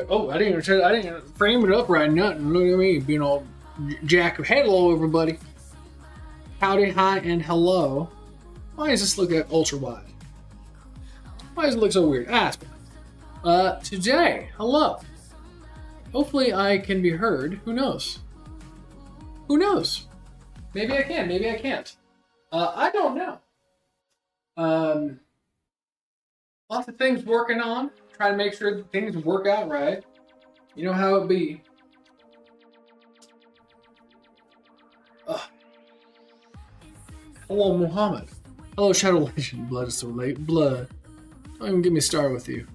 Oh, I didn't frame it up right. Nothing. Look at me being all jack of hello, everybody. Howdy, hi, and hello. Why does this look at ultra wide? Why does it look so weird? Ask me. Today, hello. Hopefully, I can be heard. Who knows? Who knows? Maybe I can. Maybe I can't. I don't know. Lots of things working on. Trying to make sure that things work out right. You know how it be. Hello, Muhammad. Hello, Shadow Legend. Blood is so late. Blood. Don't even get me started with you.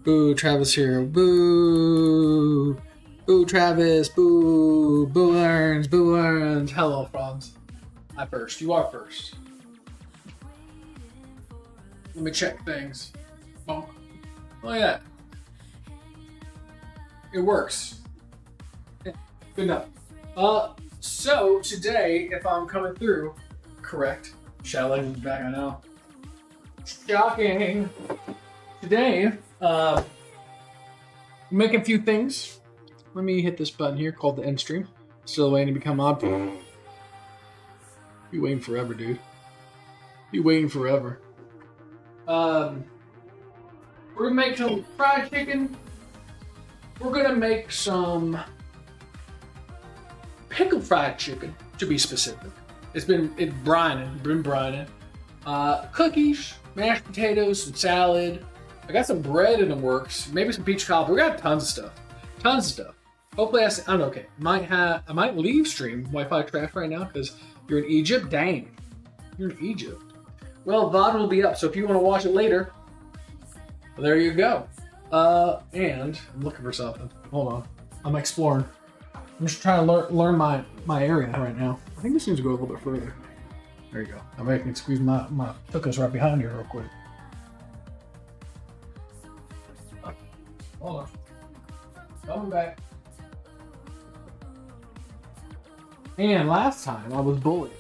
Boo, Travis here. Boo. Boo, Travis. Boo. Boo earns. Boo earns. Hello, Franz. I first. You are first. Let me check things. Bonk. Look at that. It works. Yeah, good enough. So today, if I'm coming through correct, Shadow Legend's back, I know. Shocking. Today, making a few things. Let me hit this button here called the end stream. Still waiting to become odd. Be waiting forever, dude. Be waiting forever. We're gonna make some fried chicken. We're gonna make some pickle fried chicken, to be specific. It's been brining. Cookies, mashed potatoes, some salad. I got some bread in the works. Maybe some peach cobbler. We got tons of stuff. Tons of stuff. Hopefully, I'm okay. I might leave stream Wi-Fi trash right now because you're in Egypt. Dang, you're in Egypt. Well, VOD will be up, so if you want to watch it later, well, there you go. And I'm looking for something. Hold on, I'm exploring. I'm just trying to learn my area right now. I think this needs to go a little bit further. There you go. I bet I can squeeze my hookers right behind you real quick. Hold on. Coming back. And last time I was bullied.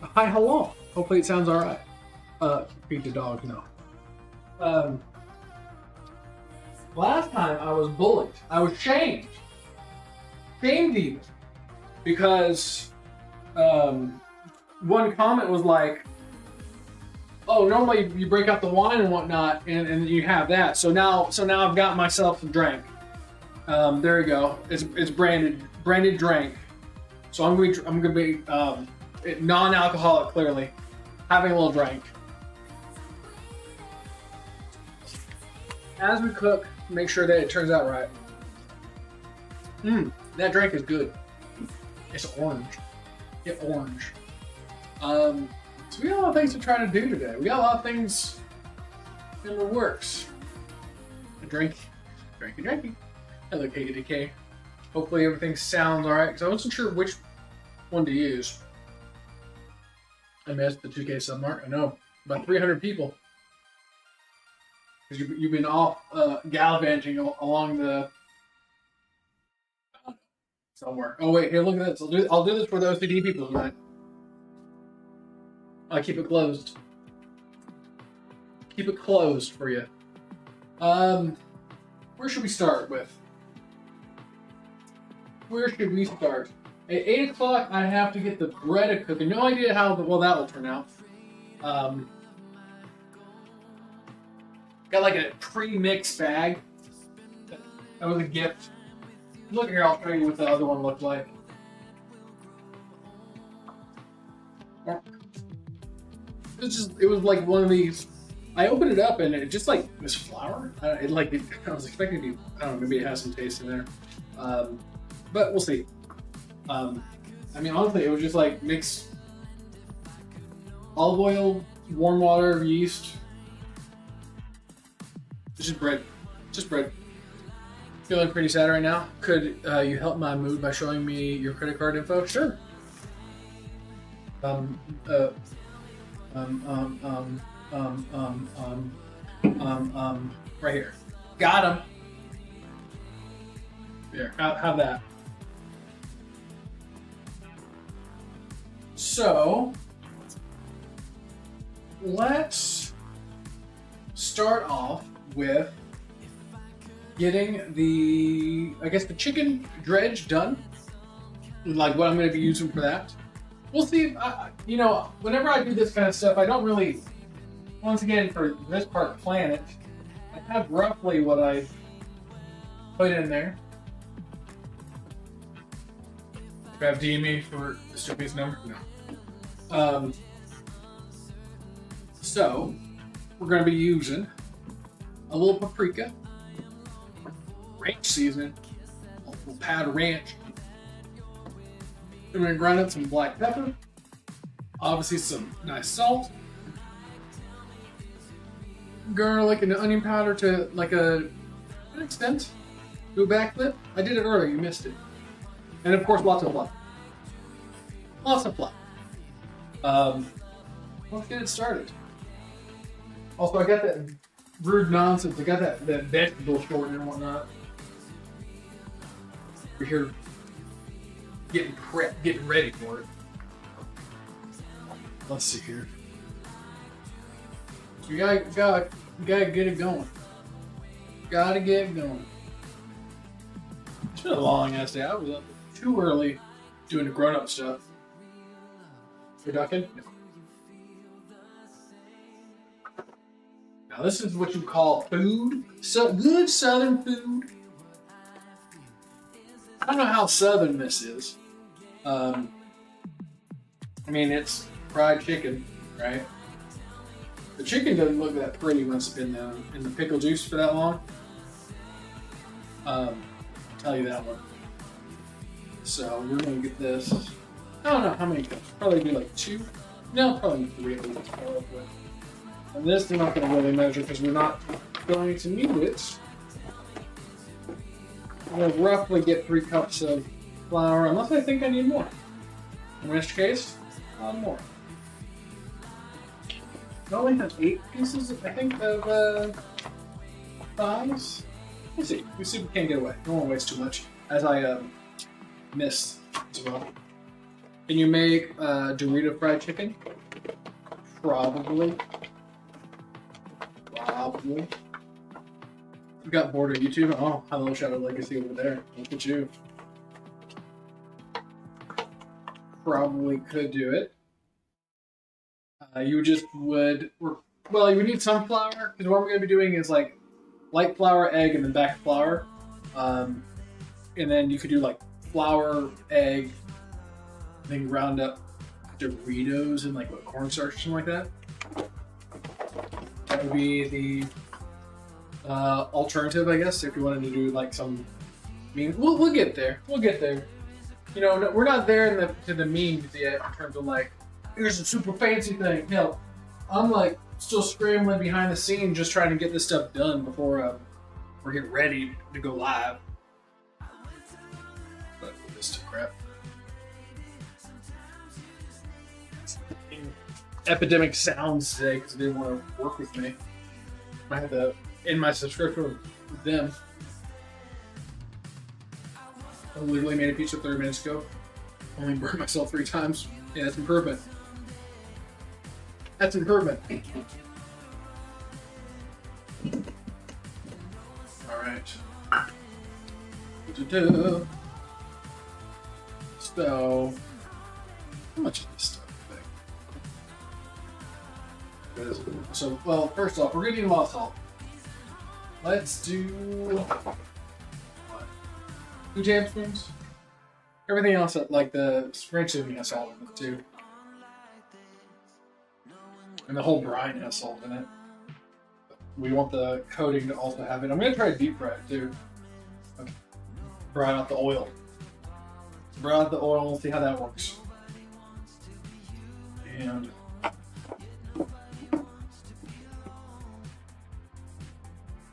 Hi, hello. Hopefully it sounds alright. Feed the dog, no. Last time I was bullied. I was shamed. Shamed even. Because one comment was like, oh, normally you break out the wine and whatnot and you have that. So now I've got myself some drink. There you go. It's branded drink. So I'm gonna be non-alcoholic, clearly. Having a little drink. As we cook, make sure that it turns out right. That drink is good. It's orange. It's orange. So we got a lot of things to try to do today. We got a lot of things in the works. Drinky. Hello, KDK. Hopefully everything sounds alright, because I wasn't sure which one to use. I missed the 2K sub mark. I know. About 300 people. Because you've been off gallivanting along the... somewhere. Oh wait, here, look at this. I'll do this for the OCD people tonight. I keep it closed. Keep it closed for you. Where should we start with? Where should we start? At 8 o'clock, I have to get the bread cooking. No idea how well that will turn out. Got like a pre-mixed bag. That was a gift. Look here, I'll show you what the other one looked like. It was like one of these. I opened it up and it just like was flour. I was expecting to be. I don't know. Maybe it has some taste in there, but we'll see. I mean, honestly, it was just like mixed olive oil, warm water, yeast. It's just bread. Just bread. Feeling pretty sad right now. Could you help my mood by showing me your credit card info? Sure. Right here. Got him. There. Have that. So, let's start off with getting the, I guess, the chicken dredge done. Like what I'm going to be using for that. We'll see. You know, whenever I do this kind of stuff, I don't really, once again, for this part, plan it. I have roughly what I put in there. Grab DME for the stupidest number? No. So, we're going to be using a little paprika, ranch seasoning, a little powder ranch. I'm going to grind up some black pepper, obviously some nice salt, garlic and onion powder to like an extent. Do a backflip. I did it earlier, you missed it. And of course, lots of flour. Lots of flour. Let's get it started. Also, I got that rude nonsense. I got that vegetable shortener and whatnot. We're here getting prepped, getting ready for it. Let's see here. So you gotta get it going. Gotta get it going. It's been a long ass day. I was up too early doing the grown-up stuff. You're ducking? No. Now this is what you call food. So good Southern food. I don't know how Southern this is. I mean, it's fried chicken, right? The chicken doesn't look that pretty once it's been in the pickle juice for that long. I'll tell you that one. So we're gonna get this. I don't know how many cups. Probably do like 2. No, probably 3 of these. And this we're not gonna really measure because we're not going to need it. I'm gonna roughly get 3 cups of flour, unless I think I need more. In which case, more. I only have 8 pieces, I think, of thighs. We'll see. We see if we can't get away. Don't want to waste too much. As I missed as well. Can you make Dorito fried chicken? Probably. Probably. You got bored of YouTube? Oh, hello, Shadow Legacy over there. Look at you. Probably could do it. You just would, well, you would need some flour, because what we're going to be doing is like light flour, egg, and then back flour. And then you could do like flour, egg, then ground up Doritos and like what, cornstarch or something like that. That would be the alternative, I guess, if you wanted to do like some mean. We'll get there. We'll get there. You know, no, we're not there to the memes yet in terms of like, here's a super fancy thing. Hell, I'm like still scrambling behind the scenes just trying to get this stuff done before we're getting ready to go live. But this is crap. Epidemic sounds today because they didn't want to work with me. I had to end my subscription with them. I literally made a pizza 30 minutes ago. Only burned myself 3 times. Yeah, that's improvement. That's improvement. Alright. So, how much is this stuff? So, well, first off, we're gonna need a lot of salt. Let's do what? 2 tablespoons. Everything else, like the ranch seasoning, has salt in it too, and the whole brine has salt in it. We want the coating to also have it. I'm gonna try to deep fry it too. Okay. Fry out the oil. Fry out the oil and see how that works. And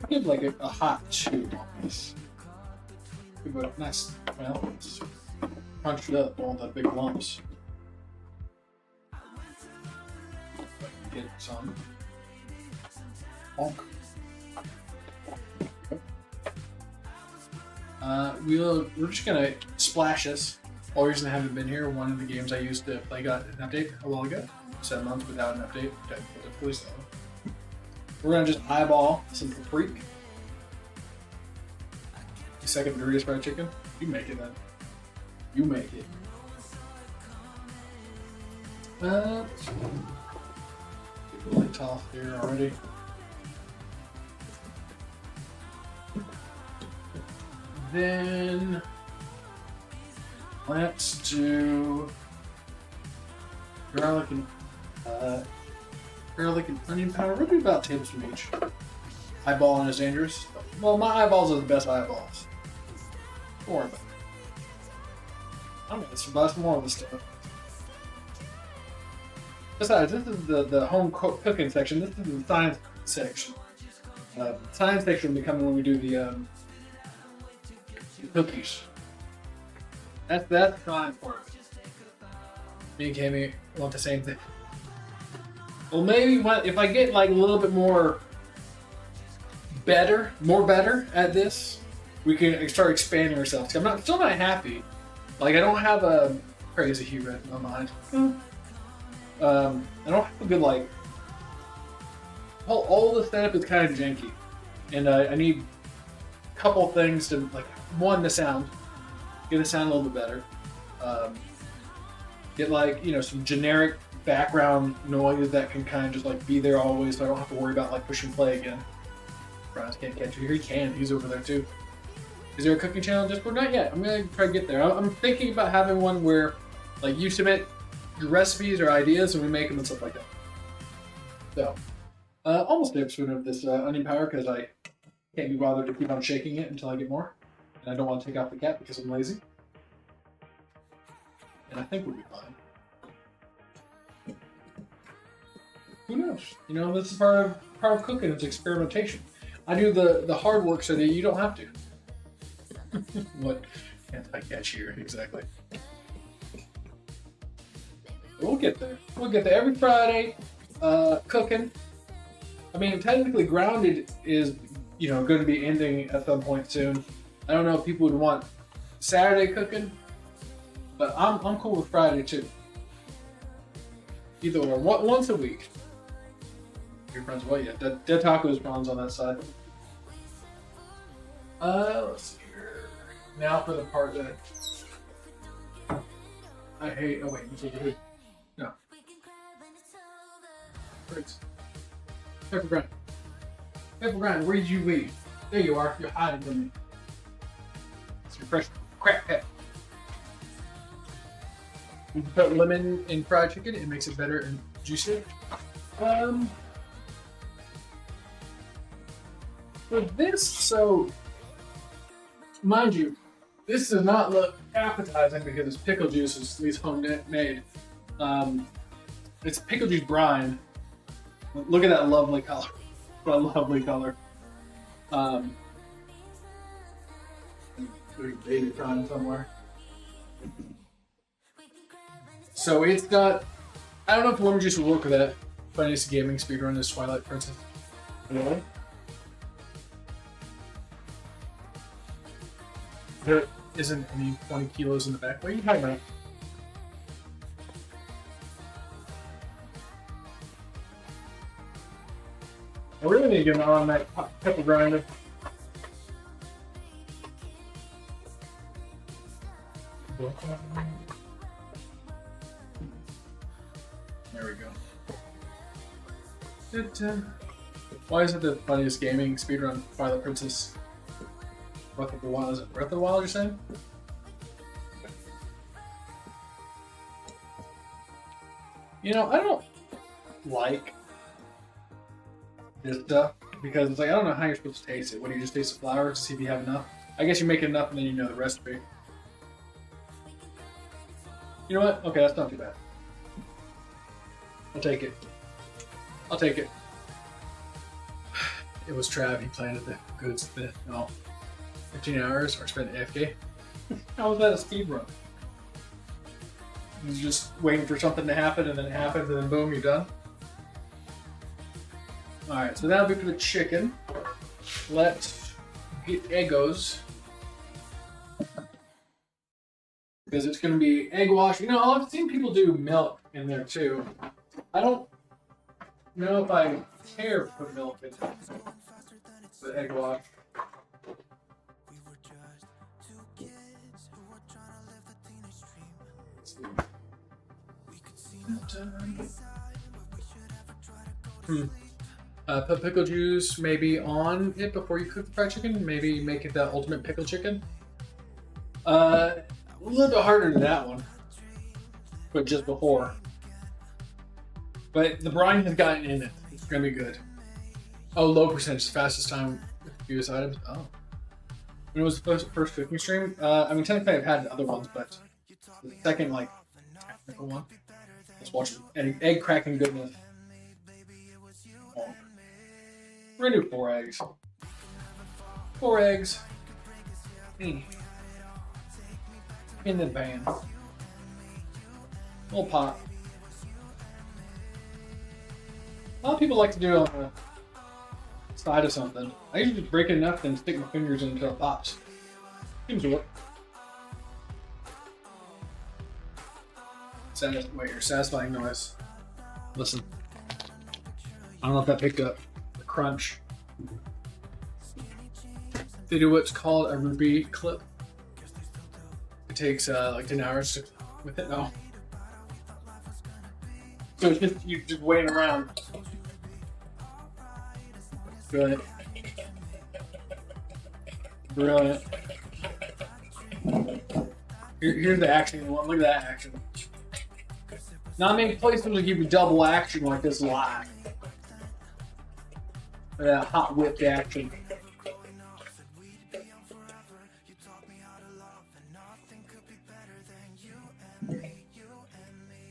give like a hot chew on this. Give it a nice, well, it's crunched it up, all the big lumps. Get some. Bonk. We're just gonna splash this. All reason I haven't been here, one of the games I used to play got an update a while ago. 7 months without an update. We're gonna just eyeball some paprika. Second Doritos fried chicken? You make it then. You make it. Really tough here already. Then let's do garlic and onion powder. We'll do about a tablespoon each. Eyeballing is dangerous. Well, my eyeballs are the best eyeballs. Don't worry about it. I'm gonna survive some more of this stuff. Besides, this is the home cooking section. This is the science section. Science section will be coming when we do the cookies. That's the science part of it. Me and Cammy want the same thing. Well, maybe if I get like a little bit more better at this, we can start expanding ourselves. I'm still not happy. Like I don't have a crazy hero in my mind. I don't have a good like. All the setup is kind of janky, and I need a couple things to like. One, the sound. Get the sound a little bit better. Get like some generic background noise that can kind of just like be there always, so I don't have to worry about like pushing play again. Brian can't catch you here. He can. He's over there too. Is there a cooking channel on Discord? Not yet. I'm gonna try to get there. I'm thinking about having one where like you submit your recipes or ideas and we make them and stuff like that. So, almost a tablespoon of this onion powder because I can't be bothered to keep on shaking it until I get more. And I don't want to take off the cap because I'm lazy. And I think we'll be fine. Who knows? This is part of cooking. It's experimentation. I do the hard work so that you don't have to. What can't I catch here? Exactly. We'll get there. We'll get there. Every Friday, cooking. I mean, technically, Grounded is going to be ending at some point soon. I don't know if people would want Saturday cooking, but I'm cool with Friday too. Either or, once a week. Your friends, what? Yeah, Dead Tacos prawns on that side. Let's see here. Now for the part that I hate. Oh wait, this is good. No. Fruits. Pepper grind. Pepper grind. Where did you leave? There you are. You're hiding from me. It's your fresh crack pepper. You can put lemon in fried chicken. It makes it better and juicier. For this, so mind you, this does not look appetizing because it's pickle juice, at least homemade. It's pickle juice brine. Look at that lovely color. What a lovely color. There's baby brine somewhere. So it's got. I don't know if lemon juice will work with that. Funniest gaming speedrun is Twilight Princess. Really? There isn't any 20 kilos in the back. What are you talking about? I really need to get an eye on that pepper grinder. There we go. Why is it the funniest gaming speedrun Twilight Princess? Breath of the Wild, is it Breath of the Wild you're saying? I don't like this stuff because it's like, I don't know how you're supposed to taste it. What do you just taste the flour to see if you have enough? I guess you make it enough and then you know the recipe. You know what? Okay, that's not too bad. I'll take it. I'll take it. It was Trav, he planted the goods that, 15 hours or spent AFK. How was that a speed run? You're just waiting for something to happen and then it happens and then boom, you're done. Alright, so that'll be for the chicken. Let's get Eggos. Because it's going to be egg wash. I've seen people do milk in there too. I don't know if I care to put milk in the egg wash. Put pickle juice maybe on it before you cook the fried chicken. Maybe make it the ultimate pickle chicken. A little bit harder than that one, but just before. But the brine has gotten in it. It's gonna be good. Oh, low percentage, fastest time with fewest items. Oh. When it was the first cooking stream, I mean, technically I've had other ones, but the second, like, technical one. Let's watch egg cracking goodness. Oh. We're gonna do 4 eggs. 4 eggs. In the pan. Little pot. A lot of people like to do it on the side of something. I usually just break it enough and stick my fingers in until it pops. Seems to work. Wait, your satisfying noise. Listen. I don't know if that picked up the crunch. They do what's called a ruby clip. It takes like 10 hours to with it. No. So it's just you just waiting around. Brilliant. Brilliant. Here's the action one. Look at that action. Not many places will give you double action like this live. That hot whipped action.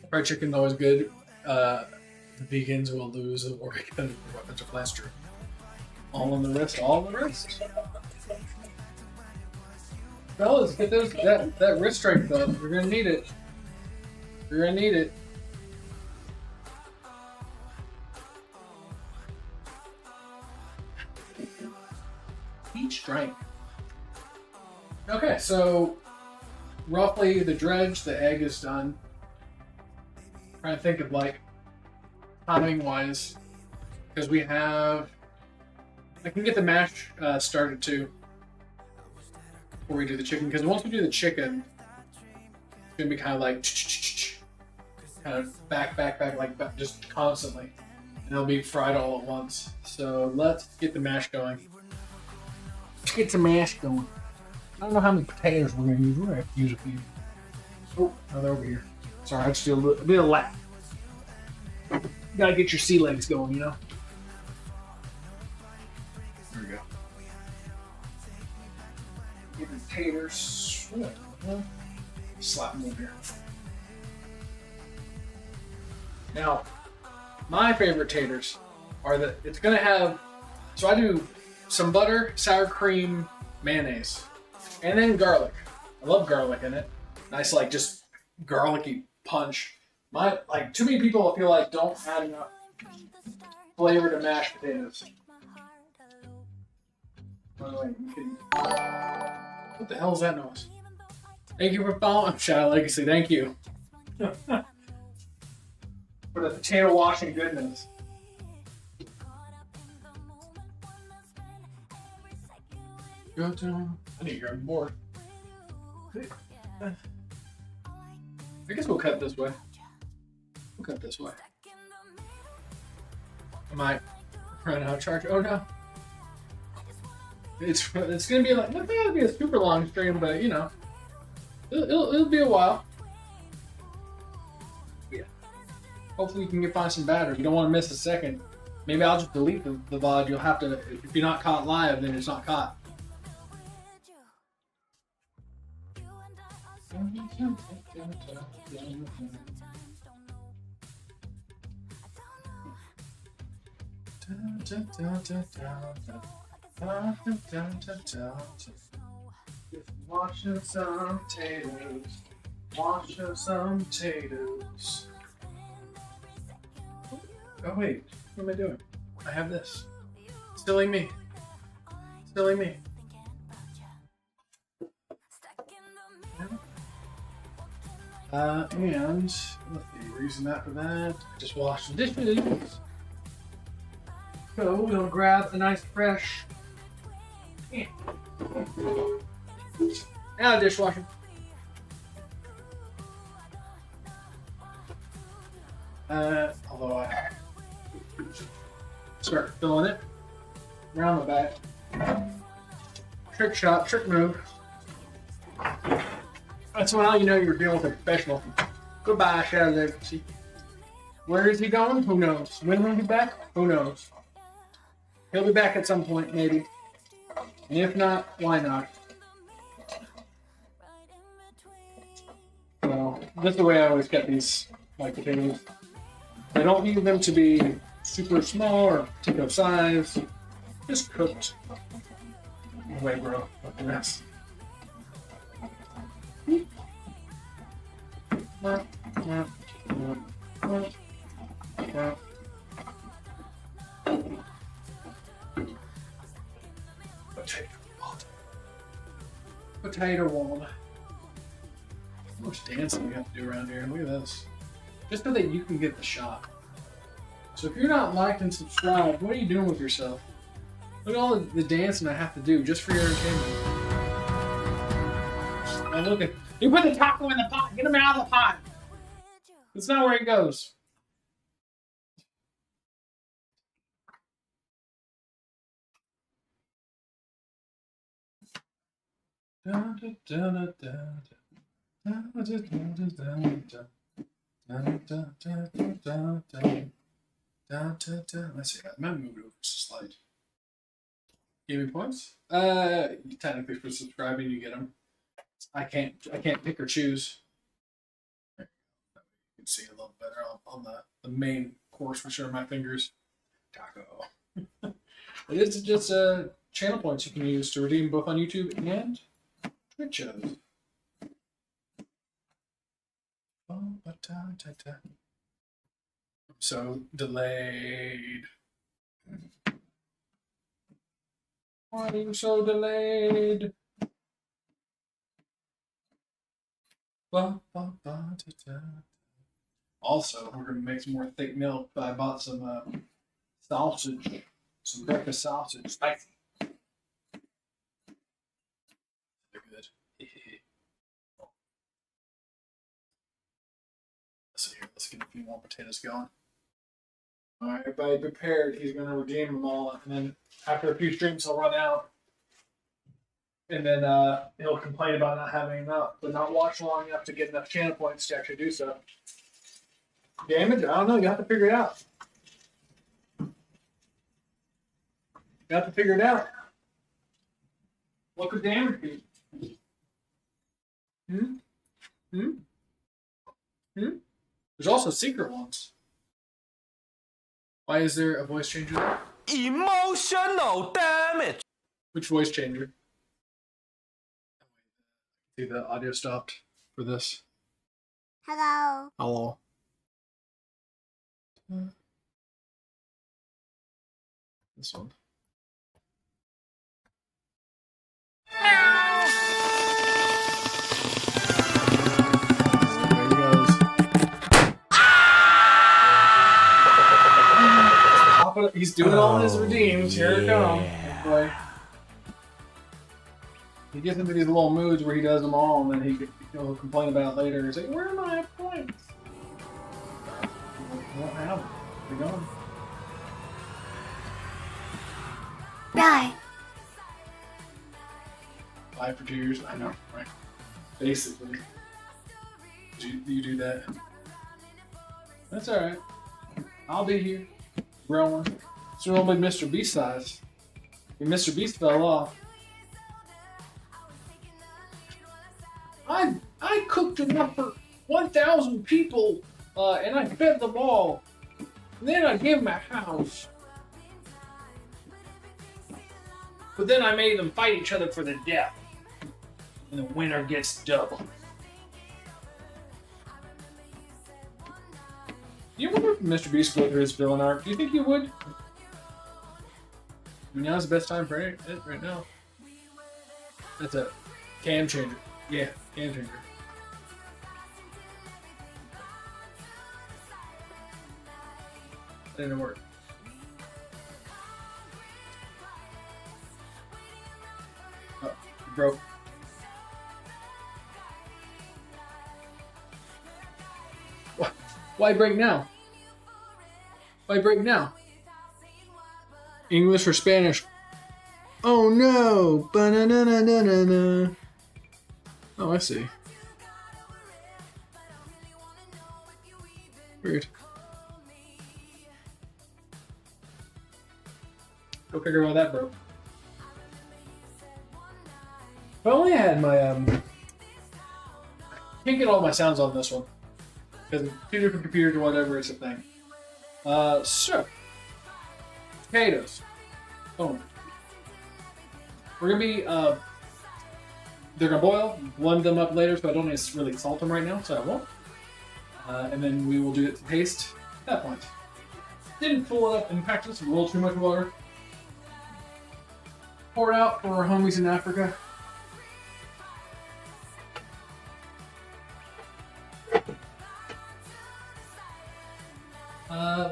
Fried chicken is always good. The vegans will lose or because weapons are plaster. All on the wrist, all on the wrist. Fellas, get those that wrist strength though. You're gonna need it. You're gonna need it. Each strength. Okay, so roughly the dredge, the egg is done. Trying to think of like timing wise, because we have. I can get the mash started too before we do the chicken. Because once we do the chicken, it's gonna be kind of like kind of back like just constantly, and it'll be fried all at once. So let's get the mash going. Let's get some mash going. I don't know how many potatoes we're gonna use. We're gonna have to use a few. Oh, no, they're over here. Sorry, I just do a bit of lap. You gotta get your sea legs going, you know? There we go. Get the taters. Slap them over here. Now, my favorite taters are that it's gonna have, so I do some butter, sour cream, mayonnaise, and then garlic. I love garlic in it. Nice, like, just garlicky punch. Like too many people I feel like don't add enough flavor to mashed potatoes. By the way, what the hell is that noise? Thank you for following Shadow Legacy. Thank you for the potato washing goodness. I need to grab a board. I guess we'll cut this way. We'll cut this way. I might run out of charge. Oh no. It's gonna be like, not gonna be a super long stream, but you know, it'll be a while. Yeah. Hopefully you can find some battery. You don't want to miss a second. Maybe I'll just delete the VOD. You'll have to, if you're not caught live, then it's not caught. Washing some potatoes. Washing some potatoes. Oh wait, what am I doing? I have this. Silly me. Silly me. And let's see, we're using that for that. Just wash the dishes. So we'll grab the nice fresh. Now dishwasher. Although I start filling it around the back. Trick shot, trick move. That's when you know you're dealing with a professional. Goodbye, Shadow Legacy. Where is he going? Who knows? When will he be back? Who knows? He'll be back at some point, maybe. And if not, why not? Well, this is the way I always get these potatoes. I don't need them to be super small or potato size. Just cooked. No way, bro. What the mess. Potato wall. How much dancing we have to do around here? Look at this. Just so that you can get the shot. So if you're not liked and subscribed, what are you doing with yourself? Look at all the dancing I have to do just for your entertainment. And look at you put the taco in the pot. Get him out of the pot. That's not where it goes. Let's see, I might move it over just a slide. Give me points? Technically for subscribing you get them. I can't pick or choose. You can see a little better on the main course for sure. My fingers. Taco. It is just channel points you can use to redeem both on YouTube and Twitch shows. I'm so delayed. Why are you so delayed? Also, we're going to make some more thick milk. I bought some sausage, some breakfast sausage, spicy. They're good. So here, let's get a few more potatoes going. All right, everybody prepared. He's going to redeem them all, and then after a few streams, he'll run out. And then he'll complain about not having enough, but not watch long enough to get enough channel points to actually do so. Damage? I don't know. You have to figure it out. You have to figure it out. What could damage be? There's also secret ones. Why is there a voice changer there? Emotional damage. Which voice changer? See, the audio stopped for this. Hello. Hello. This one. There he goes. He's doing all his redeems. Here it comes. Boy. He gets into these little moods where he does them all, and then he'll complain about it later. He's like, "Where are my points?" You won't have them. They're gone. Die. 5 for 2 years. I know, right? Basically, you do that. That's all right. I'll be here, growing. It's normally Mr. Beast size. If Mr. Beast fell off. I cooked enough for 1,000 people, and I fed them all. And then I gave them a house. But then I made them fight each other for the death. And the winner gets double. Do you wonder if Mr. Beast go through his villain arc? Do you think he would? I mean, now's the best time for it right now. That's a cam changer. Yeah, cam changer. That didn't work. Oh, it broke. Why break now? Why break now? English or Spanish? Oh no! Ba-na-na-na-na-na. Oh, I see. Weird. Go figure out that broke. If I only had my can't get all my sounds on this one because two different computers or whatever. It's a thing. So potatoes. Boom. We're gonna be they're gonna boil. Blend them up later, so I don't need to really salt them right now, so I won't. And then we will do it to taste at that point. Didn't pull it up in practice. A little too much water. Pour it out for our homies in Africa.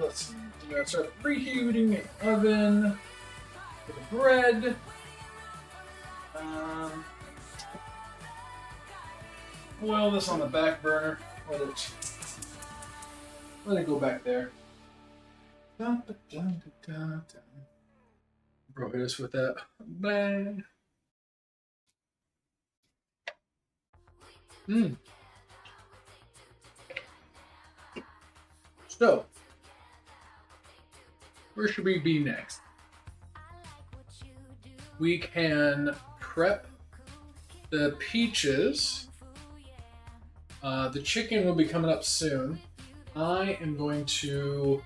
Let's see. We're gonna start preheating an oven for the bread. Boil this on the back burner. Let it go back there. Bro, hit us with that. Bang. So, where should we be next? We can prep the peaches. The chicken will be coming up soon. I am going to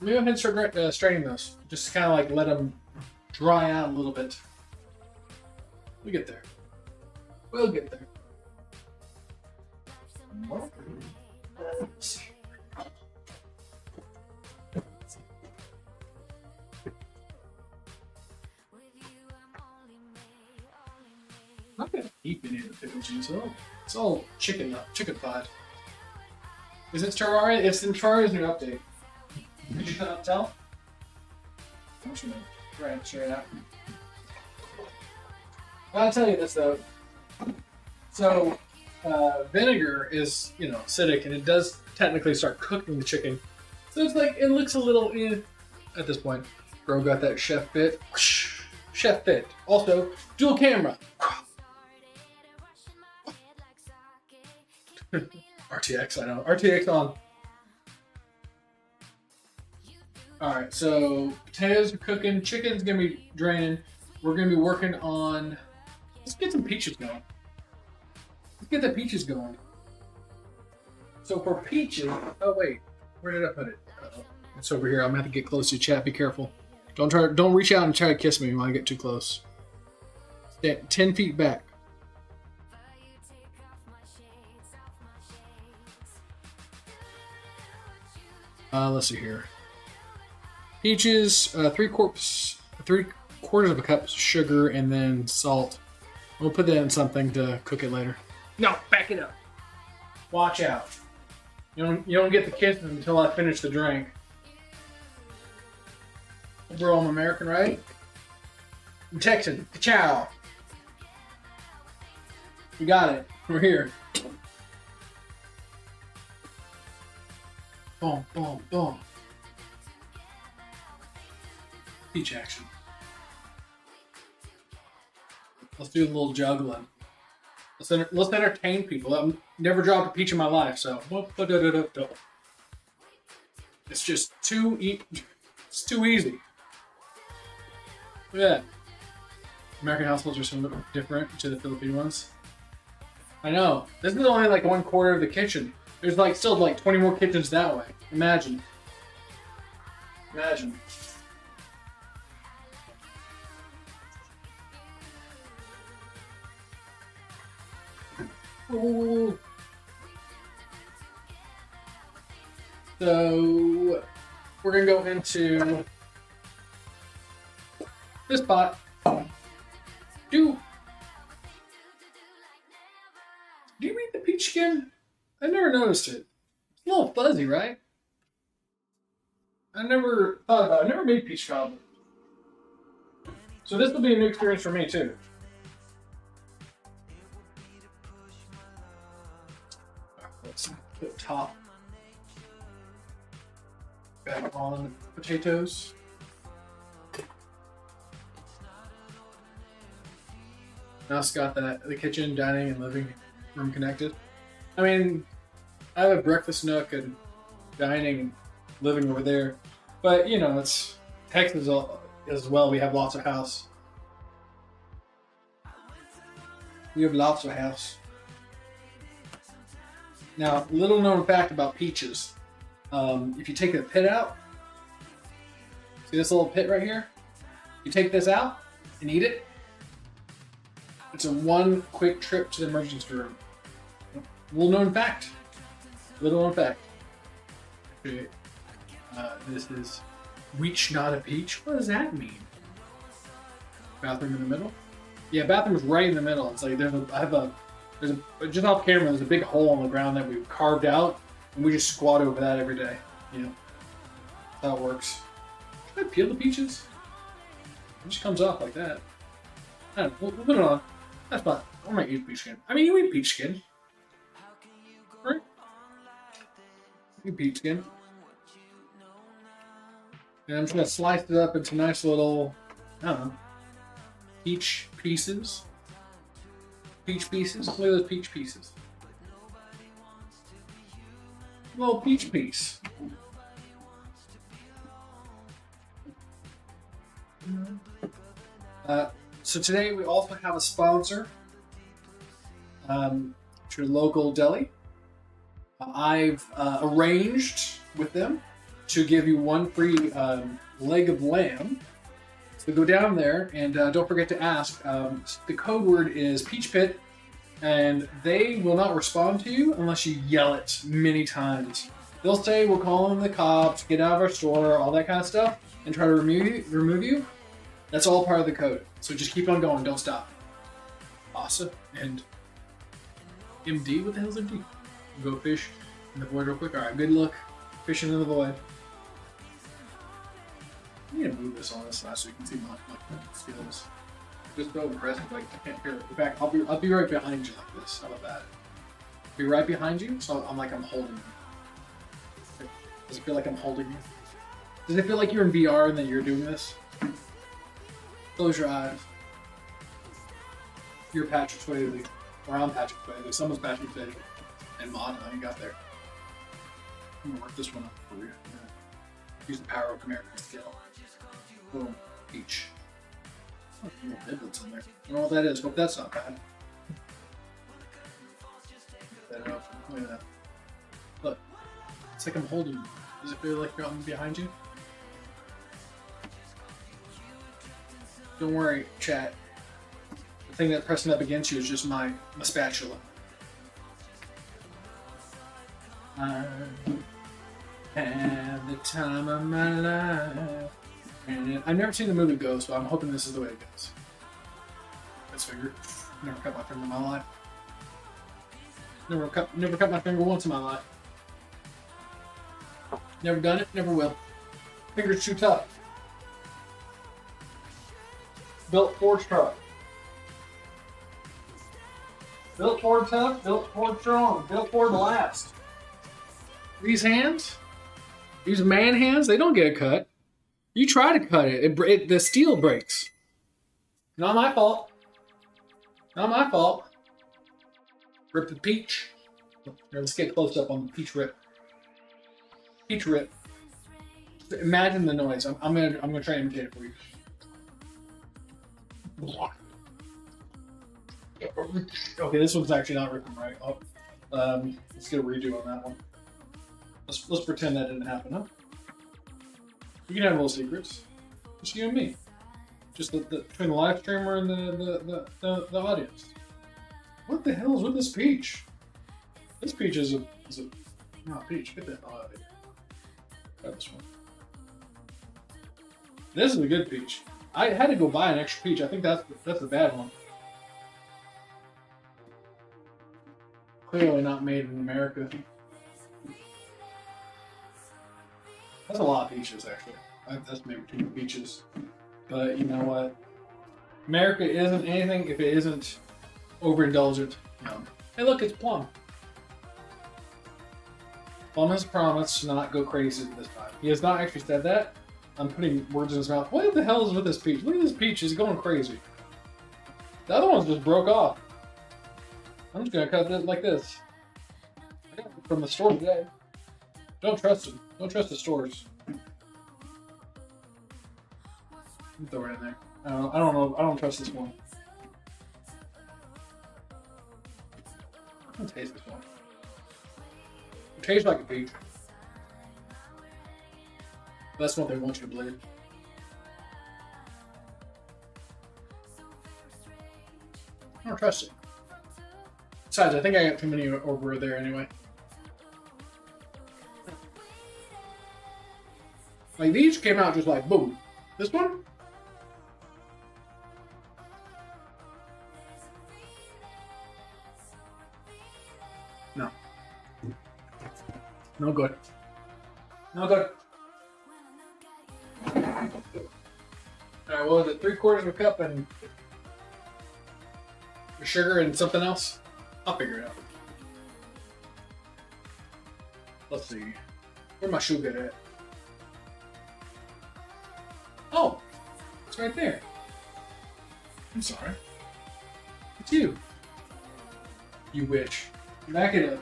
maybe go ahead and start straining those. Just kind of like let them dry out a little bit. We'll get there. We'll get there. Let's see. I'm not gonna keep any of the pickle juice. It's all chicken-fied. Is it Terraria? It's in Terraria's new update. Did you not tell? Don't you know? Right, sure out. I'll tell you this though. So, vinegar is, acidic, and it does technically start cooking the chicken. So it's like, it looks a little at this point. Bro got that chef fit. Chef fit. Also, dual camera. RTX, I know. RTX on. Alright, so potatoes are cooking. Chicken's going to be draining. We're going to be working on... Let's get some peaches going. Let's get the peaches going. So for peaches... Oh, wait. Where did I put it? Uh-oh. It's over here. I'm going to have to get close to chat. Be careful. Don't reach out and try to kiss me when I get too close. Stay 10 feet back. Let's see here. Peaches, 3/4 of a cup of sugar, and then salt. We'll put that in something to cook it later. No, back it up. Watch out. You don't get the kisses until I finish the drink. Bro, I'm American, right? I'm Texan. Ciao. We got it. We're here. Boom, boom, boom. Peach action. Let's do a little juggling. Let's entertain people. I've never dropped a peach in my life, so it's just it's too easy. Look at that. American households are so different to the Philippine ones. I know. This is only like 1/4 of the kitchen. There's still 20 more kitchens that way. Imagine. Ooh. So we're gonna go into this pot. Do you read the peach skin? I never noticed it. It's a little fuzzy, right? I never thought about it. I never made peach cobbler. So this will be a new experience for me too. Let's put top. on potatoes. Now it's got the kitchen, dining, and living room connected. I mean, I have a breakfast nook and dining and living over there, but you know, it's Texas as well. We have lots of house. We have lots of house. Now, little known fact about peaches: if you take the pit out, see this little pit right here? You take this out and eat it. It's a one quick trip to the emergency room. Little known fact. Little known fact. Okay. This is reach not a peach. What does that mean? Bathroom in the middle? Yeah, bathroom's right in the middle. It's like just off camera. There's a big hole in the ground that we've carved out, and we just squat over that every day. You know, that's how it works. Should I peel the peaches? It just comes off like that. I don't know. We'll put it on. That's fine. I might eat peach skin. I mean, you eat peach skin, right? You eat peach skin. And I'm just gonna slice it up into nice little, I don't know, peach pieces. Peach pieces. Look at those peach pieces. Little peach piece. So today we also have a sponsor to a local deli. I've arranged with them to give you one free leg of lamb. So go down there and don't forget to ask. The code word is Peach Pit, and they will not respond to you unless you yell it many times. They'll say we're calling the cops, get out of our store, all that kind of stuff, and try to remove you. That's all part of the code. So just keep on going, don't stop. Awesome. And MD, what the hell's MD? Go fish in the void real quick. Alright, good luck fishing in the void. I need to move this on this side so you can see my skills. Just so impressive, like I can't hear it. In fact, I'll be right behind you like this. How about that? Be right behind you, so I'm holding you. Does it feel like I'm holding you? Does it feel like you're in VR and then you're doing this? Close your eyes. You're Patrick Swayze. Or I'm Patrick Swayze. Someone's Patrick Swayze. And Mod, how you got there. I'm gonna work this one up for you. Use the power of American skill. Boom. Peach. Oh, little niblets in there. I don't know what that is. Hope that's not bad. That up. Look at that. Look. It's like I'm holding you. Does it feel like I'm behind you? Don't worry, chat. The thing that's pressing up against you is just my spatula. I had the time of my life. And I've never seen the movie Ghost, but I'm hoping this is the way it goes. This finger. Never cut my finger in my life. Never cut my finger once in my life. Never done it, never will. Finger's too tough. Built Ford truck. Built Ford tough, built Ford strong, built Ford last. These hands, these man hands, they don't get a cut. You try to cut it, the steel breaks. Not my fault. Not my fault. Rip the peach. Here, let's get close up on the peach rip. Peach rip. Imagine the noise. I'm gonna try and imitate it for you. Okay, this one's actually not ripping right. Oh, let's get a redo on that one. Let's pretend that didn't happen, huh? You can have little secrets. Just you and me. Just between the live streamer and the audience. What the hell is with this peach? This peach is a not peach. Get that out of here. Grab this one. This is a good peach. I had to go buy an extra peach. I think that's the bad one. Clearly not made in America. That's a lot of peaches, actually. That's maybe 2 peaches. But you know what? America isn't anything if it isn't overindulgent. Hey, look, it's plum. on his promise to not go crazy this time. He has not actually said that. I'm putting words in his mouth. What the hell is with this peach? Look at this peach. He's going crazy. The other one just broke off. I'm just going to cut it like this. I got it from the store today. Don't trust them. Don't trust the stores. Throw it in there. I don't know. I don't trust this one. I'm gonna taste this one. It tastes like a peach. That's what they want you to believe. I don't trust it. Besides, I think I got too many over there anyway. Like these came out just like boom. This one? No. No good. No good. Alright, what was it? 3/4 of a cup and sugar and something else? I'll figure it out. Let's see. Where's my sugar at? Oh! It's right there. I'm sorry. It's you. You witch. Back it up.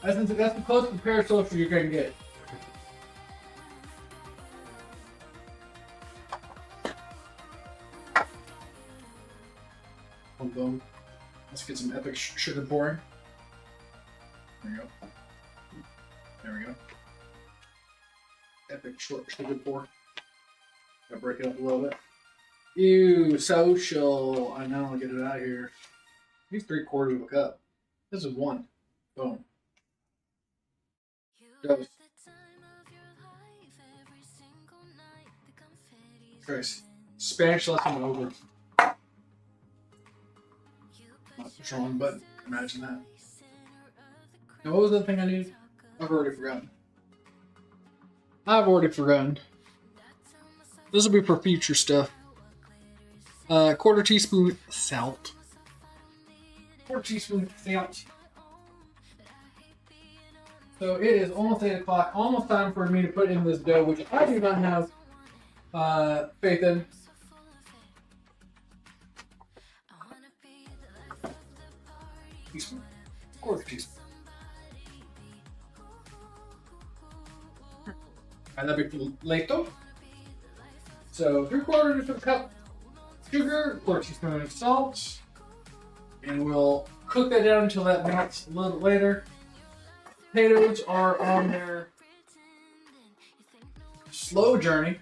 That's the closest parasocial you're gonna get. Boom. Let's get some epic sugar pouring. There you go. There we go. Epic short sugar pour. Gotta break it up a little bit. Ew, social. I know, get it out of here. These 3/4 of a cup. This is one. Boom. Dose. Christ. Spanish lesson over. Not push wrong button. Imagine that. Now, what was the thing I needed? I've already forgotten. This will be for future stuff. 1/4 teaspoon salt. 1/4 teaspoon salt. So it is almost 8 o'clock. Almost time for me to put in this dough, which I do not have faith in. Teaspoon. 1/4 teaspoon. And that'll be lato. So 3/4 of a cup sugar, 1/4 teaspoon of salt, and we'll cook that down until that melts a little bit later. Potatoes are on their slow journey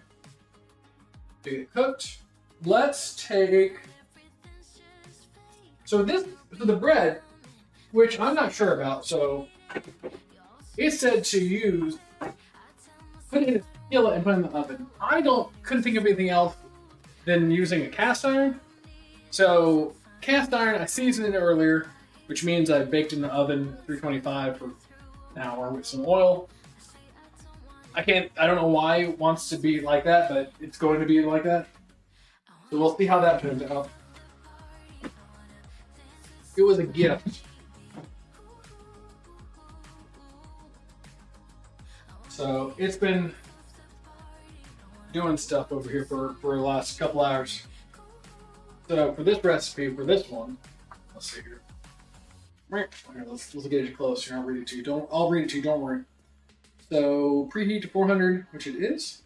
to get cooked. Let's take so the bread, which I'm not sure about. So it said to use put it in a skillet and put it in the oven. Couldn't think of anything else than using a cast iron. So cast iron, I seasoned it earlier, which means I baked in the oven 325 for an hour with some oil. I don't know why it wants to be like that, but it's going to be like that. So we'll see how that turns out. It was a gift. So it's been doing stuff over here for the last couple hours. So for this recipe, for this one, let's see here. Here, let's get it close here. I'll read it to you. I'll read it to you. Don't worry. So preheat to 400, which it is.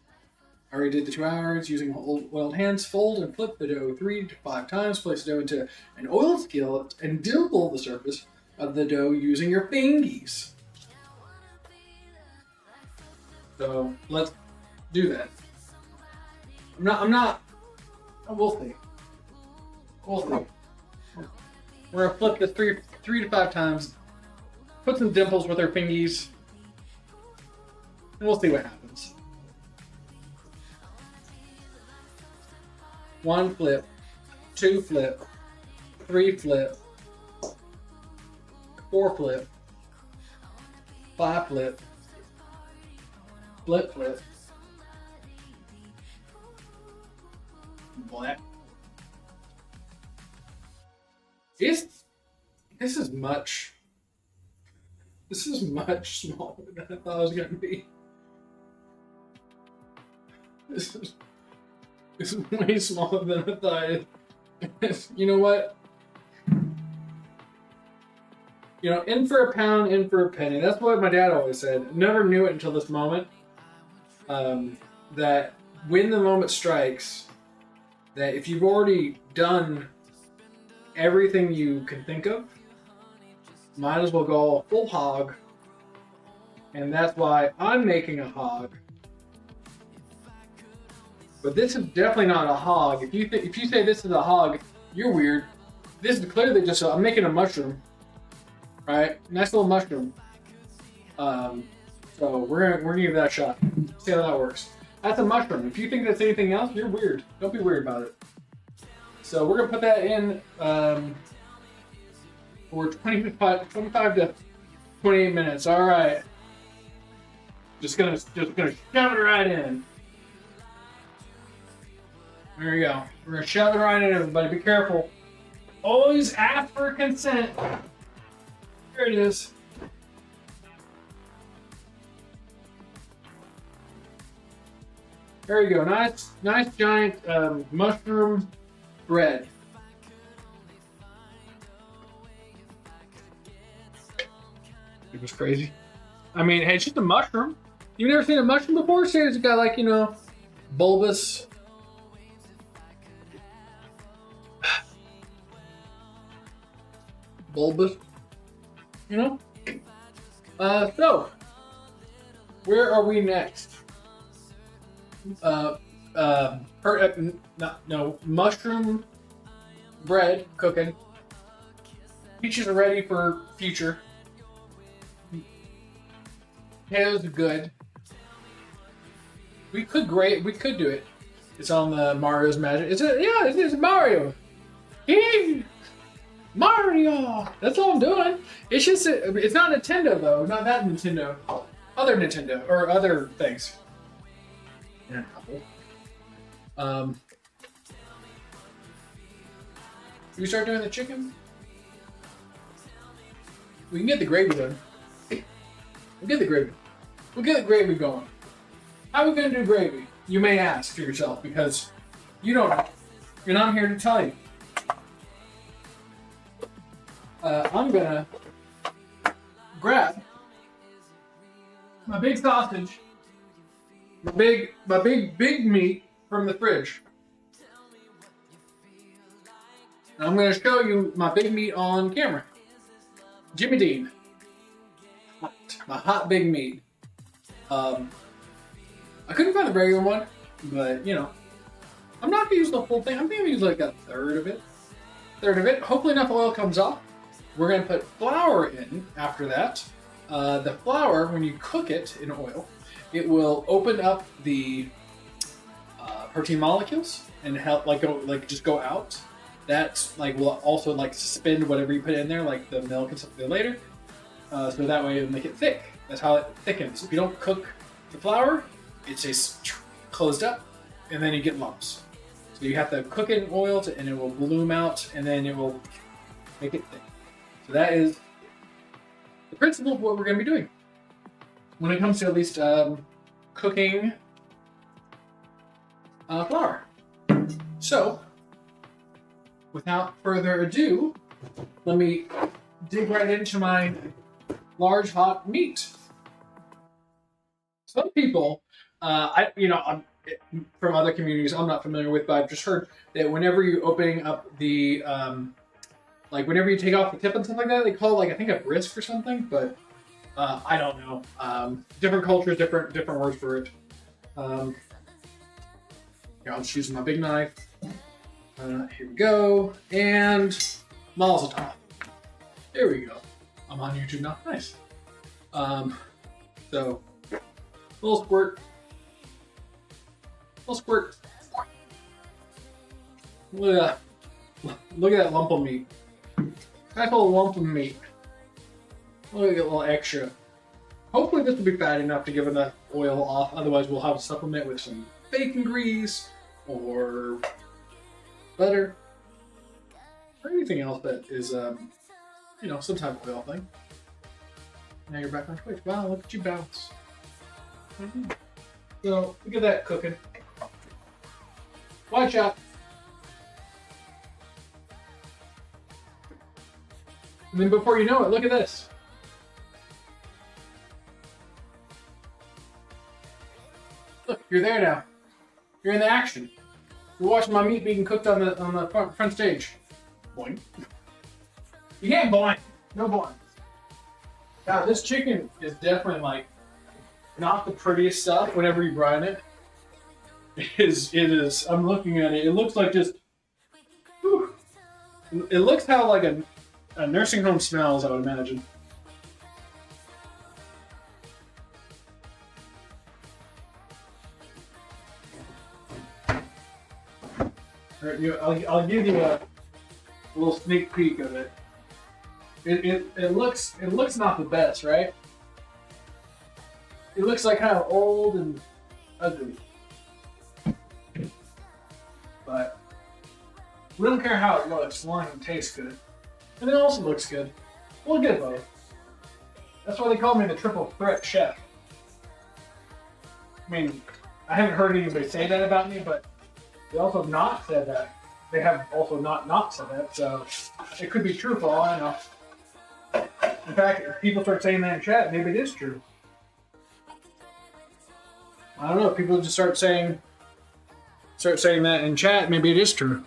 I already did the 2 hours using oiled hands. Fold and flip the dough 3 to 5 times. Place the dough into an oiled skillet and dimple the surface of the dough using your fingies. So let's do that. I'm not. We'll see. We'll see. We're gonna flip this three to 5 times. Put some dimples with our fingies. And we'll see what happens. 1 flip, 2 flip, 3 flip, 4 flip, 5 flip, flip flip, black. This is much. This is much smaller than I thought it was gonna be. This is way smaller than I thought it. You know what? You know, in for a pound, in for a penny. That's what my dad always said. Never knew it until this moment. That when the moment strikes, that if you've already done everything you can think of, might as well go full hog. And that's why I'm making a hog. But this is definitely not a hog. If you say this is a hog, you're weird. This is clearly just I'm making a mushroom, right? Nice little mushroom. So we're gonna give that a shot. See how that works. That's a mushroom. If you think that's anything else, you're weird. Don't be weird about it. So we're gonna put that in for 25 to 28 minutes. All right. Just gonna shove it right in. There you go. We're gonna shove it right in, everybody. Be careful. Always ask for consent. Here it is. There you go. Nice giant mushroom bread. It was crazy. I mean, hey, it's just a mushroom. You've never seen a mushroom before? See, it's got like, you know, bulbous. Bulbous. You know? So, where are we next? Mushroom bread cooking. Peaches are ready for future. Potatoes are good. We could do it. It's on the Mario's Magic. It's Mario. Hey, Mario. That's all I'm doing. It's just it's not Nintendo though. Not that Nintendo. Other Nintendo or other things. And a couple. Should we start doing the chicken? We can get the gravy done. We'll get the gravy. We'll get the gravy going. How are we going to do gravy? You may ask for yourself because you don't know. And I'm here to tell you. I'm going to grab my big sausage, my big meat from the fridge. And I'm going to show you my big meat on camera. Jimmy Dean. My hot big meat. I couldn't find the regular one, but you know, I'm not gonna use the whole thing. I'm gonna use like a third of it. Hopefully enough oil comes off. We're gonna put flour in after that. The flour, when you cook it in oil, it will open up the protein molecules and help just go out. That's like will also like suspend whatever you put in there, like the milk and stuff later. So that way it'll make it thick. That's how it thickens. If you don't cook the flour, it stays closed up, and then you get lumps. So you have to cook it in oil, and it will bloom out, and then it will make it thick. So that is the principle of what we're going to be doing when it comes to at least cooking flour. So, without further ado, let me dig right into my large hot meat. Some people, I'm from other communities I'm not familiar with, but I've just heard that whenever you're opening up the, whenever you take off the tip and stuff like that, they call it I think a brisk or something, but I don't know. Different cultures, different words for it. I'll just use my big knife. Here we go, and mazel tov. There we go. I'm on YouTube now. Nice. So, little squirt. Look at that lump of meat. Nice little lump of meat. Look at that little extra. Hopefully this will be fat enough to give enough oil off. Otherwise we'll have to supplement with some bacon grease or butter or anything else that is, some type of oil thing. Now you're back on Twitch. Wow, look at you bounce. So, look at that cooking. Watch out. And then before you know it, look at this. Look, you're there now. You're in the action. You're watching my meat being cooked on the front stage. Boing. You can't boing. No boing. Now this chicken is definitely like not the prettiest stuff whenever you brine it. It is. I'm looking at it. It looks like just. Whew. It looks how like a nursing home smells, I would imagine. I'll give you a little sneak peek of it. It looks not the best, right? It looks like kind of old and ugly. But we don't care how it looks, as long as it tastes good. And it also looks good. We'll get both. That's why they call me the triple threat chef. I mean, I haven't heard anybody say that about me, but they also have not said that. They have also not said that, so it could be true for all I know. In fact, if people start saying that in chat, maybe it is true. I don't know. If people just start saying that in chat, maybe it is true.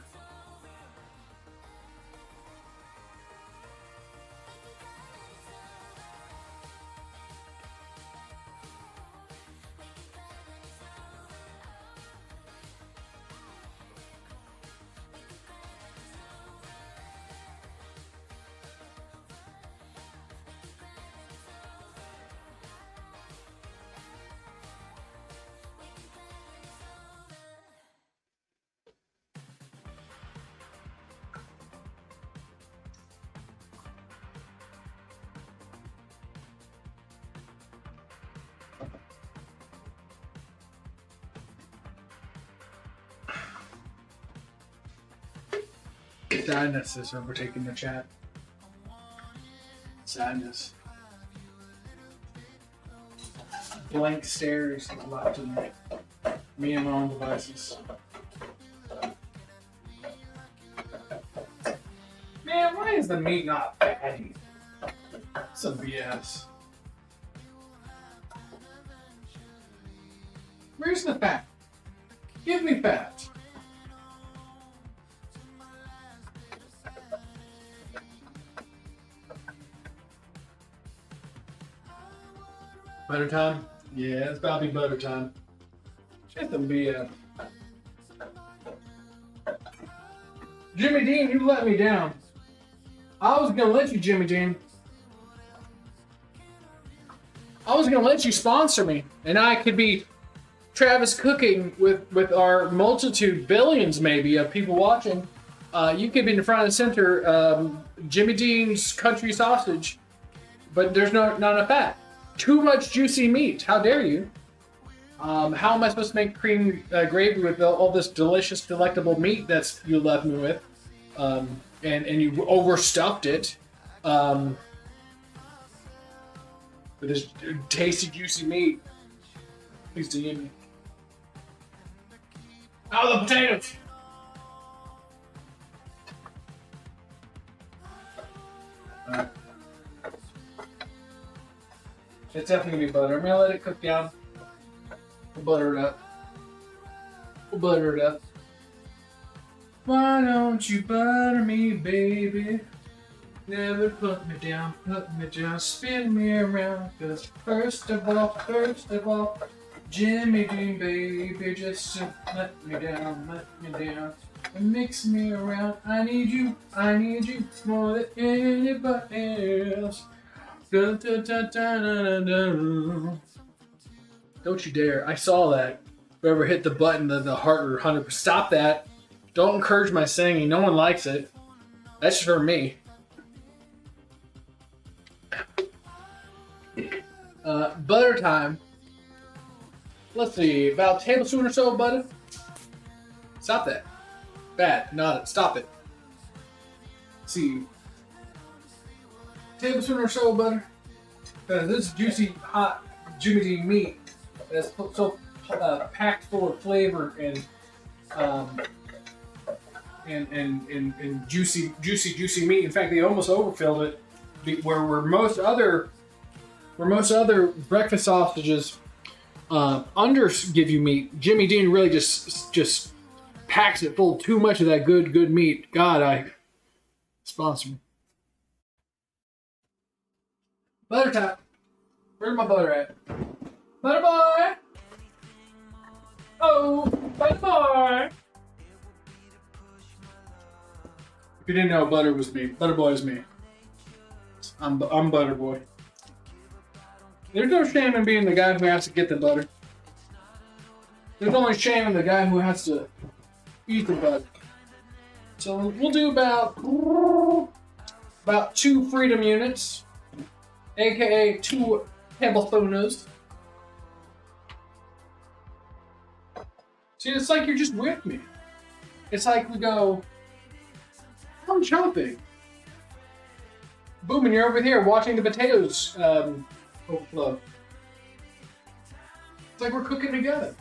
Sadness is overtaking the chat. Sadness. Blank stares left in me and my own devices. Man, why is the meat not fatty? Some BS. Where's the fat? Give me fat. Butter time? Yeah, it's about to be butter time. It's some BS. Jimmy Dean, you let me down. I was gonna let you, Jimmy Dean. I was gonna let you sponsor me, and I could be Travis cooking with our multitude, billions maybe, of people watching. You could be in the front and center, Jimmy Dean's country sausage, but there's not enough fat. Too much juicy meat. How dare you? How am I supposed to make cream gravy with all this delicious, delectable meat that's you left me with? And you overstuffed it with this tasty, juicy meat. Please DM me. Oh, the potatoes! Alright. It's definitely gonna be butter. I'm gonna let it cook down. We'll butter it up. We'll butter it up. Why don't you butter me, baby? Never put me down, spin me around. Cause first of all, Jimmy Dean, baby, just let me down, and mix me around. I need you more than anybody else. Don't you dare. I saw that. Whoever hit the button, the heart or 100%. Stop that. Don't encourage my singing. No one likes it. That's for me. Butter time. Let's see. About a tablespoon or so of butter. Stop that. Bad. Not. Stop it. Let's see. Tablespoon or so of butter. This juicy, hot Jimmy Dean meat that's so packed full of flavor and juicy meat. In fact, they almost overfilled it. Where most other breakfast sausages under give you meat, Jimmy Dean really just packs it full of too much of that good meat. God, I sponsor me. Butter top. Where's my butter at? Butter boy! Oh, butter boy! If you didn't know, butter was me. Butter boy is me. I'm butter boy. There's no shame in being the guy who has to get the butter. There's only shame in the guy who has to eat the butter. So we'll do about 2 freedom units, aka 2 tablespoons. See, it's like you're just with me. It's like we go, I'm chopping. Boom, and you're over here watching the potatoes overflow. It's like we're cooking together.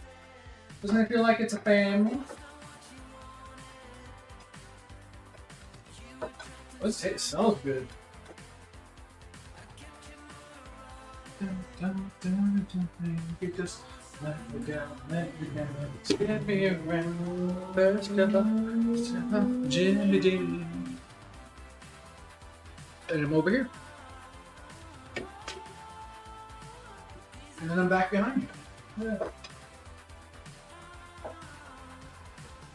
Doesn't it feel like it's a family? Let's say it smells good. You just let me down, spin me around. First of all, Jimmy Dean. And I'm over here. And then I'm back behind you. Yeah.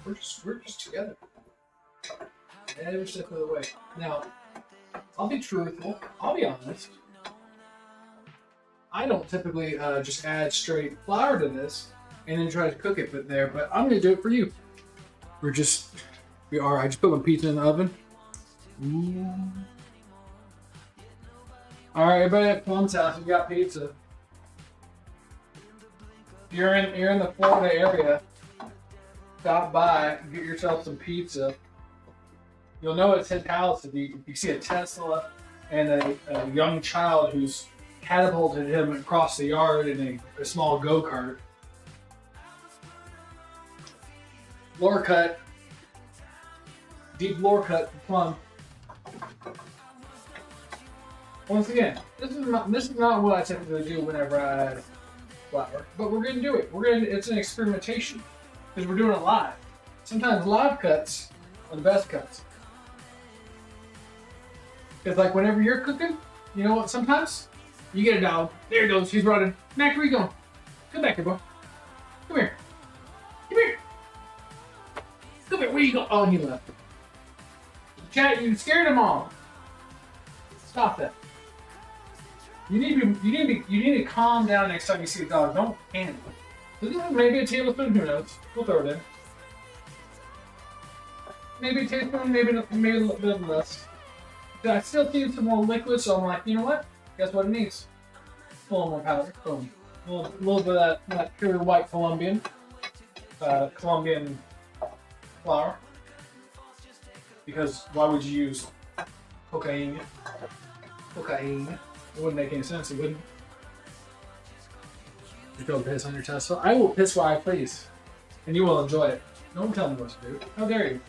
We're just together. Every step of the way. Now, I'll be truthful. I'll be honest. I don't typically just add straight flour to this and then try to cook it but I'm gonna do it for you. I just put my pizza in the oven. Ooh. Alright, everybody at Plum's house, we got pizza. If you're in the Florida area, stop by and get yourself some pizza. You'll know it's his house if you see a Tesla and a young child who's catapulted him across the yard in a small go-kart. Floor cut. Deep floor cut for Plum. Once again, this is not what I typically do whenever I add flour, but we're gonna do it. It's an experimentation because we're doing it live. Sometimes live cuts are the best cuts. Because like whenever you're cooking, you know what? Sometimes you get a dog. There he goes. He's running. Mac, where you going? Come back here, boy. Come here. Come here. Come here. Where you going? Oh, he left. Chat, you scared him off. Stop that. You need to calm down next time you see a dog. Don't panic. This is maybe a tablespoon. Who knows? We'll throw it in. Maybe a tablespoon. Maybe a little bit less. I still need some more liquid, so I'm like, you know what? Guess what it needs? A little more powder. Boom. A little bit of that pure white Colombian flour. Because why would you use cocaine? Cocaine. It wouldn't make any sense, it wouldn't. You go piss on your Tesla? I will piss where I please. And you will enjoy it. Don't tell me what to do. How dare you?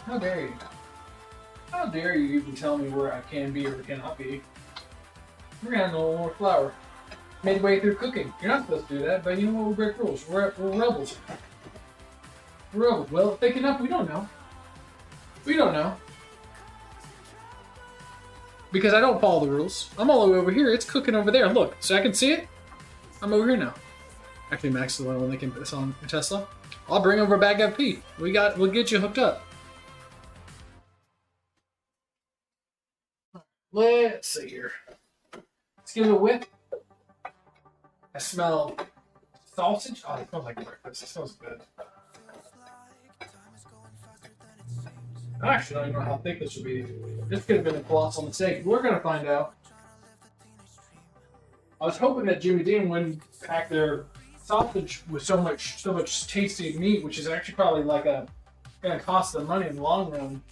How dare you? How dare you even tell me where I can be or cannot be? We're gonna have no more flour. Midway through cooking. You're not supposed to do that, but you know what? We break rules. We're rebels. We're rebels. Well, thick up, we don't know. We don't know. Because I don't follow the rules. I'm all the way over here. It's cooking over there. Look, so I can see it. I'm over here now. Actually, Max is the one making this on Tesla. I'll bring over a bag of pee. We'll get you hooked up. Let's see here. Let's give it a whip. I smell sausage. Oh, it smells like breakfast. It smells good. Actually, I don't know how thick this would be. This could have been a colossal mistake. We're going to find out. I was hoping that Jimmy Dean wouldn't pack their sausage with so much tasty meat, which is actually probably like going to cost them money in the long run.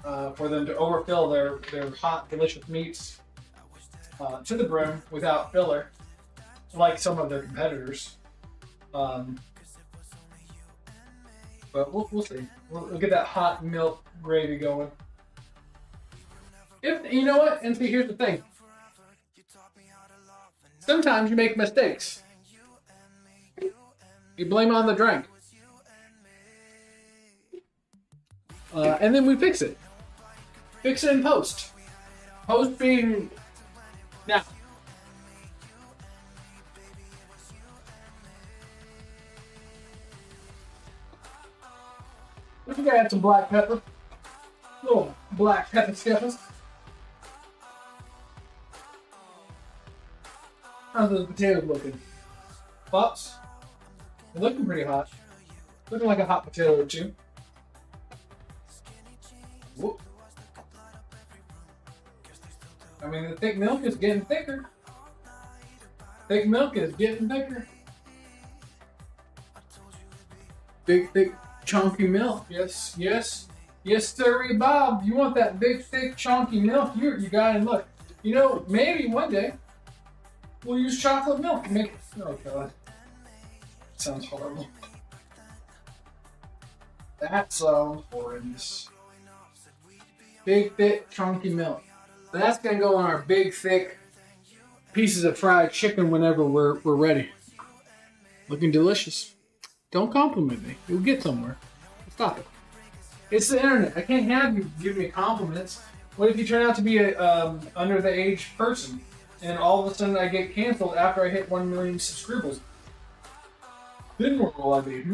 for them to overfill their hot, delicious meats to the brim without filler, like some of their competitors. But we'll see. We'll get that hot milk gravy going. If you know what, and see, here's the thing. Sometimes you make mistakes. You blame it on the drink. And then we fix it. Fix it in post. Post being now. We think I had some black pepper. Little black pepper skeppers. How's those potatoes looking? Pops? They're looking pretty hot. Looking like a hot potato or two. Whoop. I mean, the thick milk is getting thicker. Thick milk is getting thicker. Big, thick, chunky milk. Yes, yes. Yes, sirree, Bob. You want that big, thick, chunky milk? You got it. Look. You know, maybe one day we'll use chocolate milk and make it. Oh, God. Sounds horrible. That sounds horrendous. Big, thick, chunky milk. That's gonna go on our big, thick pieces of fried chicken whenever we're ready. Looking delicious. Don't compliment me. You'll get somewhere. Stop it. It's the internet. I can't have you give me compliments. What if you turn out to be a under the age person, and all of a sudden I get canceled after I hit 1 million subscribers? Then what will I be?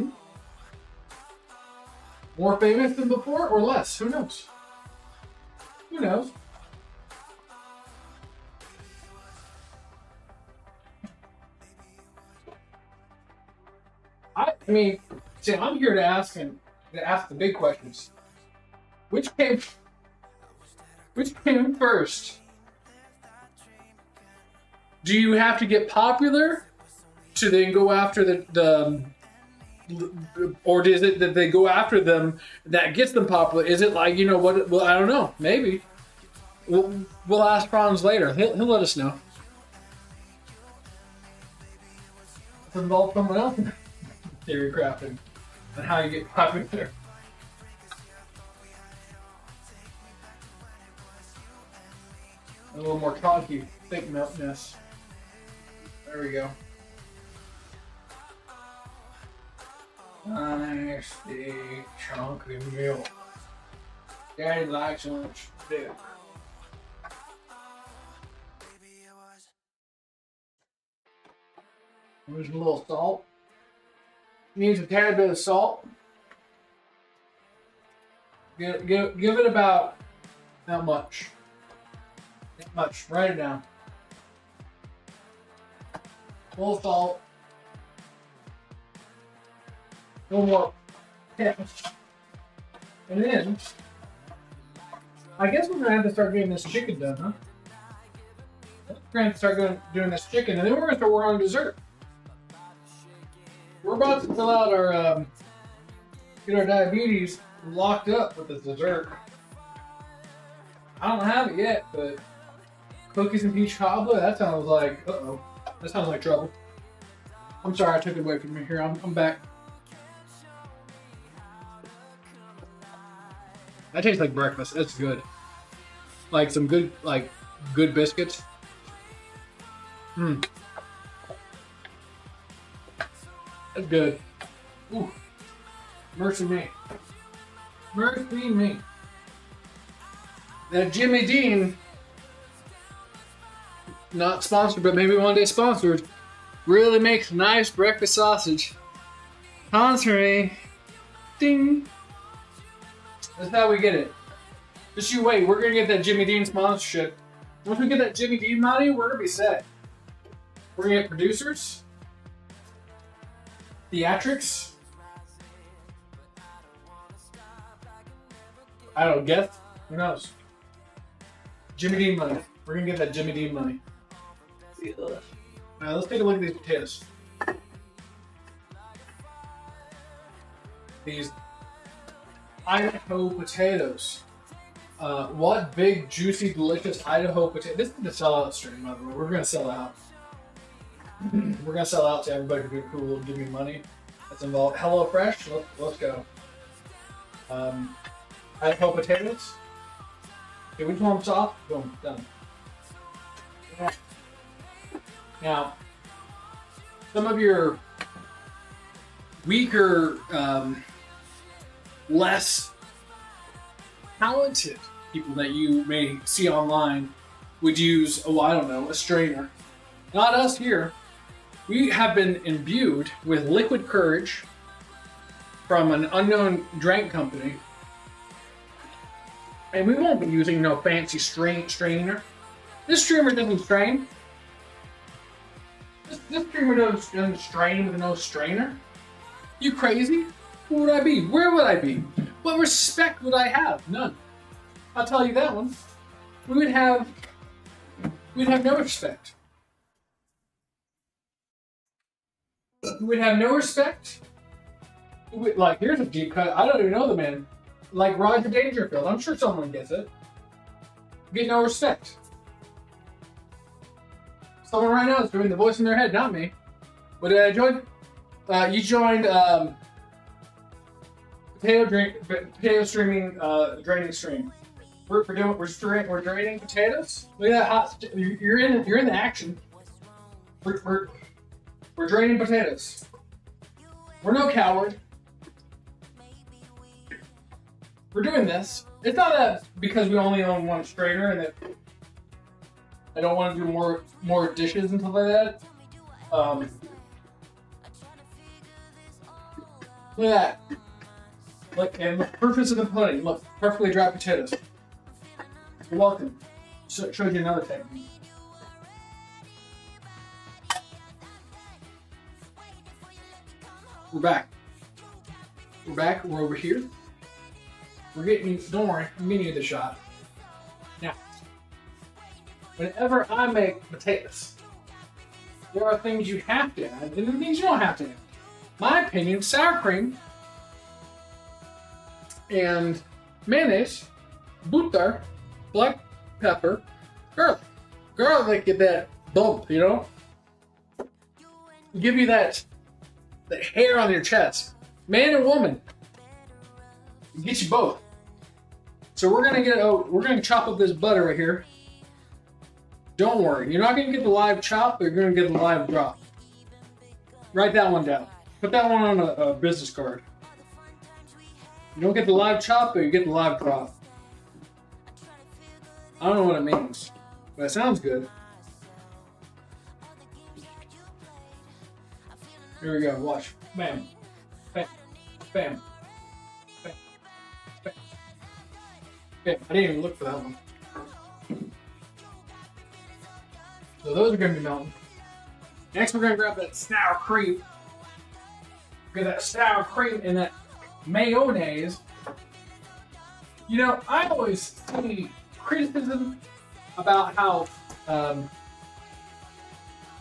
More famous than before or less? Who knows? Who knows? I mean, see, I'm here to ask the big questions. Which came first? Do you have to get popular to then go after the or is it that they go after them that gets them popular? Is it like, you know what? Well, I don't know. Maybe we'll ask Franz later. He'll let us know. It's involved someone else in theory crafting and how you get popular. A little more chunky, thick milkness. There we go. Nice big chunky milk. Daddy likes so much thick. There's a little salt. Needs a tad bit of salt. Give it about how much? That much. Write it down. Full salt. A little more pepper. And then, I guess we're gonna have to start getting this chicken done, huh? We're gonna have to start doing this chicken, and then we're gonna start working on dessert. We're about to fill out our get our diabetes locked up with this dessert. I don't have it yet, but cookies and peach cobbler. That sounds like that sounds like trouble. I'm sorry, I took it away from you. Here, I'm back. That tastes like breakfast. That's good. Like some good biscuits. That's good. Ooh. Mercy me. Mercy me. That Jimmy Dean, not sponsored, but maybe one day sponsored, really makes nice breakfast sausage. Sponsor me. Ding. That's how we get it. Just you wait. We're going to get that Jimmy Dean sponsorship. Once we get that Jimmy Dean money, we're going to be set. We're going to get producers. Theatrics. I don't guess. Who knows? Jimmy Dean money. We're going to get that Jimmy Dean money. Now let's take a look at these potatoes. These Idaho potatoes. What big, juicy, delicious Idaho potato? This is the sellout stream, by the way. We're gonna sell out. We're gonna sell out to everybody who will give me money. That's involved. Hello Fresh. Let's go. Idaho potatoes. Okay, which one's soft? Boom, done. Now, some of your weaker, less talented people that you may see online would use, I don't know, a strainer. Not us here. We have been imbued with liquid courage from an unknown drink company. And we won't be using no fancy strainer. This streamer doesn't strain. This streamer doesn't strain with no strainer. You crazy? Who would I be? Where would I be? What respect would I have? None. I'll tell you that one. We'd have no respect. We'd have no respect. Like, here's a deep cut. I don't even know the man. Like Roger Dangerfield. I'm sure someone gets it. Get no respect. Someone right now is doing the voice in their head, not me. What did I join? You joined potato streaming, draining stream. We're draining potatoes. Look at that hot. You're in the action. We're draining potatoes. We're no coward. We're doing this. It's not that because we only own one strainer and that I don't want to do more dishes and stuff like that. Look at that. Look, and the purpose of the pudding. Look, perfectly dry potatoes. You're welcome. Showed you another technique. We're back. We're back. We're over here. We're getting. Don't worry. I'm getting you the shot. Now, whenever I make potatoes, there are things you have to add, and there are things you don't have to add. My opinion: sour cream and mayonnaise, butter, black pepper, garlic. Garlic get that bump, you know. Give you that hair on your chest. Man and woman. Get you both. So we're gonna chop up this butter right here. Don't worry, you're not gonna get the live chop, but you're gonna get the live drop. Write that one down. Put that one on a business card. You don't get the live chop, but you get the live drop. I don't know what it means, but it sounds good. Here we go, watch. Bam. Bam. Bam. Bam. Bam. Bam. I didn't even look for that one. So those are going to be melting. Next we're going to grab that sour cream. Get that sour cream and that mayonnaise. You know, I always see criticism about how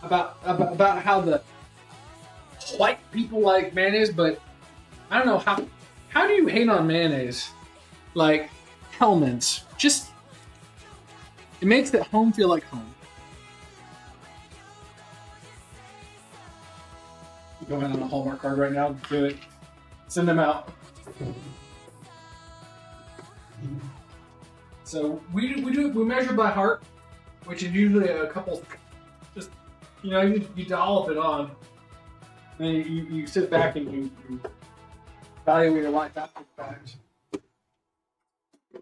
about how the white people like mayonnaise, but I don't know how do you hate on mayonnaise? Like Hellman's, just it makes that home feel like home. Go in on a Hallmark card right now. Do it. Send them out. So we measure by heart, which is usually a couple. Just you dollop it on, and then you sit back and you evaluate your life after the fact.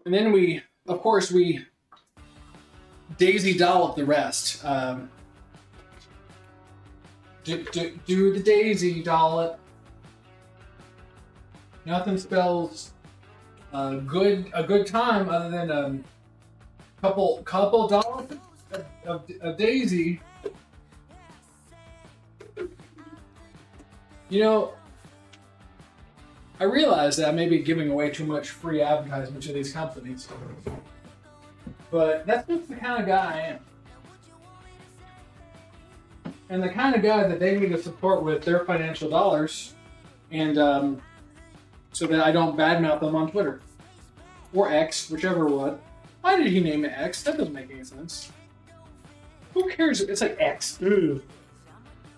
And then we daisy dollop the rest. Do the daisy dollop. Nothing spells a good time other than a couple dollops of daisy. You know, I realize that I may be giving away too much free advertisement to these companies, but that's just the kind of guy I am. And the kind of guy that they need to support with their financial dollars, and so that I don't badmouth them on Twitter or X, whichever one. Why did he name it X? That doesn't make any sense. Who cares? It's like X. Ugh.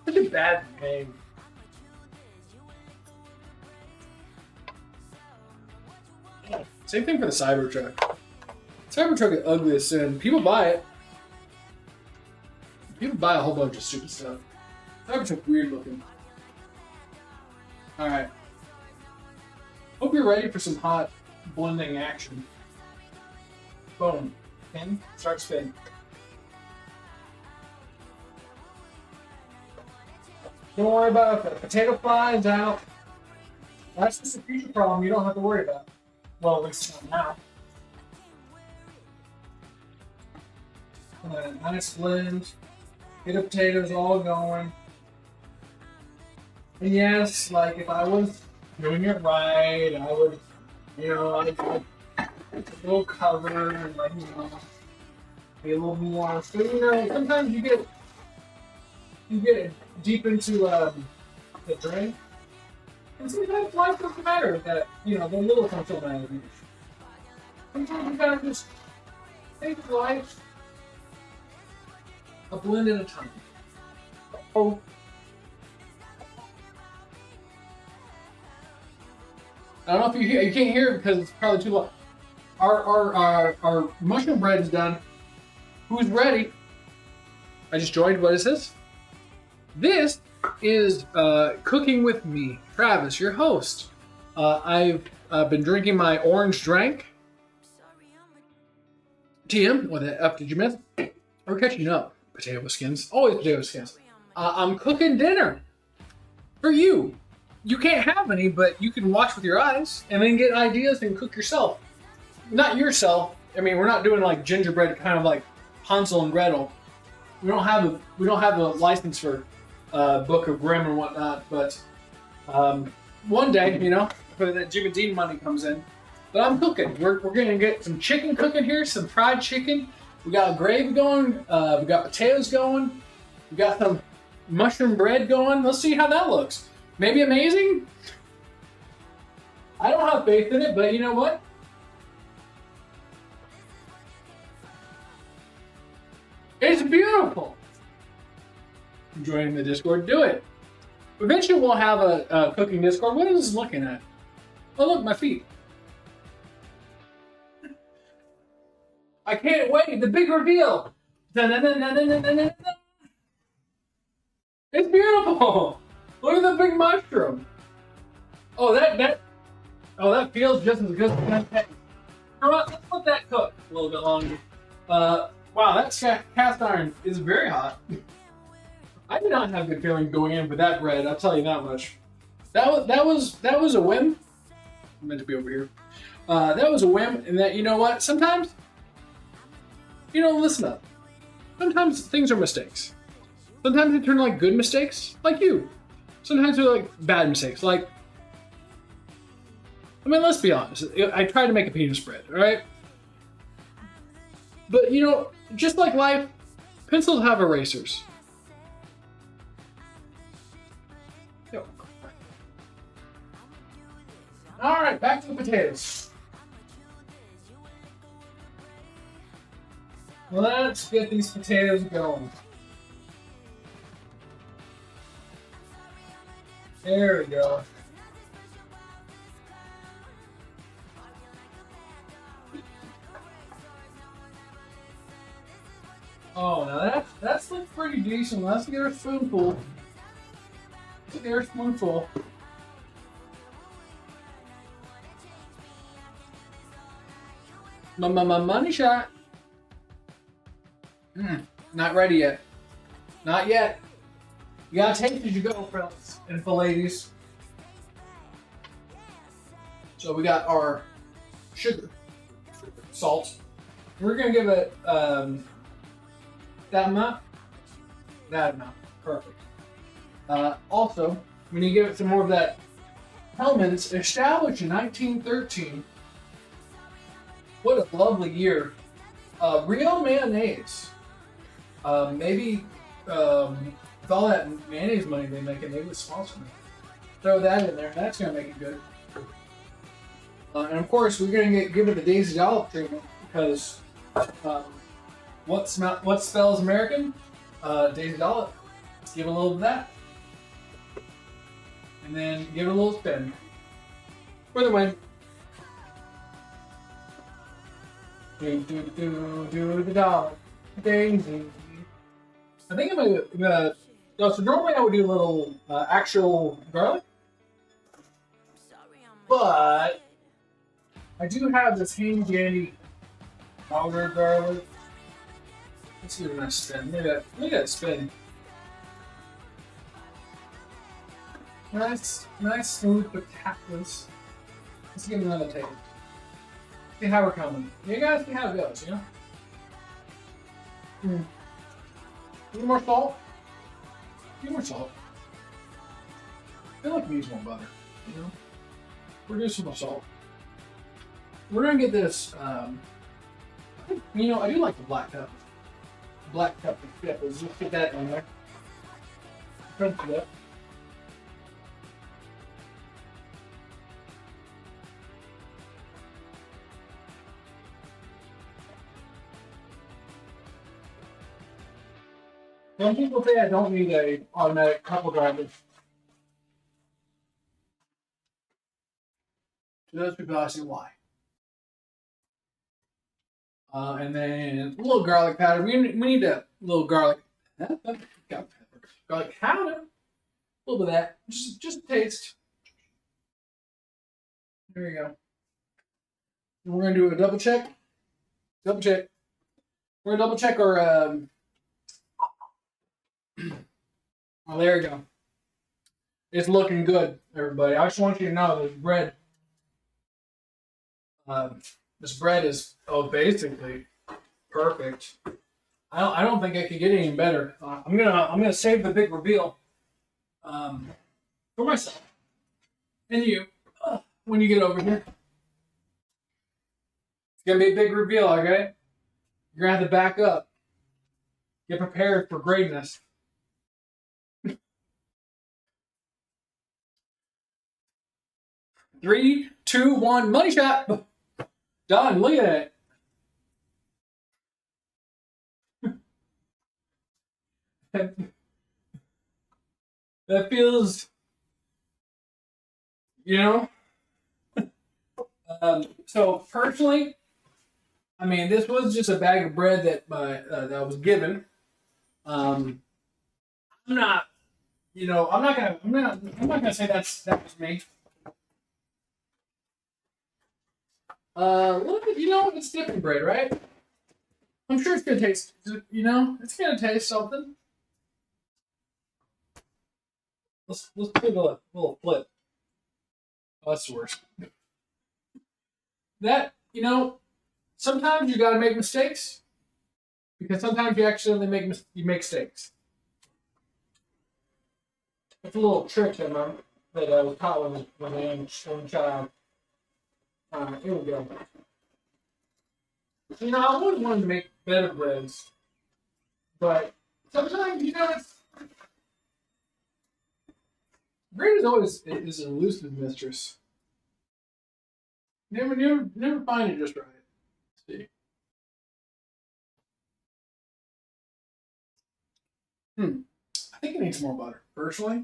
Such a bad name. Same thing for the Cybertruck. Cybertruck is ugly as sin. People buy it. People buy a whole bunch of stupid stuff. Cybertruck weird looking. Alright. Hope you're ready for some hot blending action. Boom. Pin. Start spin. Don't worry about it. The potato flies out. That's just a future problem you don't have to worry about. Well, at least not now. Nice blend. Get the potatoes all going. And yes, like if I was doing it right, I would, I'd do a little cover and like, be a little more. So, sometimes you get deep into the drink. And sometimes life doesn't matter that, the little things don't matter. Sometimes you gotta just take life a blend at a time. Oh. I don't know if you can't hear it because it's probably too loud. Our mushroom bread is done. Who's ready? I just joined. What is this? This is Cooking with me, Travis, your host. I've been drinking my orange drink. TM, what the F did you miss? We're catching up. Potato skins, always potato skins. I'm cooking dinner for you. You can't have any, but you can watch with your eyes and then get ideas and cook yourself. Not yourself. I mean, we're not doing like gingerbread, kind of like Hansel and Gretel. We don't have a license for Book of Grimm and whatnot, but one day, when that Jim and Dean money comes in. But I'm cooking. We're gonna get some chicken cooking here, some fried chicken. We got gravy going. We got potatoes going. We got some mushroom bread going. Let's see how that looks. Maybe amazing? I don't have faith in it, but you know what? It's beautiful. Joining the Discord, do it. Eventually we'll have a cooking Discord. What is this looking at? Oh look, my feet. I can't wait, the big reveal. It's beautiful. Look at the big mushroom. Oh, that feels just as good as that. You know what? Let's let that cook a little bit longer. Wow, that cast iron is very hot. I did not have a good feeling going in for that bread. I'll tell you that much. That was a whim. I meant to be over here. That was a whim, and that, you know what? Sometimes, listen up. Sometimes things are mistakes. Sometimes they turn like good mistakes, like you. Sometimes they're like bad mistakes, like. I mean, let's be honest. I tried to make a pita spread, all right? But just like life, pencils have erasers. Yo. All right, back to the potatoes. Let's get these potatoes going. There we go. Oh, now that's looks pretty decent. Let's get our spoonful. Let's get our spoonful. My money shot. Not ready yet. Not yet. You gotta taste as you go, fellas and ladies. So we got our sugar, salt. We're gonna give it that amount. Perfect. Also, we need to give it some more of that Hellman's, established in 1913. What a lovely year. Real mayonnaise. Maybe with all that mayonnaise money they make, maybe it's sponsor me. Throw that in there. That's gonna make it good. And of course, we're gonna give it the Daisy Dollop treatment because Um, what spells American? Daisy Dollop. Let's give it a little of that. And then give it a little spin. For the win. Do the dollar. Daisy. I think I'm gonna so normally I would do a little actual garlic. But I do have this handy dandy powdered garlic. Let's give it a nice spin. Look at that spin. Nice, smooth potatoes. Let's give it another taste. See how we're coming. You guys see how it goes, you know? A little more salt. A little more salt. I feel like we need more butter, you know? We're doing some more salt. We're gonna get this, you know, I do like the black pepper. Black pepper peppers. Let's get that in there. Crunch it up. Some people say I don't need a automatic couple grinder. To those people, I see why. And then a little garlic powder. We need a little garlic. Garlic powder. A little bit of that. Just a taste. There you go. And we're gonna do a double check. Double check. We're gonna double check our. Oh, there you go. It's looking good, everybody. I just want you to know this bread. This bread is basically perfect. I don't think I could get any better. I'm gonna save the big reveal for myself and you when you get over here. It's gonna be a big reveal, okay? You're gonna have to back up. Get prepared for greatness. 3, 2, 1, money shot. Done. Look at that. That feels, you know. So personally, I mean, this was just a bag of bread that that I was given. I'm not, you know, I'm not gonna say that was me. Look, you know, it's different bread, right? I'm sure it's gonna taste, you know, it's gonna taste something. Let's do a little flip. Oh, that's the worst. That, you know, sometimes you gotta make mistakes because sometimes you accidentally make mistakes. It's a little trick that I was taught when I was a young child. Here we go. You know, I always wanted to make better breads, but sometimes, you know, bread is always is an elusive mistress. Never find it just right. Let's see. I think it needs more butter, personally.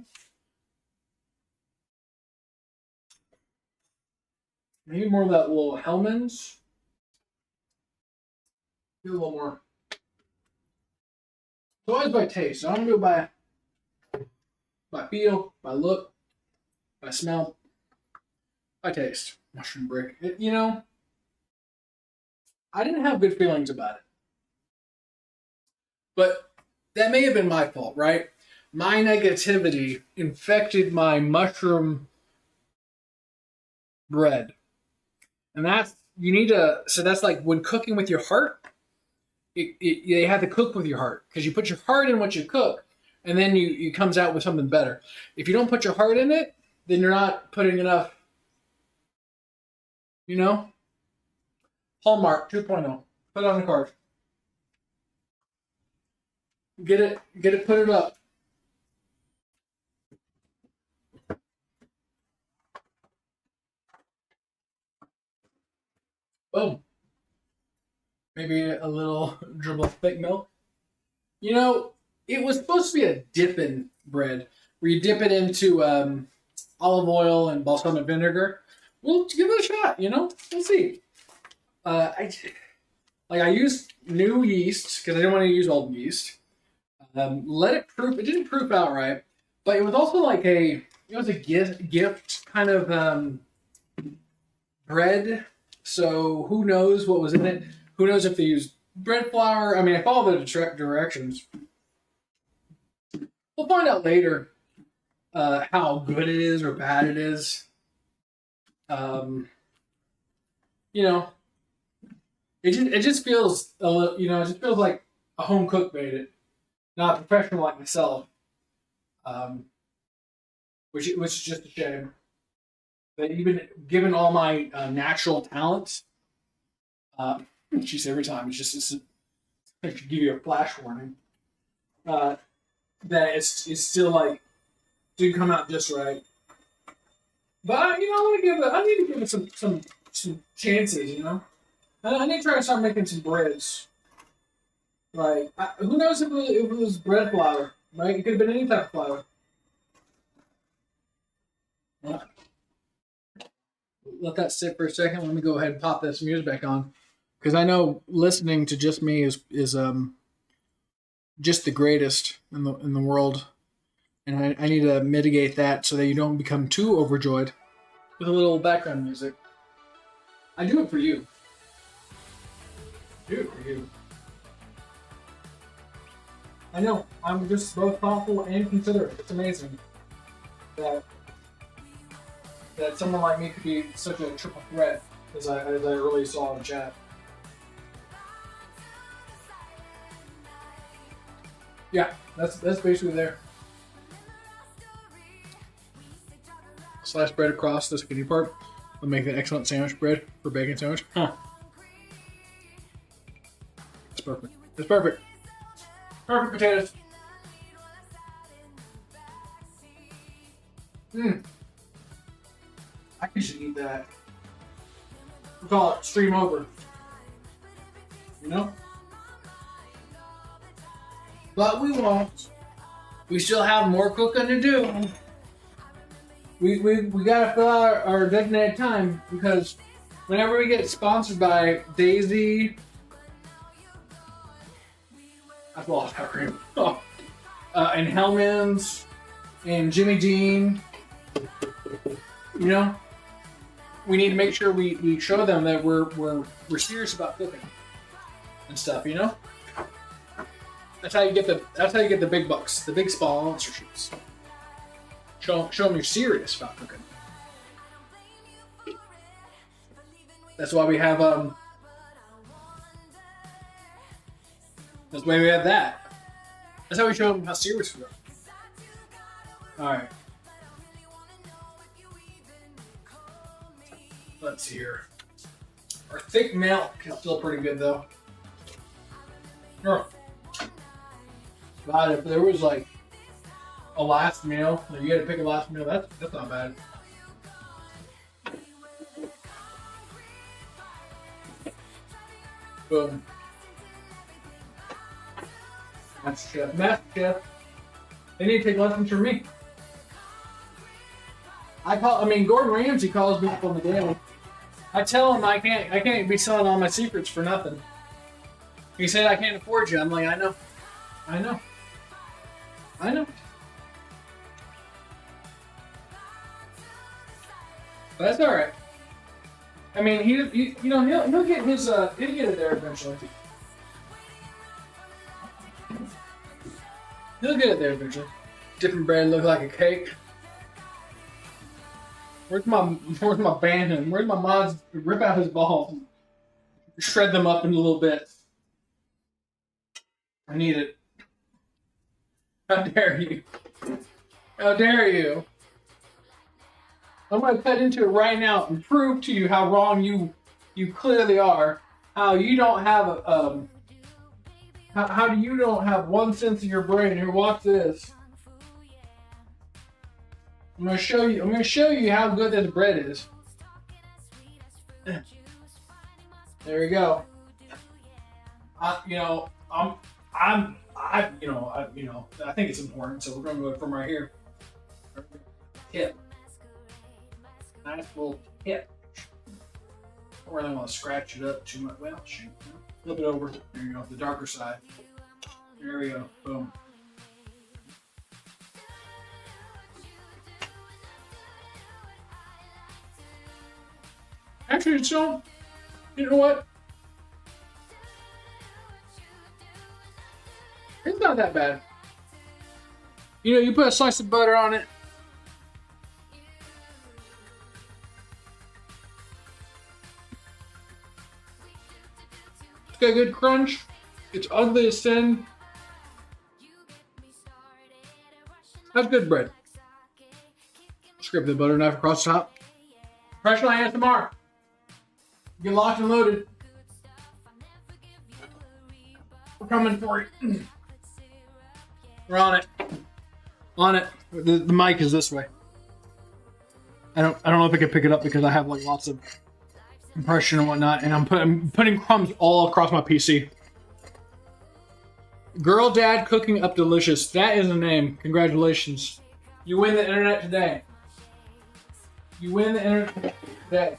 Maybe more of that little Hellman's. Do a little more. It's always by taste. So I don't do it by feel, by look, by smell, by taste. Mushroom brick. You know, I didn't have good feelings about it. But that may have been my fault, right? My negativity infected my mushroom bread. And that's like when cooking with your heart, you have to cook with your heart because you put your heart in what you cook and then you comes out with something better. If you don't put your heart in it, then you're not putting enough, you know? Hallmark 2.0. Put it on the card. Get it, put it up. Boom. Maybe a little dribble of thick milk. You know, it was supposed to be a dipping bread where you dip it into olive oil and balsamic vinegar. Well, give it a shot. You know, we'll see. I used new yeast because I didn't want to use old yeast. Let it proof. It didn't proof out right, but it was also like it was a gift kind of bread. So who knows what was in it? Who knows if they used bread flour? I mean, I followed the directions. We'll find out later how good it is or bad it is. You know, it just feels a little, you know, it just feels like a home cook made it, not a professional like myself. Which is just a shame. That even given all my natural talents, geez, every time I should give you a flash warning. That it's still like didn't come out just right. But you know, I need to give it some chances. You know, I need to try to start making some breads. Like who knows if it was bread flour, right? It could have been any type of flour. Yeah. Let that sit for a second. Let me go ahead and pop this music back on, because I know listening to just me is just the greatest in the world, and I need to mitigate that so that you don't become too overjoyed with a little background music. I do it for you. I do it for you. I know I'm just both thoughtful and considerate. It's amazing that someone like me could be such a triple threat as I really saw in chat. Yeah, that's basically there. Slice bread across the skinny part will make an excellent sandwich bread for bacon sandwich. Huh. It's perfect. It's perfect. Perfect potatoes. I should eat that. We call it stream over. You know? But we won't. We still have more cooking to do. We gotta fill out our designated time, because whenever we get sponsored by Daisy, I've lost that name. Oh. And Hellman's and Jimmy Dean, you know, we need to make sure we show them that we're serious about cooking and stuff. You know, that's how you get the big bucks, the big sponsorships. Show them you're serious about cooking. That's why we have That's why we have that. That's how we show them how serious we are. All right. Let's see here. Our thick milk is still pretty good though. Oh. God, if there was like a last meal, if you had to pick a last meal, that's not bad. Boom. Master Chef. They need to take lessons from me. Gordon Ramsay calls me up on the daily. I tell him I can't be selling all my secrets for nothing. He said I can't afford you. I'm like, I know. But that's all right. I mean, he'll get his he'll get it there eventually. He'll get it there eventually. Different bread look like a cake. Where's my band? Where's my mods? Rip out his balls and shred them up into little bits. I need it. How dare you? How dare you? I'm gonna cut into it right now and prove to you how wrong you clearly are. How you don't have how do you don't have one sense of your brain? Here, watch this. I'm gonna show you how good this bread is. There we go. I think it's important, so we're gonna go from right here. Tip. Nice little tip. I don't really want to scratch it up too much. Well, shoot. Flip it over. There you go. The darker side. There we go. Boom. Actually, it's so. You know what? It's not that bad. You know, you put a slice of butter on it. It's got a good crunch. It's ugly as sin. That's good bread. Scrape the butter knife across the top. Professional ASMR. Get locked and loaded. We're coming for you. We're on it. On it. The mic is this way. I don't know if I can pick it up because I have like lots of compression and whatnot, and I'm putting crumbs all across my PC. Girl Dad Cooking Up Delicious. That is the name. Congratulations. You win the internet today. You win the internet today.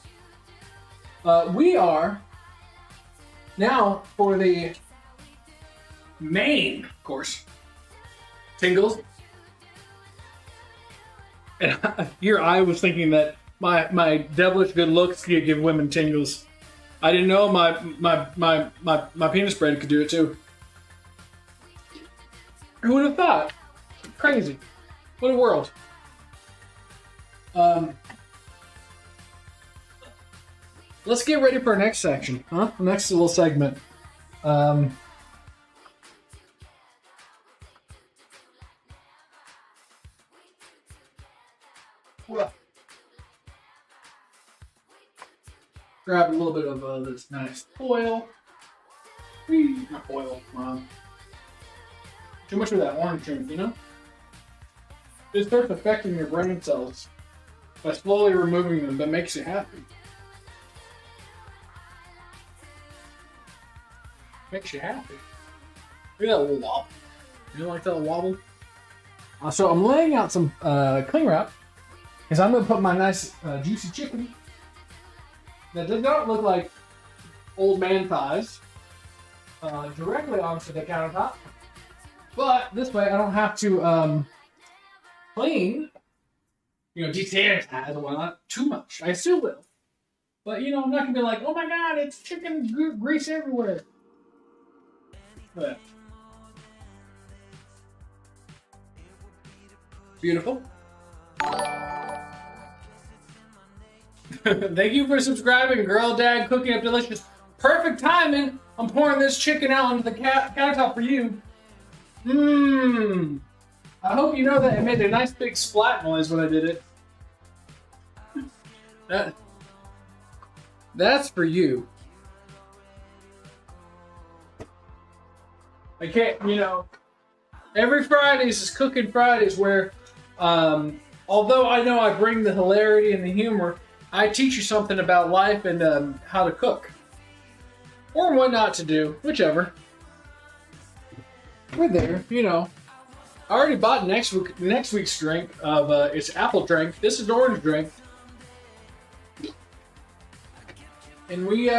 We are now for the main course. Tingles. And here I was thinking that my devilish good looks could give women tingles. I didn't know my penis bread could do it too. Who would have thought? Crazy. What a world. Let's get ready for our next section, huh? Next little segment. Grab a little bit of this nice oil. Not oil. Too much of that orange drink, you know? It starts affecting your brain cells by slowly removing them, that makes you happy. Makes you happy. Look at that little wobble. You don't like that little wobble? So I'm laying out some cling wrap because I'm going to put my nice juicy chicken that does not look like old man thighs directly onto the countertop. But this way I don't have to clean, desanitize and whatnot too much. I still will. But, I'm not going to be like, oh my god, it's chicken grease everywhere. But, beautiful. Thank you for subscribing, Girl Dad Cooking Up Delicious. Perfect timing. I'm pouring this chicken out onto the countertop for you. I hope you know that it made a nice big splat noise when I did it. That's for you. I can't, every Fridays is Cooking Fridays where, although I know I bring the hilarity and the humor, I teach you something about life and how to cook. Or what not to do, whichever. We're there, I already bought next week's drink of, it's apple drink. This is orange drink. And we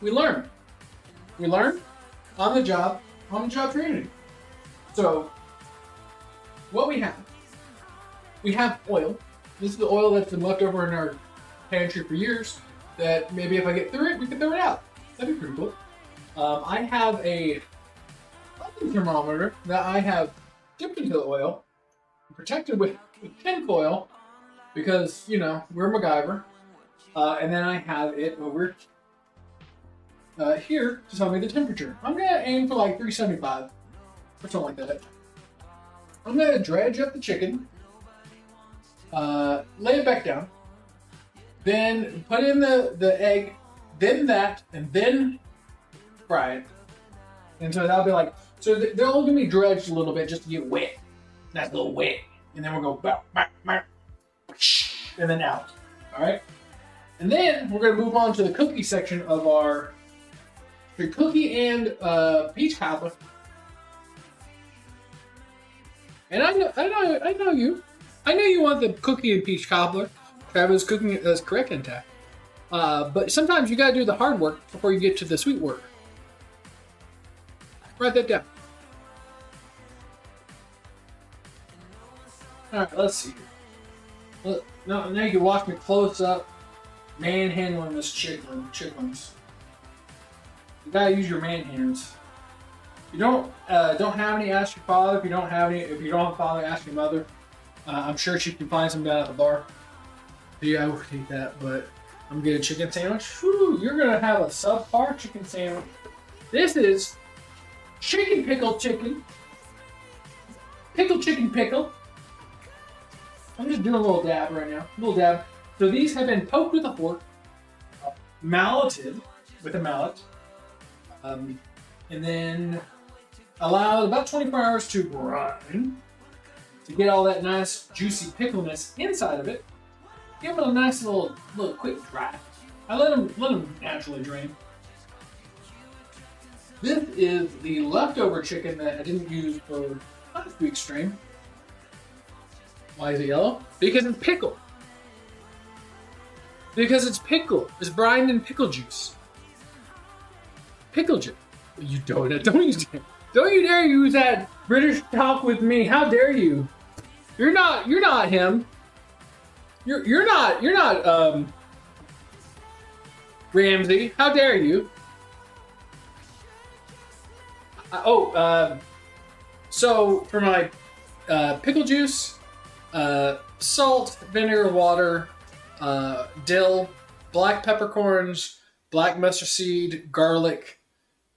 learn. We learn on the job training. So, what we have oil. This is the oil that's been left over in our pantry for years that maybe if I get through it, we can throw it out. That'd be pretty cool. I have a thermometer that I have dipped into the oil, protected with tin foil because, we're MacGyver. And then I have it over here to tell me the temperature. I'm going to aim for like 375 or something like that. I'm going to dredge up the chicken, lay it back down, then put in the egg, then that, and then fry it. And so that'll be like, so they're all going to be dredged a little bit just to get wet. That's a little wet. And then we'll go, bow, bow, bow, and then out. All right? And then we're going to move on to the cookie section of our your cookie and peach cobbler. And I know you. I know you want the cookie and peach cobbler. Travis cooking it as correct intact. But sometimes you gotta do the hard work before you get to the sweet work. Write that down. Alright, let's see here. Now you can watch me close up manhandling this chickens. You gotta use your man hands. If you don't have any, ask your father. If you don't have a father, ask your mother. I'm sure she can find some down at the bar. Yeah, I would eat that, but I'm gonna get a chicken sandwich. Whew, you're gonna have a subpar chicken sandwich. This is chicken pickle chicken. Pickle chicken pickle. I'm just doing a little dab right now. A little dab. So these have been poked with a fork, malleted with a mallet, and then allowed about 24 hours to brine to get all that nice juicy pickleness inside of it. Give it a nice little quick dry. I let them naturally drain. This is the leftover chicken that I didn't use for last week's stream. Why is it yellow? Because it's pickle. Because it's pickle. It's brined in pickle juice. Pickle juice. You don't you dare use that British talk with me. How dare you? You're not him. You're not Ramsey. How dare you? So for my pickle juice, salt, vinegar, water, dill, black peppercorns, black mustard seed, garlic.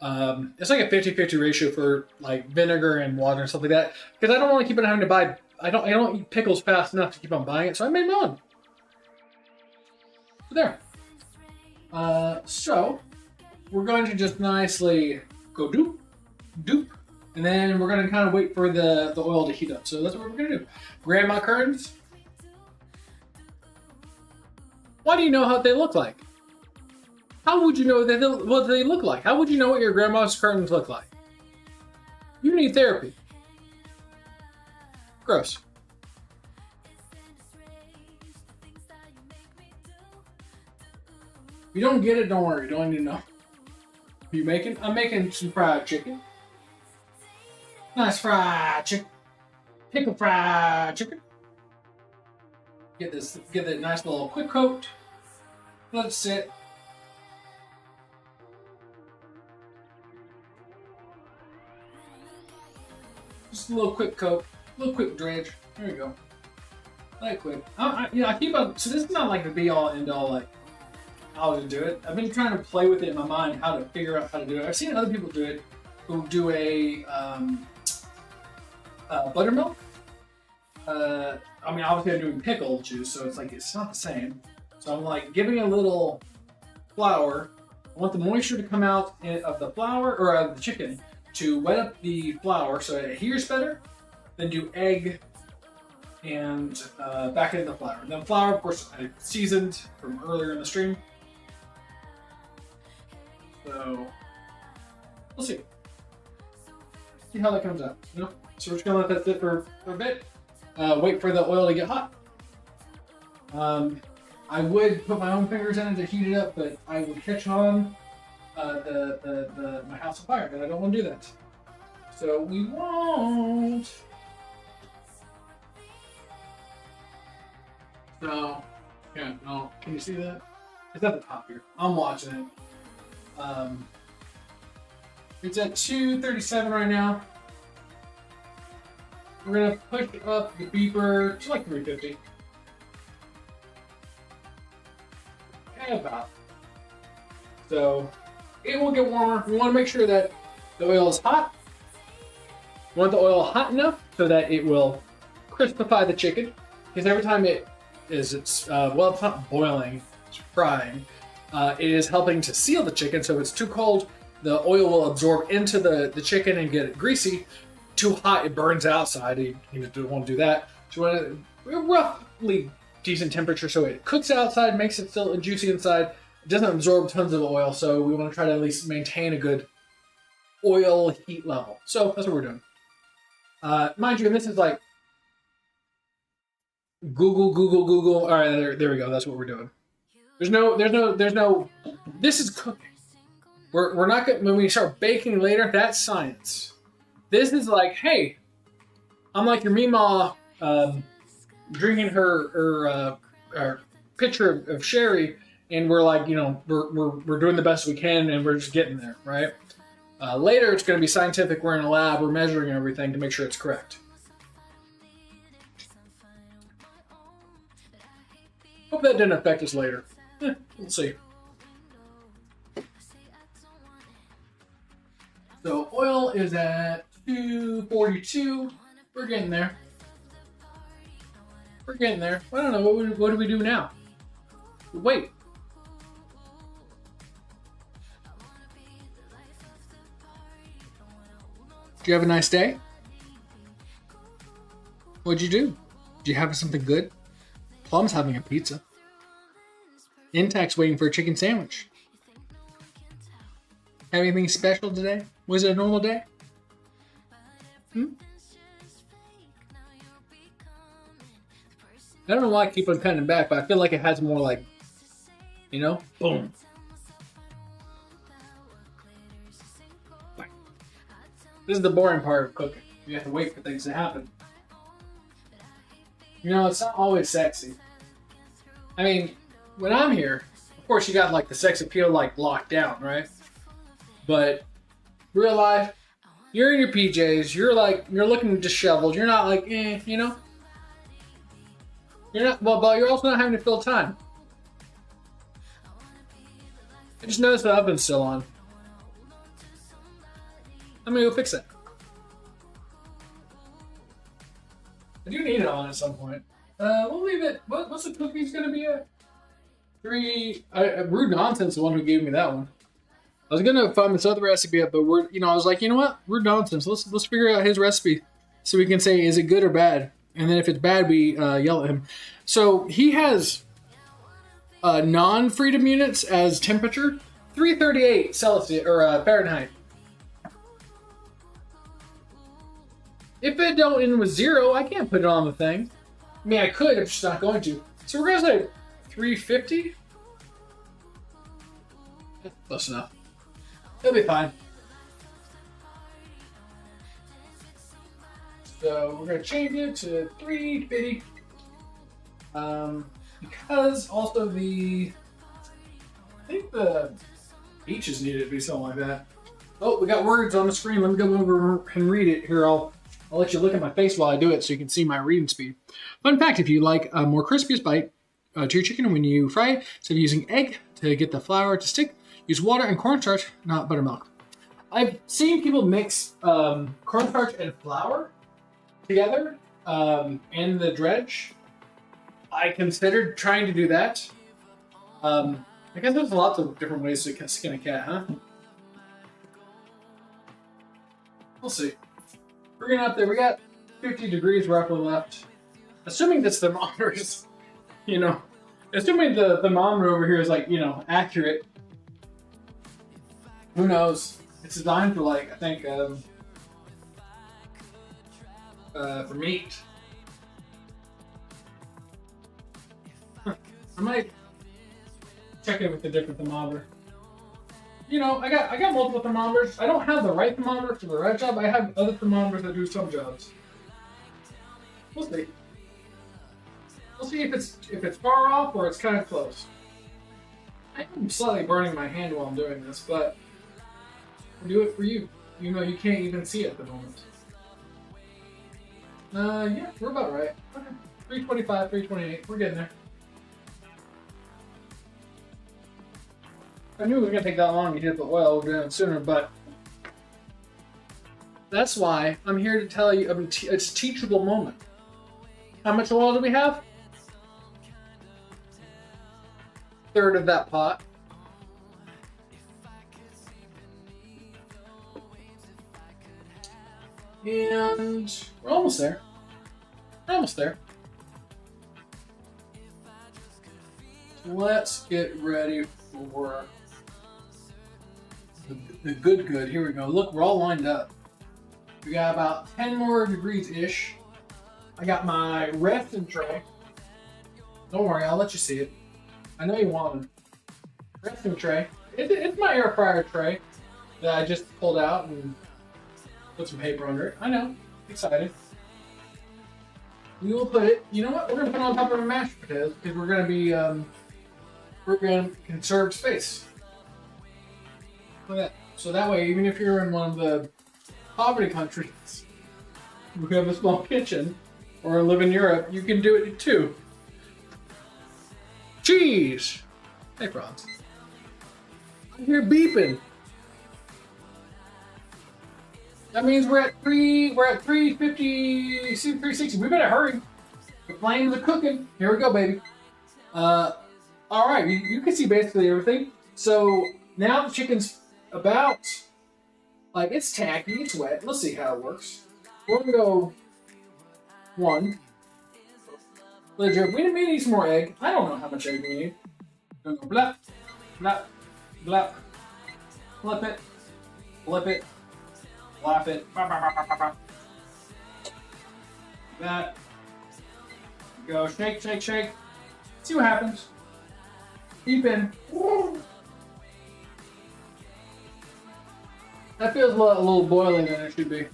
It's like a 50-50 ratio for like vinegar and water and stuff like that. Because I don't want to keep on having to buy. I don't eat pickles fast enough to keep on buying it, so I made my own. So there. So we're going to just nicely go doop, and then we're going to kind of wait for the oil to heat up. So that's what we're going to do. Grab my curtains. Why do you know how they look like? How would you know what they look like? How would you know what your grandma's curtains look like? You need therapy. Gross. If you don't get it, don't worry. Don't need to know. Are you making? I'm making some fried chicken. Nice fried chicken. Pickle fried chicken. Get that nice little quick coat. Let it sit. Just a little quick coat. A little quick dredge. There you go. Like quick. I keep on. So this is not like the be all end all like how to do it. I've been trying to play with it in my mind how to figure out how to do it. I've seen other people do it who do a buttermilk. Obviously I'm doing pickle juice, so it's not the same. So I'm like giving a little flour. I want the moisture to come out of the flour or of the chicken to wet up the flour so it adheres better. Then do egg and back into the flour. And then flour, of course, I seasoned from earlier in the stream. So we'll see. See how that comes out. So we're just gonna let that sit for a bit. Wait for the oil to get hot. I would put my own fingers in it to heat it up, but I would catch on my house on fire, but I don't want to do that. So we won't. So, yeah, no. Can you see that? It's at the top here. I'm watching it. It's at 2:37 right now. We're gonna push up the beeper to like 350. And about. So it will get warmer. We want to make sure that the oil is hot. We want the oil hot enough so that it will crispify the chicken. Because every time it's not boiling, it's frying. It is helping to seal the chicken. So if it's too cold, the oil will absorb into the chicken and get it greasy. Too hot, it burns outside. You don't want to do that. So you want a roughly decent temperature so it cooks outside, makes it still juicy inside, it doesn't absorb tons of oil, so we want to try to at least maintain a good oil heat level. So that's what we're doing. Mind you, this is like Google. All right, there we go. That's what we're doing. There's no. This is cooking. We're not going when we start baking later. That's science. This is like, hey, I'm like your Mima drinking her pitcher of sherry, and we're like, we're doing the best we can, and we're just getting there, right? Later, it's going to be scientific. We're in a lab. We're measuring everything to make sure it's correct. Hope that didn't affect us later. We'll see. So oil is at 242. We're getting there. We're getting there. I don't know. What do we do now? Wait. Did you have a nice day? What'd you do? Did you have something good? Plum's having a pizza. Intact's waiting for a chicken sandwich. Have anything special today? Was it a normal day? I don't know why I keep on cutting it back, but I feel like it has more like, boom. This is the boring part of cooking. You have to wait for things to happen. It's not always sexy. I mean, when I'm here, of course you got like the sex appeal like locked down, right? But real life, you're in your PJs, you're looking disheveled, you're not like, You're not, but you're also not having to fill time. I just noticed the oven's still on. I'm gonna go fix that. I do need it on at some point. We'll leave it. What's the cookies gonna be at? 3. Rude Nonsense is the one who gave me that one. I was gonna find this other recipe up, but I was like, you know what? Rude Nonsense. Let's figure out his recipe so we can say is it good or bad, and then if it's bad, we yell at him. So he has non-freedom units as temperature 338 Celsius or Fahrenheit. If it don't end with 0, I can't put it on the thing. I mean, I could, I'm just not going to. So we're gonna say 350. Close enough. It'll be fine. So we're gonna change it to 350. Because also I think the beaches needed to be something like that. Oh, we got words on the screen. Let me go over and read it. Here, I'll let you look at my face while I do it so you can see my reading speed. Fun fact, if you like a more crispiest bite to your chicken when you fry it, instead of using egg to get the flour to stick, use water and cornstarch, not buttermilk. I've seen people mix cornstarch and flour together in the dredge. I considered trying to do that. I guess there's lots of different ways to skin a cat, huh? We'll see. We're getting up there. We got 50 degrees roughly left. Assuming this thermometer is, assuming the thermometer over here is like, accurate. Who knows? It's designed for like, I think, for meat. I might check it with a different thermometer. I got multiple thermometers. I don't have the right thermometer for the right job. I have other thermometers that do some jobs. We'll see. We'll see if it's far off or it's kind of close. I am slightly burning my hand while I'm doing this, but I'll do it for you. You can't even see it at the moment. Yeah, we're about right. Okay. 325, 328. We're getting there. I knew it was going to take that long to heat up the oil. We're doing it sooner, but that's why I'm here to tell you it's a teachable moment. How much oil do we have? 1/3 of that pot. And we're almost there. We're almost there. let's get ready for the good. Here we go. Look, we're all lined up. We got about 10 more degrees-ish. I got my resting tray. Don't worry, I'll let you see it. I know you want it. Resting tray. It's my air fryer tray that I just pulled out and put some paper under it. I know. Excited. We will put it, you know what? We're going to put it on top of our mashed potatoes because we're going to conserve space. Look at that. So that way, even if you're in one of the poverty countries who have a small kitchen or live in Europe, you can do it too. Cheese! Hey, Franz. I hear beeping. That means we're at 350, 360. We better hurry. The flames are cooking. Here we go, baby. All right, you can see basically everything. So now the chicken's about, like, it's tacky, it's wet. Let's see how it works. We're gonna go 1. We may need some more egg. I don't know how much egg we need. We're gonna go blap, blap, blap. Flip it, flip it. Flap it. That. Go. Shake, shake, shake. See what happens. Deep in. That feels a little boiling than it should be.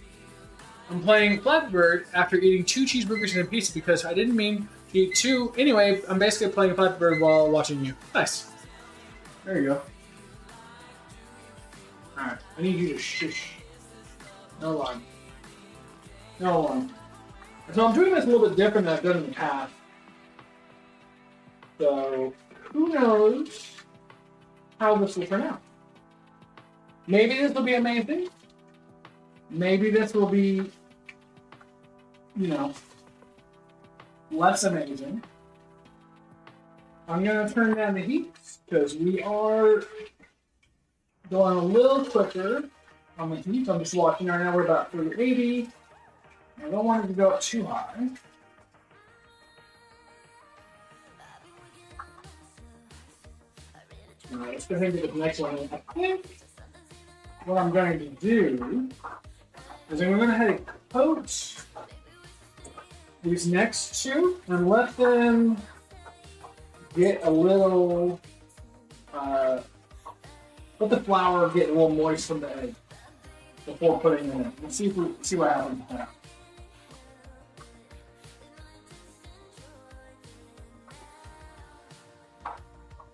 I'm playing Flappy Bird after eating 2 cheeseburgers and a pizza because I didn't mean to eat 2. Anyway, I'm basically playing Flappy Bird while watching you. Nice. There you go. Alright. I need you to shush. No line. No line. So I'm doing this a little bit different than I've done in the past. So who knows how this will turn out? Maybe this will be amazing. Maybe this will be, you know, less amazing. I'm gonna turn down the heat because we are going a little quicker on the heat. I'm just watching right now. We're about 380. I don't want it to go up too high. Alright, let's go ahead and get the next one. I think what I'm going to do is I'm going to go ahead and coat these next 2 and let them get a little, let the flour get a little moist from the egg before putting it in. Let's see what happens with that.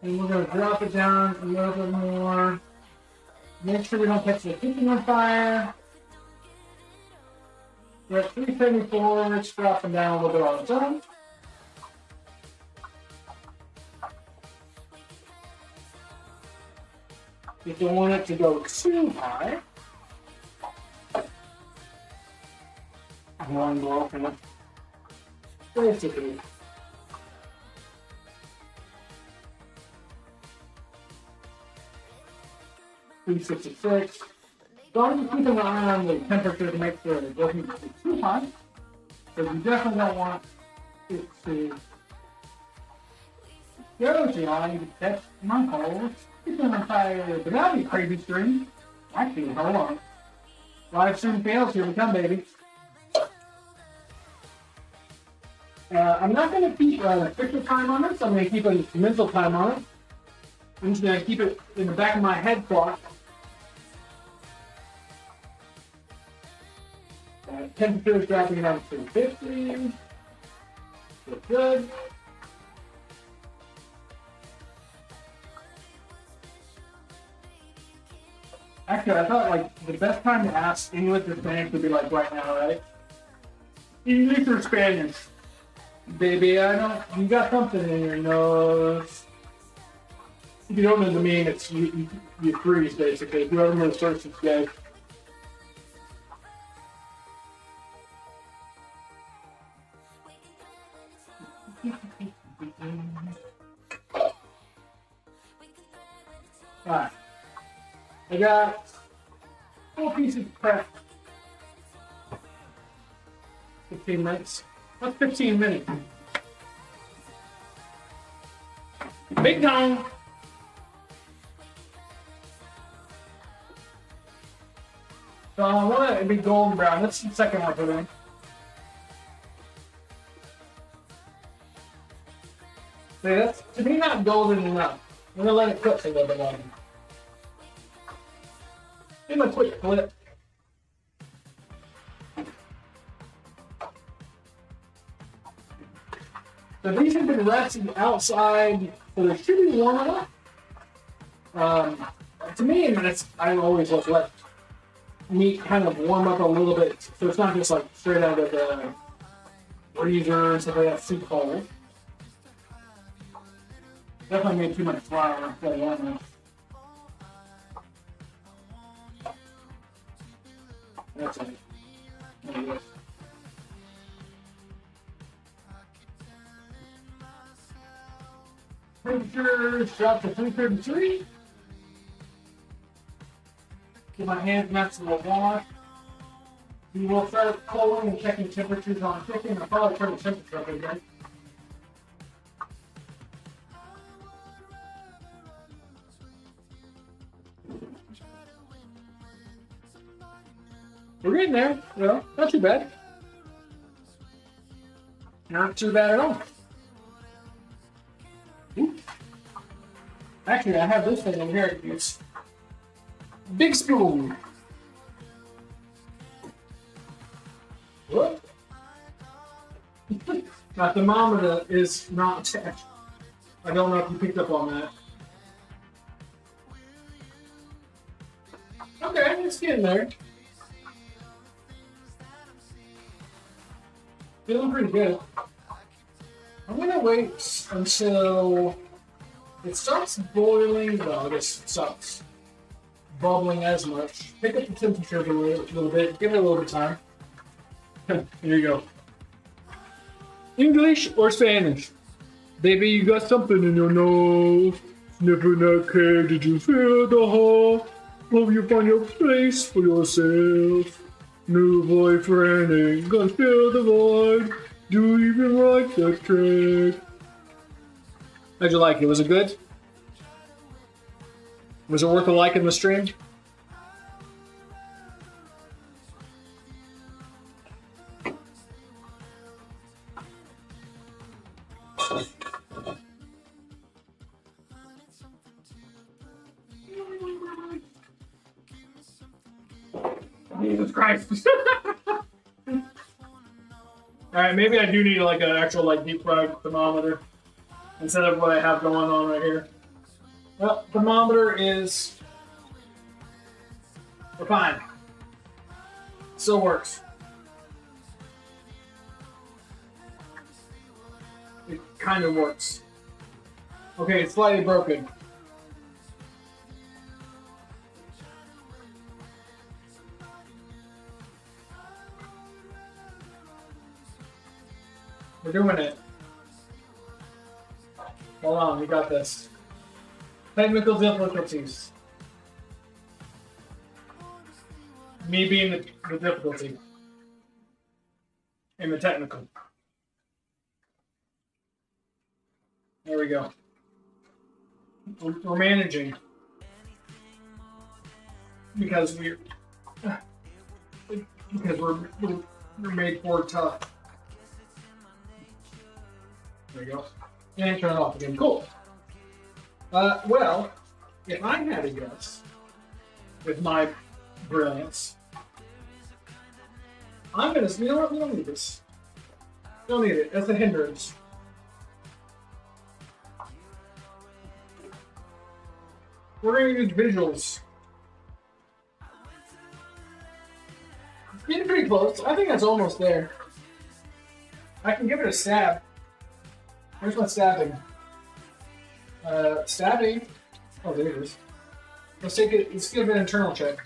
And we're going to drop it down a little bit more. Make sure we don't catch the kitchen on fire. We're at 374. It's dropping down a little bit on its own. You don't want it to go too high. One more from it. Basically. $366. Don't keep an eye on the temperature to make sure it doesn't get too hot. Because you definitely don't want it to go too high. You can catch my holes. It's on fire, but that'd be a crazy stream. Actually, hold on. Live stream fails, here we come, baby. I'm not going to keep an official time on this. I'm going to keep a mental time on it. I'm just going to keep it in the back of my head clock. Temperature is dropping down to 50. Looks good. Actually, I thought like the best time to ask English or Spanish would be like right now, right? English or Spanish? Baby, I know you got something in your nose. If you don't know the mean, it's you freeze basically. If you ever want to search this guy. Alright. I got 4 pieces prepped. 15 minutes. What's 15 minutes? Big time. So I want it to be golden brown. That's the second one for them. See, that's to me not golden enough. I'm gonna let it cook a little bit longer. Give them a quick flip. So these have been resting outside, so they should be warm enough. To me, I always let meat kind of warm up a little bit, so it's not just like straight out of the freezer and stuff like that, super cold. Definitely made too much flour. That's it. There you go. Temperature dropped to 333. Get my hands next to the wash. We will start cooling and checking temperatures on chicken. I'll probably turn the temperature up again. We're getting there. Well, not too bad. Not too bad at all. Ooh. Actually, I have this thing over here to use. Big spoon. What? My thermometer is not attached. I don't know if you picked up on that. Okay, it's getting there. Feeling pretty good. I'm gonna wait until it starts boiling. Well, I guess it stops bubbling as much. Pick up the temperature a little bit. Give it a little bit of time. Here you go. English or Spanish? Baby, you got something in your nose. Sniffing that cake, did you feel the hole? Hope you find your place for yourself. New boyfriend ain't gonna fill the void. Do you even like that cake? How'd you like it? Was it good? Was it worth a like in the stream? Jesus Christ. Alright, maybe I do need like an actual like deep fried thermometer instead of what I have going on right here. Well, thermometer is... we're fine. Still works. It kind of works. Okay, it's slightly broken. We're doing it. Hold on, we got this. Technical difficulties. Me being the difficulty. And the technical. There we go. We're managing. Because we're made for tough. There you go. And turn it off again. Cool. Well, if I had a guess, with my brilliance, I'm gonna. You know what? We don't need this. Don't need it. That's a hindrance. We're gonna use visuals. It's getting pretty close. I think that's almost there. I can give it a stab. Where's my stabbing? Stabbing. Oh, there it is. Let's take it. Let's give it an internal check.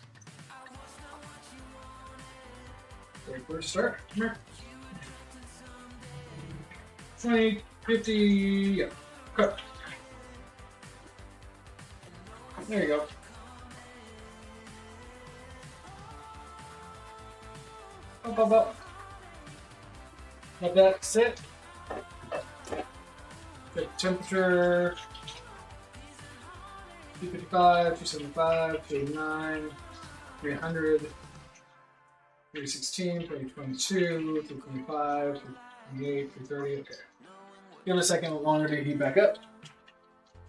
Wait for it to start. Come here. 20, 50. Yeah. Cut. There you go. Up, up, up. Let that sit. Good temperature. 255, 275, 289, 300, 316, 322, 325, 328, 330. Okay. Give it a second longer to heat back up.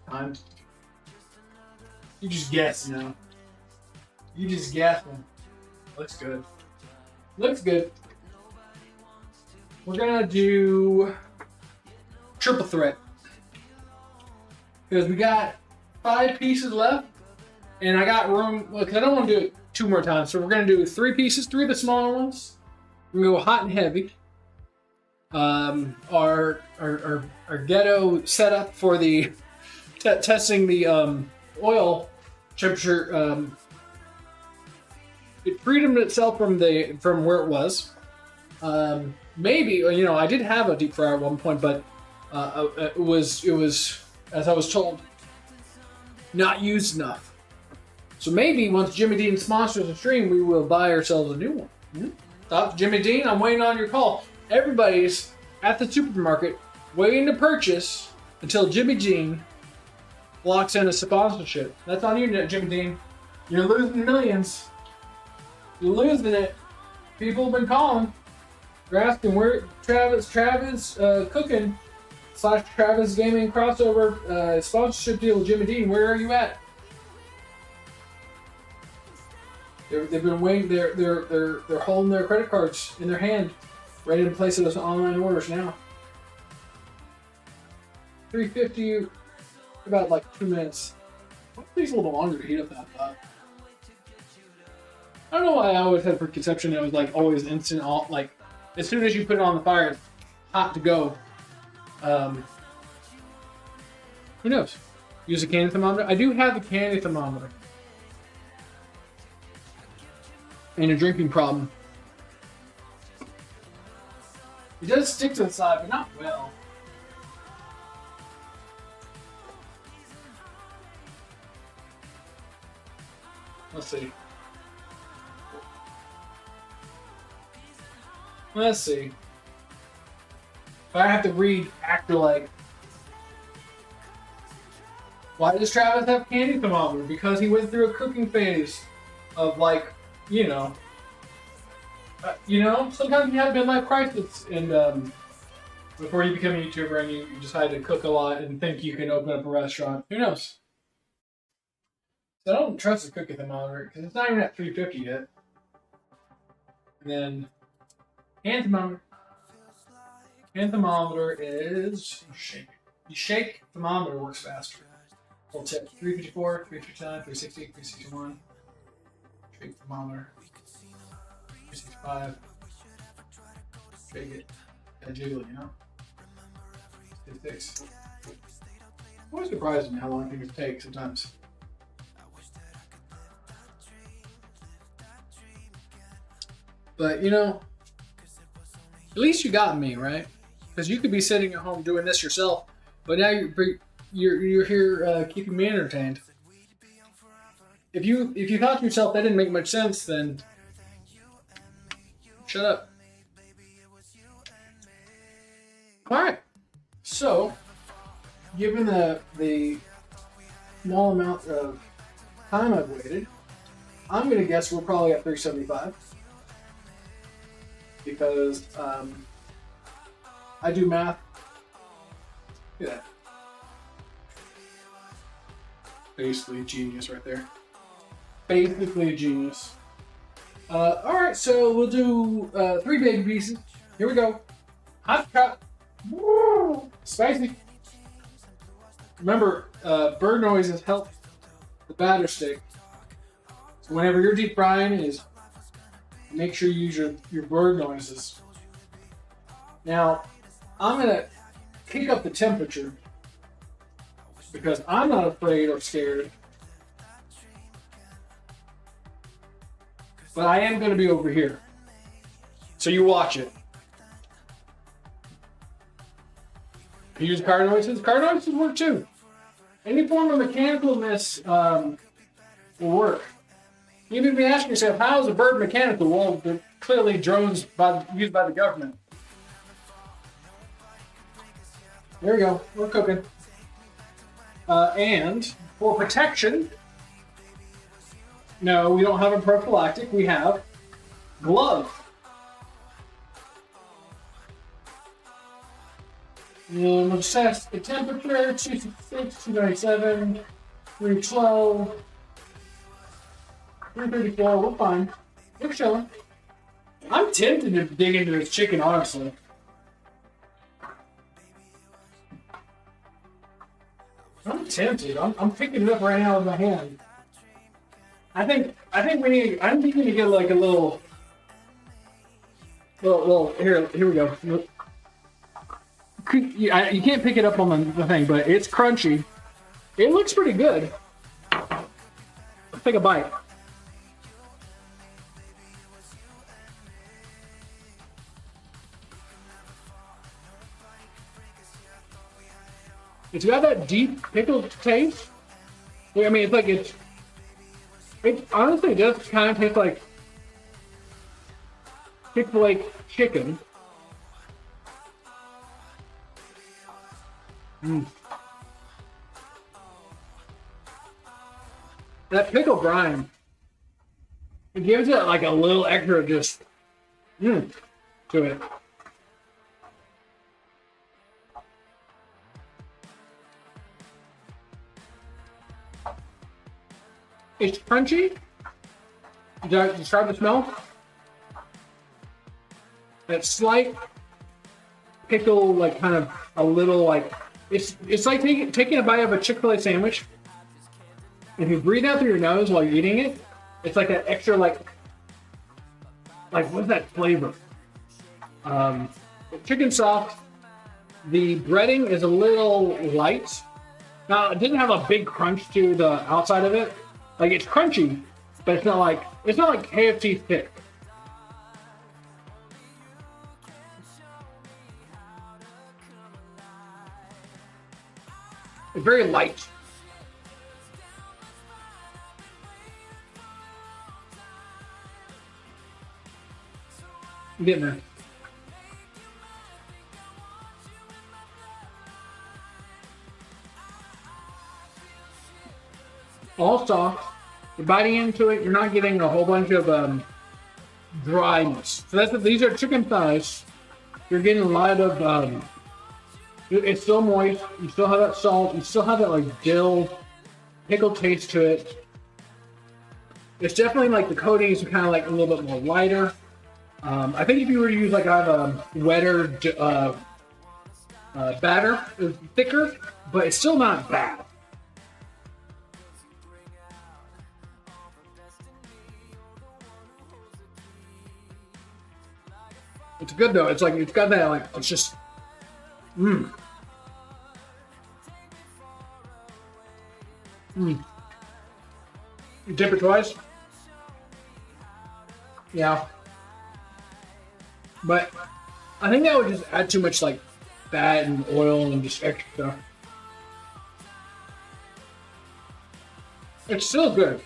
Time. You just guess, you know. You just guessing. Looks good. Looks good. We're gonna do triple threat because we got 5 pieces left, and I got room. Because I don't want to do it 2 more times, so we're gonna do 3 pieces, 3 of the smaller ones. We're gonna go hot and heavy. Our ghetto setup for the testing the oil temperature. It freed itself from where it was. Maybe, you know, I did have a deep fryer at one point, but it was as I was told, not used enough. So maybe once Jimmy Dean sponsors the stream, we will buy ourselves a new one. Stop, Jimmy Dean, I'm waiting on your call. Everybody's at the supermarket waiting to purchase until Jimmy Dean locks in a sponsorship. That's on you, Jimmy Dean. You're losing millions. You're losing it. People have been calling. They're asking where Travis Cooking / Travis Gaming crossover sponsorship deal with Jimmy Dean. Where are you at? They've been waiting. They're holding their credit cards in their hand, ready to place those online orders now. $3.50, about like 2 minutes. It takes a little longer to heat up that pot. I don't know why I always had a preconception that it was like always instant, like as soon as you put it on the fire, it's hot to go. Who knows? Use a candy thermometer. I do have a candy thermometer. And a drinking problem. It does stick to the side, but not well. Let's see. Let's see. If I have to read actor like, why does Travis have candy thermometer? Because he went through a cooking phase of like, you know, sometimes you have midlife crisis, and before you become a YouTuber and you decide to cook a lot and think you can open up a restaurant, who knows? So I don't trust the cooking thermometer because it's not even at 350 yet. And then hand thermometer. Hand thermometer is shake. You shake, thermometer works faster. Full tip: 354, 359, 360, 361. Shake thermometer. 365. Shake it. Gotta jiggle it, you know? 56. Always surprises me how long things take sometimes. But, you know, at least you got me, right? Because you could be sitting at home doing this yourself, but now you're here keeping me entertained. If you thought to yourself that didn't make much sense, then shut up. All right. So, given the small amount of time I've waited, I'm gonna guess we're probably at 375 because I do math. Look at that. Basically a genius right there. Basically a genius. Alright, so we'll do 3 baby pieces. Here we go. Hot cut. Woo! Spicy. Remember, bird noises help the batter stick. So whenever you're deep frying, make sure you use your bird noises. Now, I'm gonna kick up the temperature because I'm not afraid or scared. But I am gonna be over here. So you watch it. You use car noises? Car noises work too. Any form of mechanicalness will work. You may be asking yourself, how is a bird mechanical? Well, they're clearly drones used by the government. There we go. We're cooking. And for protection, no, we don't have a prophylactic. We have gloves. And we'll assess the temperature, 266, 297, 312, 334, we're fine. We're chilling. I'm tempted to dig into this chicken, honestly. I'm tempted. I'm picking it up right now with my hand. I'm thinking to get like a little, here we go. You can't pick it up on the thing, but it's crunchy. It looks pretty good. Let's take a bite. It's got that deep pickled taste. I mean, it's like it honestly does kind of taste like Chick-fil-A chicken. That pickle brine, it gives it like a little extra just to it. It's crunchy. Did I describe the smell? That slight pickle, like kind of a little like it's like taking a bite of a Chick-fil-A sandwich. If you breathe out through your nose while you're eating it, it's like that extra like what's that flavor? The chicken's soft. The breading is a little light. Now it didn't have a big crunch to the outside of it. Like it's crunchy, but it's not like KFC thick. It's very light. I'm getting there. All soft. You're biting into it. You're not getting a whole bunch of dryness. So these are chicken thighs. You're getting a lot of. It's still moist. You still have that salt. You still have that like dill, pickle taste to it. It's definitely like the coatings are kind of like a little bit more lighter. I think if you were to use like a wetter batter, it's thicker, but it's still not bad. It's good though. It's like it's got that like it's just You dip it twice? Yeah. But I think that would just add too much like fat and oil and just extra stuff. It's still good.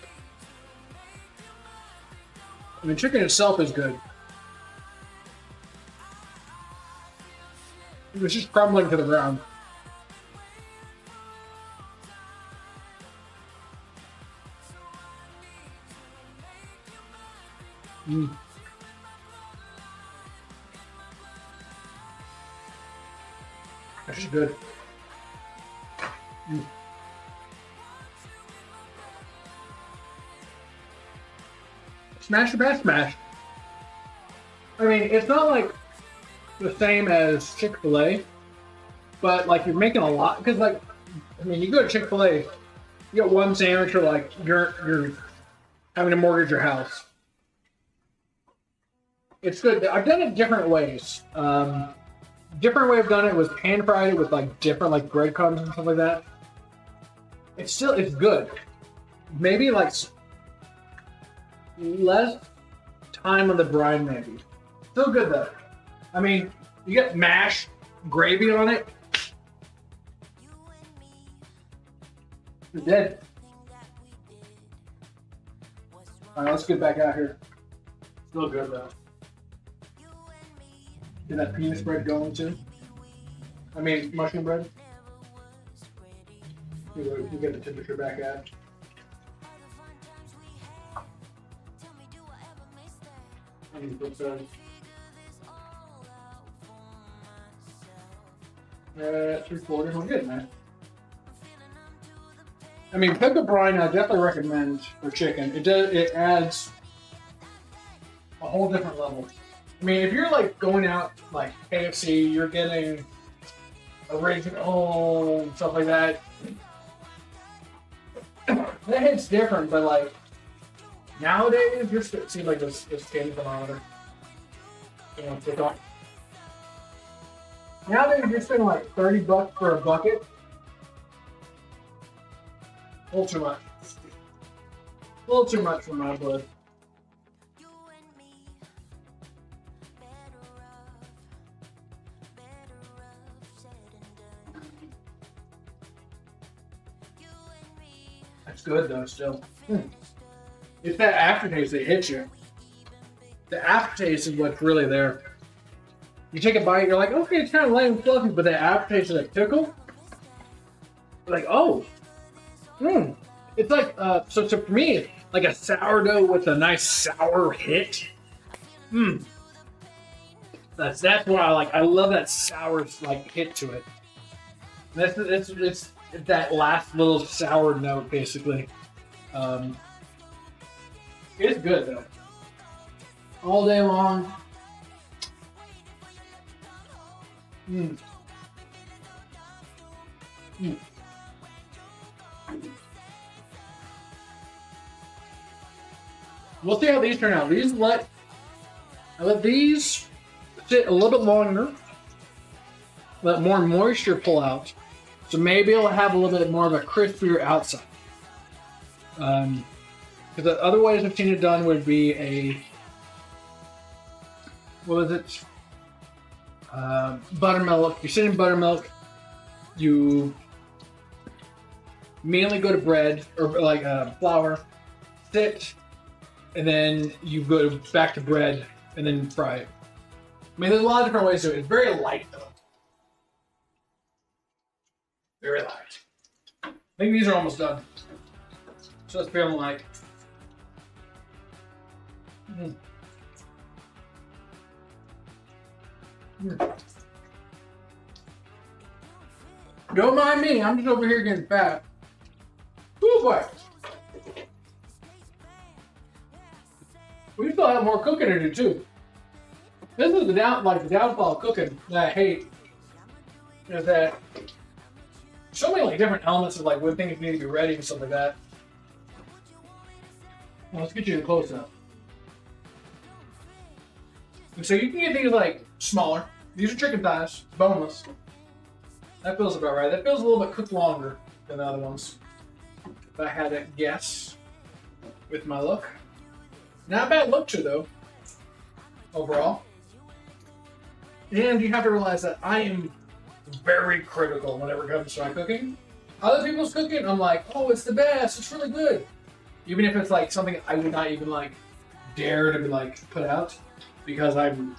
I mean, chicken itself is good. It's just crumbling to the ground. That's just good. Smash or best smash. I mean, it's not like the same as Chick-fil-A, but like you're making a lot because like I mean you go to Chick-fil-A, you get one sandwich or like you're having to mortgage your house. It's good. I've done it different ways. Different way I've done it was pan fried it with like different like breadcrumbs and stuff like that. It's good. Maybe like less time on the brine maybe. Still good though. I mean, you get mashed gravy on it. You're dead. All right, let's get back out here. Still good though. Get that penis bread going too. I mean, mushroom bread. We get the temperature back at. I need to put some. 3/4. We're good, man. I mean, pickle brine I definitely recommend for chicken. It adds a whole different level. I mean, if you're like going out like KFC, you're getting original and stuff like that. That hits different, but like nowadays, just it seems like this skin thermometer. You know, take off. Nowadays, you're spending like $30 for a bucket. A little too much. A little too much for my blood. That's good though, still. It's that aftertaste that hits you. The aftertaste is what's really there. You take a bite, you're like, okay, it's kind of light and fluffy, but the aftertaste of that pickle, like, oh, it's like, so for me, like a sourdough with a nice sour hit. That's what I like. I love that sour like hit to it. It's that last little sour note, basically. It's good though. All day long. We'll see how these turn out. I let these sit a little bit longer. Let more moisture pull out. So maybe it'll have a little bit more of a crispier outside. Because the other ways I've seen it done would be a, what was it? Buttermilk. You sit in buttermilk. You mainly go to bread or like flour. Sit, and then you go back to bread and then fry it. I mean, there's a lot of different ways to do it. It's very light though. Very light. I think these are almost done. So it's feeling like. Don't mind me, I'm just over here getting fat. Ooh boy. We still have more cooking to do too. This is the downfall of cooking that I hate. Is that so many like different elements of like when things need to be ready and stuff like that. Well, let's get you in close up. And so you can get things like smaller. These are chicken thighs, boneless. That feels about right. That feels a little bit cooked longer than the other ones. If I had to guess with my look. Not a bad look to though, overall. And you have to realize that I am very critical whenever it comes to my cooking. Other people's cooking, I'm like, oh, it's the best. It's really good. Even if it's like something I would not even like dare to be like put out, because I'm,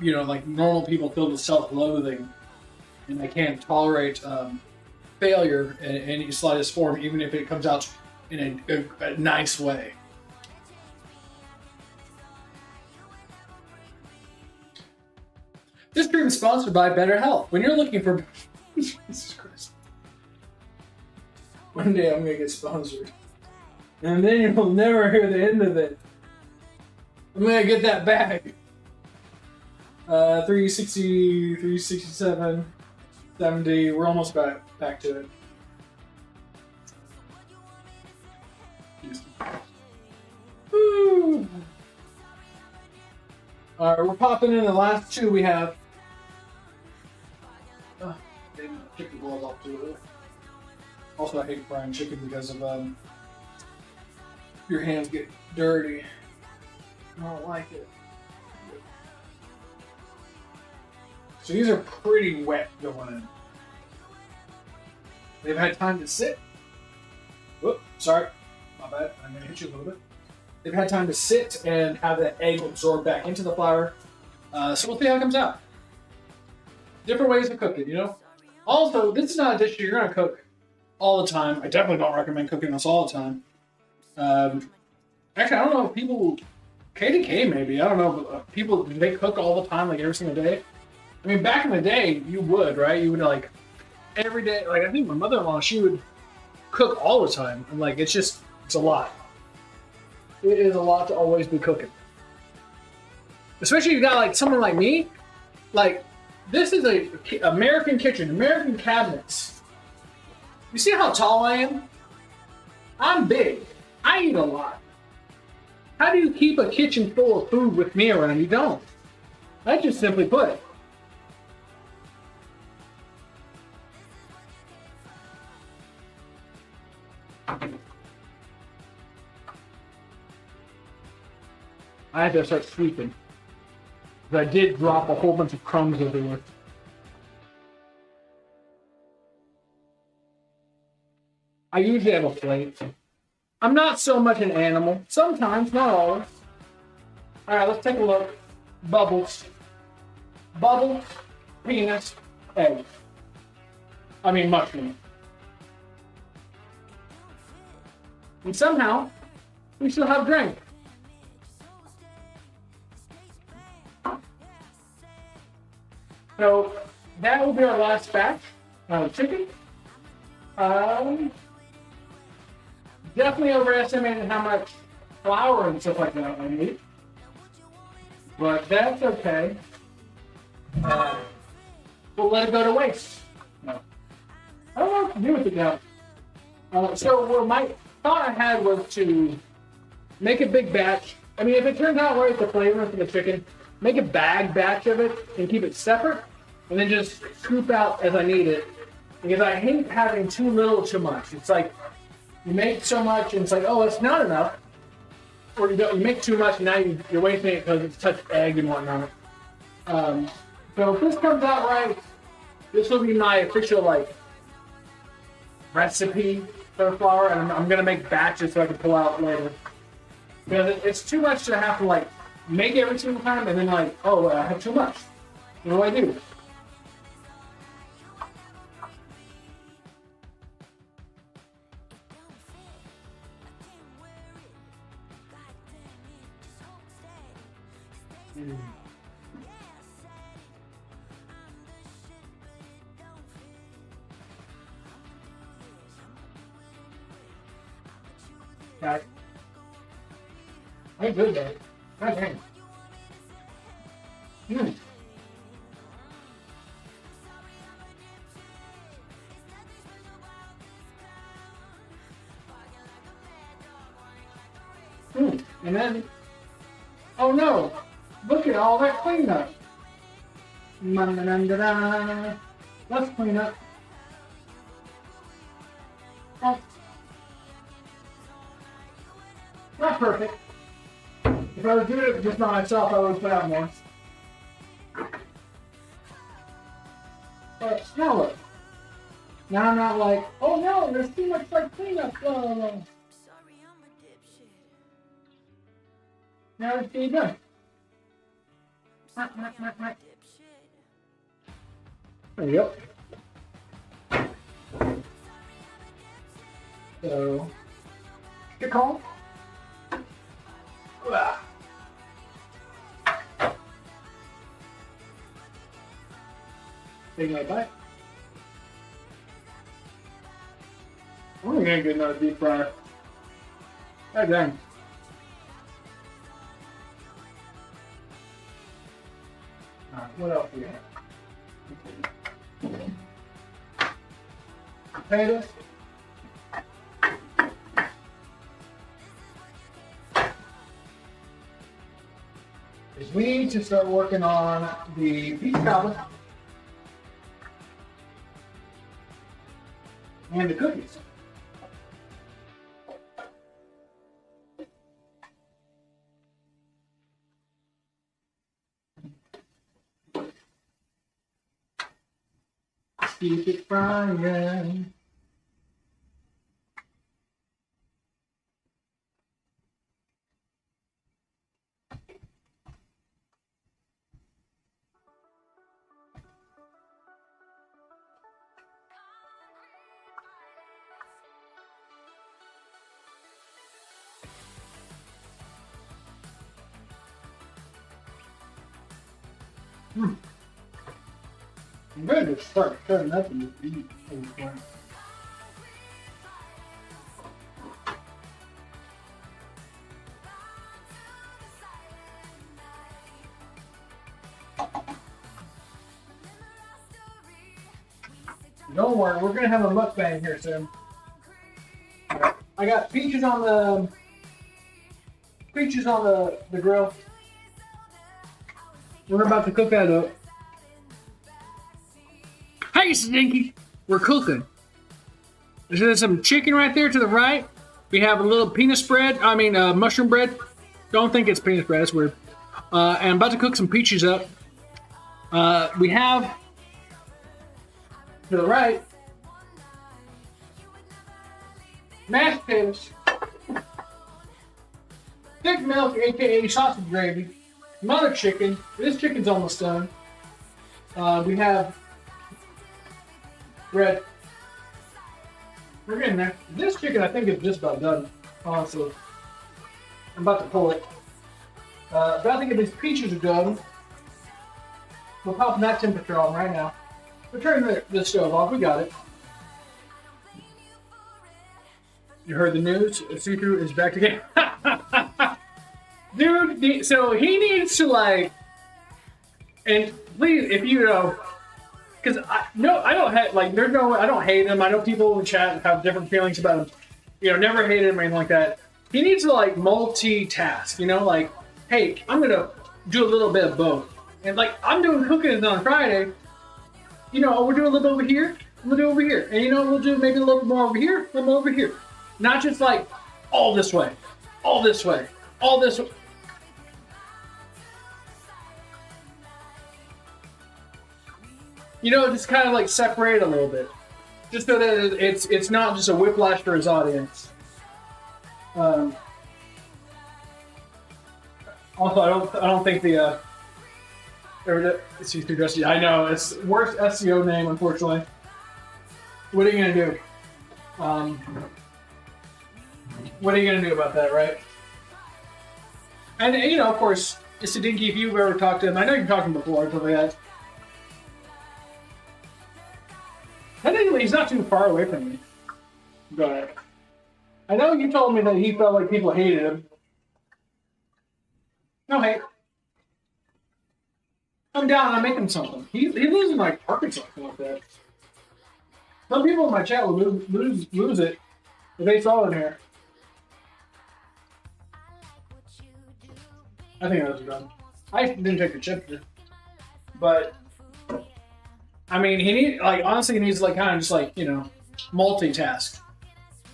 you know, like normal people filled with self-loathing, and I can't tolerate failure in any slightest form, even if it comes out in a nice way. This stream is sponsored by Better Health. When you're looking for Jesus Christ. One day I'm gonna get sponsored. And then you'll never hear the end of it. I'm gonna get that bag. 360, 367, 70. We're almost back to it. Woo. Alright, we're popping in the last two we have. Chicken blows off too early. Also, I hate frying chicken because of your hands get dirty. I don't like it. So these are pretty wet going in. They've had time to sit. Whoop, sorry, my bad. I'm gonna hit you a little bit. They've had time to sit and have that egg absorb back into the flour. So we'll see how it comes out. Different ways to cook it, you know? Also, this is not a dish you're gonna cook all the time. I definitely don't recommend cooking this all the time. Actually, I don't know if people, K maybe, I don't know, but people, do they cook all the time, like every single day? I mean, back in the day, you would, right? You would like every day. Like I think my mother-in-law, she would cook all the time, and like it's a lot. It is a lot to always be cooking, especially if you got like someone like me. Like this is a American kitchen, American cabinets. You see how tall I am? I'm big. I eat a lot. How do you keep a kitchen full of food with me around? You don't. That's just simply put. I have to start sweeping. Because I did drop a whole bunch of crumbs everywhere. I usually have a plate. I'm not so much an animal. Sometimes, not always. Alright, let's take a look. Bubbles. Bubbles, penis, egg. I mean mushroom. And somehow, we still have drink. So that will be our last batch of chicken. Definitely overestimated how much flour and stuff like that I need. But that's okay. We'll let it go to waste. No. I don't know what to do with it now. So what my thought I had was to make a big batch. I mean, if it turns out right, the flavor for the chicken, make a bag batch of it and keep it separate, and then just scoop out as I need it. Because I hate having too little too much. It's like you make so much and it's like, oh, it's not enough. Or you make too much and now you're wasting it because it's touched egg and whatnot. So if this comes out right, this will be my official like recipe for flour, and I'm gonna make batches so I can pull out later. Because it's too much to have to like make every single time and then like, oh, I have too much. What do I do? Right. Ain't good though. God dang. And then, oh no, look at all that cleanup. Let's clean up. Oh. Not perfect. If I was doing it just by myself, I would put out more. But now look. Now I'm not like, oh no, there's too much like cleanup. Blah, blah, blah. Now it's getting done. There you go. So, good call. Taking my bite. I'm gonna get another deep fryer. God dang. Alright, what else do we have? Potatoes. We need to start working on the peach cobbler and the cookies. Keep it frying. I'm going to start turning up in the beat. Don't worry, we're gonna have a mukbang here soon. Right. I got peaches on the grill. We're about to cook that up. Hey, Stinky! We're cooking. There's some chicken right there to the right. We have a little penis bread. Mushroom bread. Don't think it's penis bread. That's weird. And I'm about to cook some peaches up. We have to the right mashed potatoes, thick milk, aka sausage gravy, mother chicken. This chicken's almost done. We have bread. We're getting there. This chicken, I think, is just about done. Honestly, I'm about to pull it. But I think if these peaches are done, we're popping that temperature on right now. We're turning the stove off. We got it. You heard the news. See-through is back again. Dude, so he needs to and please, if you know, because I don't I don't hate him. I know people in the chat have different feelings about him. Never hated him or anything like that. He needs to multitask. Hey, I'm gonna do a little bit of both. And I'm doing cooking on Friday. We're doing a little bit over here. I'm gonna do over here, and we'll do maybe a little bit more over here, a little more over here. Not just all this way, all this way, all this way. Just kind of separate a little bit, just so that it's not just a whiplash for his audience. Also, I don't think the see-through dress. I know it's worst SEO name, unfortunately. What are you gonna do? What are you gonna do about that, right? And of course, it's a dinky. If you've ever talked to him, I know you've talked to him before, stuff like that. I think he's not too far away from me. Go ahead. I know you told me that he felt like people hated him. No hate. I'm down. I'm making something. He lives in Park or something like that. Some people in my chat will lose it if they saw it here. I think those are done. I didn't take the chip, but honestly, he needs kind of just multitask.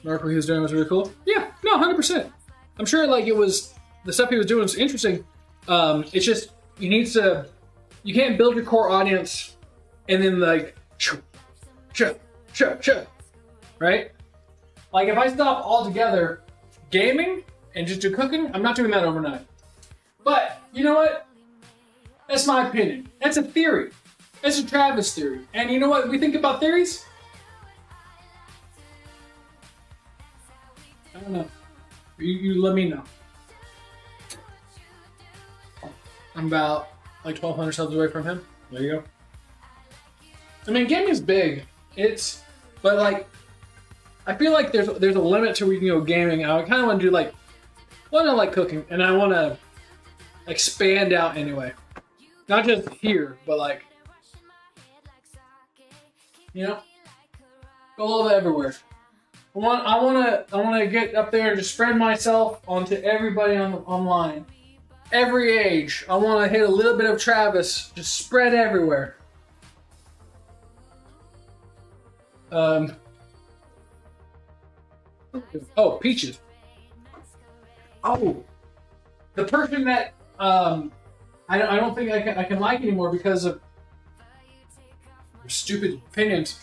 Remember what he was doing was really cool. Yeah, no, 100%. I'm sure it was the stuff he was doing was interesting. It's just you can't build your core audience and then right? If I stop altogether gaming and just do cooking, I'm not doing that overnight. But you know what? That's my opinion. That's a theory. That's a Travis theory. And you know what we think about theories? I don't know. You let me know. I'm about 1,200 subs away from him. There you go. Gaming's big. But I feel like there's a limit to where you can go gaming. I kind of want to do I like cooking, and I want to expand out anyway. Not just here, but go a little bit everywhere. I want to get up there and just spread myself onto everybody online. Every age. I want to hit a little bit of Travis, just spread everywhere. Oh, peaches. Oh, the person that I don't think I can like anymore because of stupid opinions.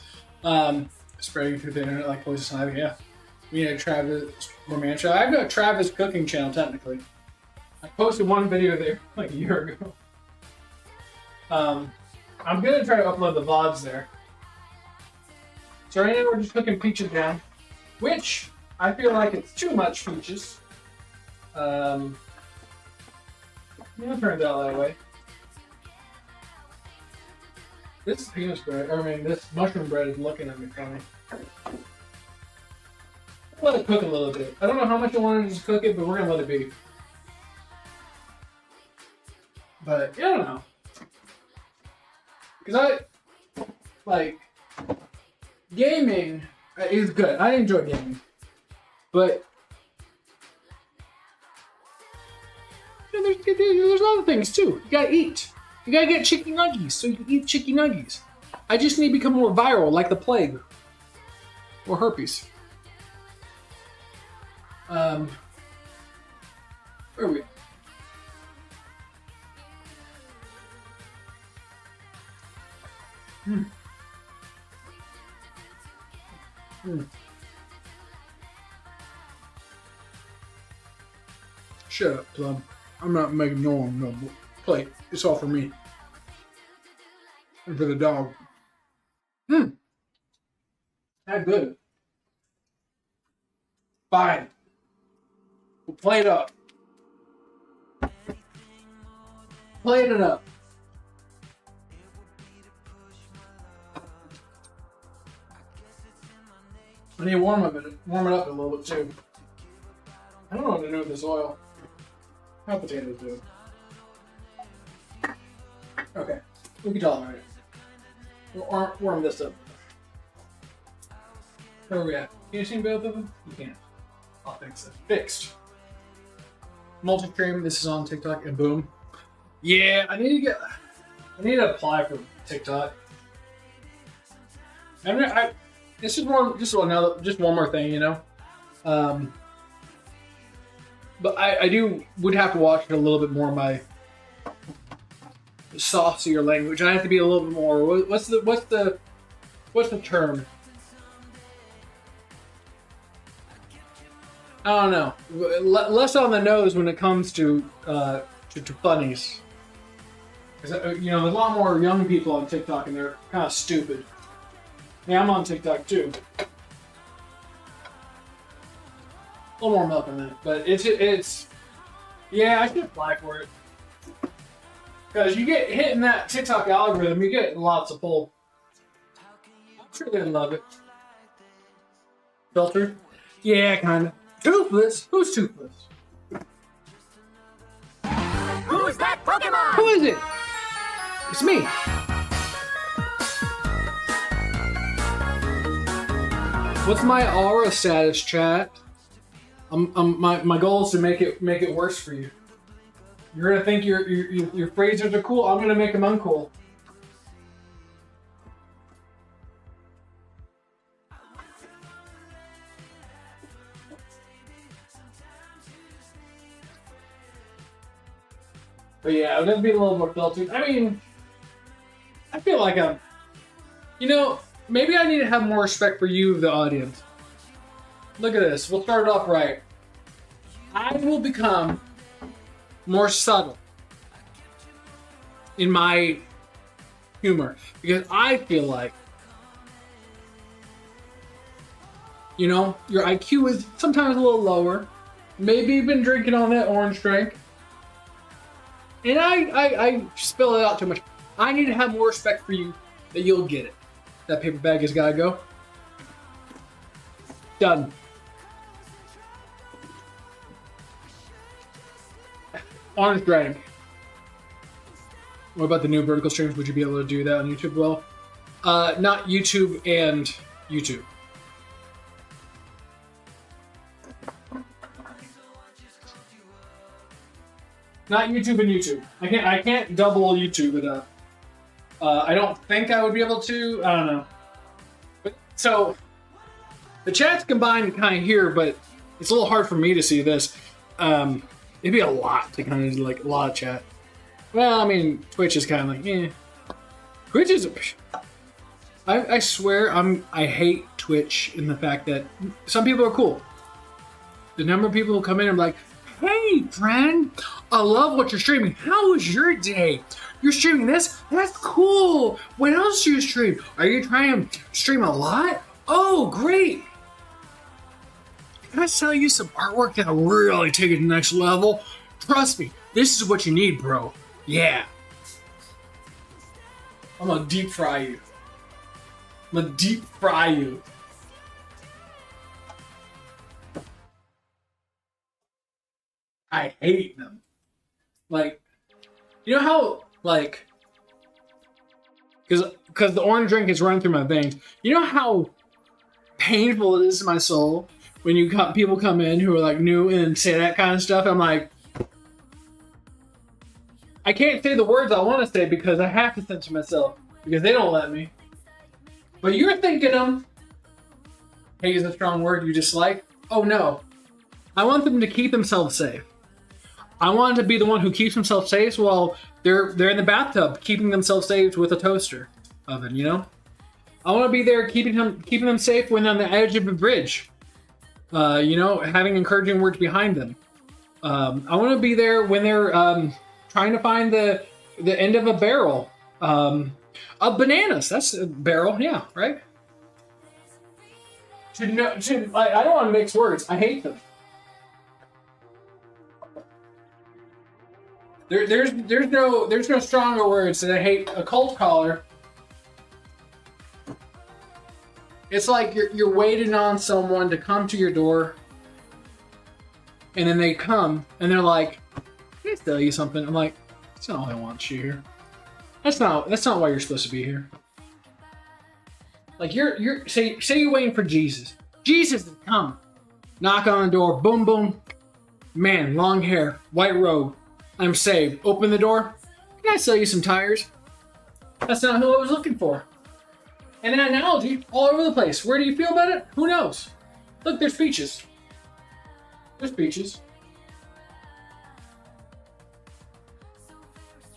Spreading through the internet like poison ivy. Yeah, we had Travis Romancha. I've got a Travis cooking channel technically. I posted one video there a year ago. I'm gonna try to upload the VODs there. So right now we're just cooking peaches down, which I feel like it's too much peaches. It turns out that way. This penis bread, this mushroom bread is looking at me funny. Let it cook a little bit. I don't know how much I want to just cook it, but we're gonna let it be. But yeah, I don't know. Because gaming is good. I enjoy gaming. But there's other things too. You gotta eat. You gotta get chicken nuggies so you can eat chicken nuggies. I just need to become more viral like the plague. Or herpes. Where are we? Shut up, Plum. I'm not making no plate. It's all for me. And for the dog. That good. Fine. We'll play it up. Play it up. I need to warm it up a little bit too. I don't know what to do with this oil. How potatoes do. Okay, we can tolerate it. We'll warm this up. Where are we at? Can you see both of them? You can't. I'll fix it. Fixed. Multi-stream. This is on TikTok, and boom. Yeah, I need to apply for TikTok. This is just one more thing, you know. But I would have to watch it a little bit more of my saucier language. I have to be a little bit more. What's the term? I don't know. Less on the nose when it comes to funnies. Because there's a lot more young people on TikTok and they're kind of stupid. Yeah, I'm on TikTok too. A little more milk in that, but it's. Yeah, I should apply for it. Because you get hit in that TikTok algorithm, you get lots of pull. I'm sure they'd love it. Filtered? Yeah, kind of. Toothless? Who's toothless? Who's that Pokemon? Who is it? It's me. What's my aura status, chat? My goal is to make it worse for you. You're gonna think your phrases are cool. I'm gonna make them uncool. But yeah, I'm gonna be a little more filtered. I mean, I feel like maybe I need to have more respect for you, the audience. Look at this. We'll start it off right. I will become more subtle in my humor because I feel like, your IQ is sometimes a little lower. Maybe you've been drinking on that orange drink. And I spill it out too much. I need to have more respect for you that you'll get it. That paper bag has got to go. Done. Orange drink. What about the new vertical streams? Would you be able to do that on YouTube? Well, not YouTube and YouTube. Not YouTube and YouTube. I can't double YouTube it up. I don't think I would be able to. I don't know. But, so the chat's combined kind of here, but it's a little hard for me to see this. It'd be a lot to kind of like a lot of chat. Well, I mean, Twitch is kind of like, eh. Twitch is. I swear, I hate Twitch in the fact that some people are cool. The number of people who come in and are like, "Hey, friend, I love what you're streaming. How was your day? You're streaming this? That's cool. What else do you stream? Are you trying to stream a lot? Oh, great. Can I sell you some artwork that'll really take it to the next level? Trust me, this is what you need, bro. Yeah." I'm gonna deep fry you. I'm gonna deep fry you. I hate them. Like, you know how, like, because the orange drink is running through my veins. You know how painful it is to my soul when people come in who are like new and say that kind of stuff. I'm like, I can't say the words I want to say because I have to censor myself because they don't let me. But you're thinking them. Hate is a strong word you dislike. Oh no, I want them to keep themselves safe. I want to be the one who keeps themselves safe while they're in the bathtub, keeping themselves safe with a toaster oven. You know, I want to be there keeping them safe when they're on the edge of a bridge. You know, having encouraging words behind them. I want to be there when they're trying to find the end of a barrel of bananas. That's a barrel, yeah, right. I don't want to mix words. I hate them. There's no stronger words than I hate a cold caller. It's like you're waiting on someone to come to your door, and then they come and they're like, "Can I tell you something?" I'm like, "That's not why I want you here. That's not why you're supposed to be here." Like say you're waiting for Jesus. Jesus has come. Knock on the door. Boom boom. Man, long hair, white robe. I'm saved. Open the door. Can I sell you some tires? That's not who I was looking for. And that analogy all over the place. Where do you feel about it? Who knows? Look, there's peaches. There's peaches.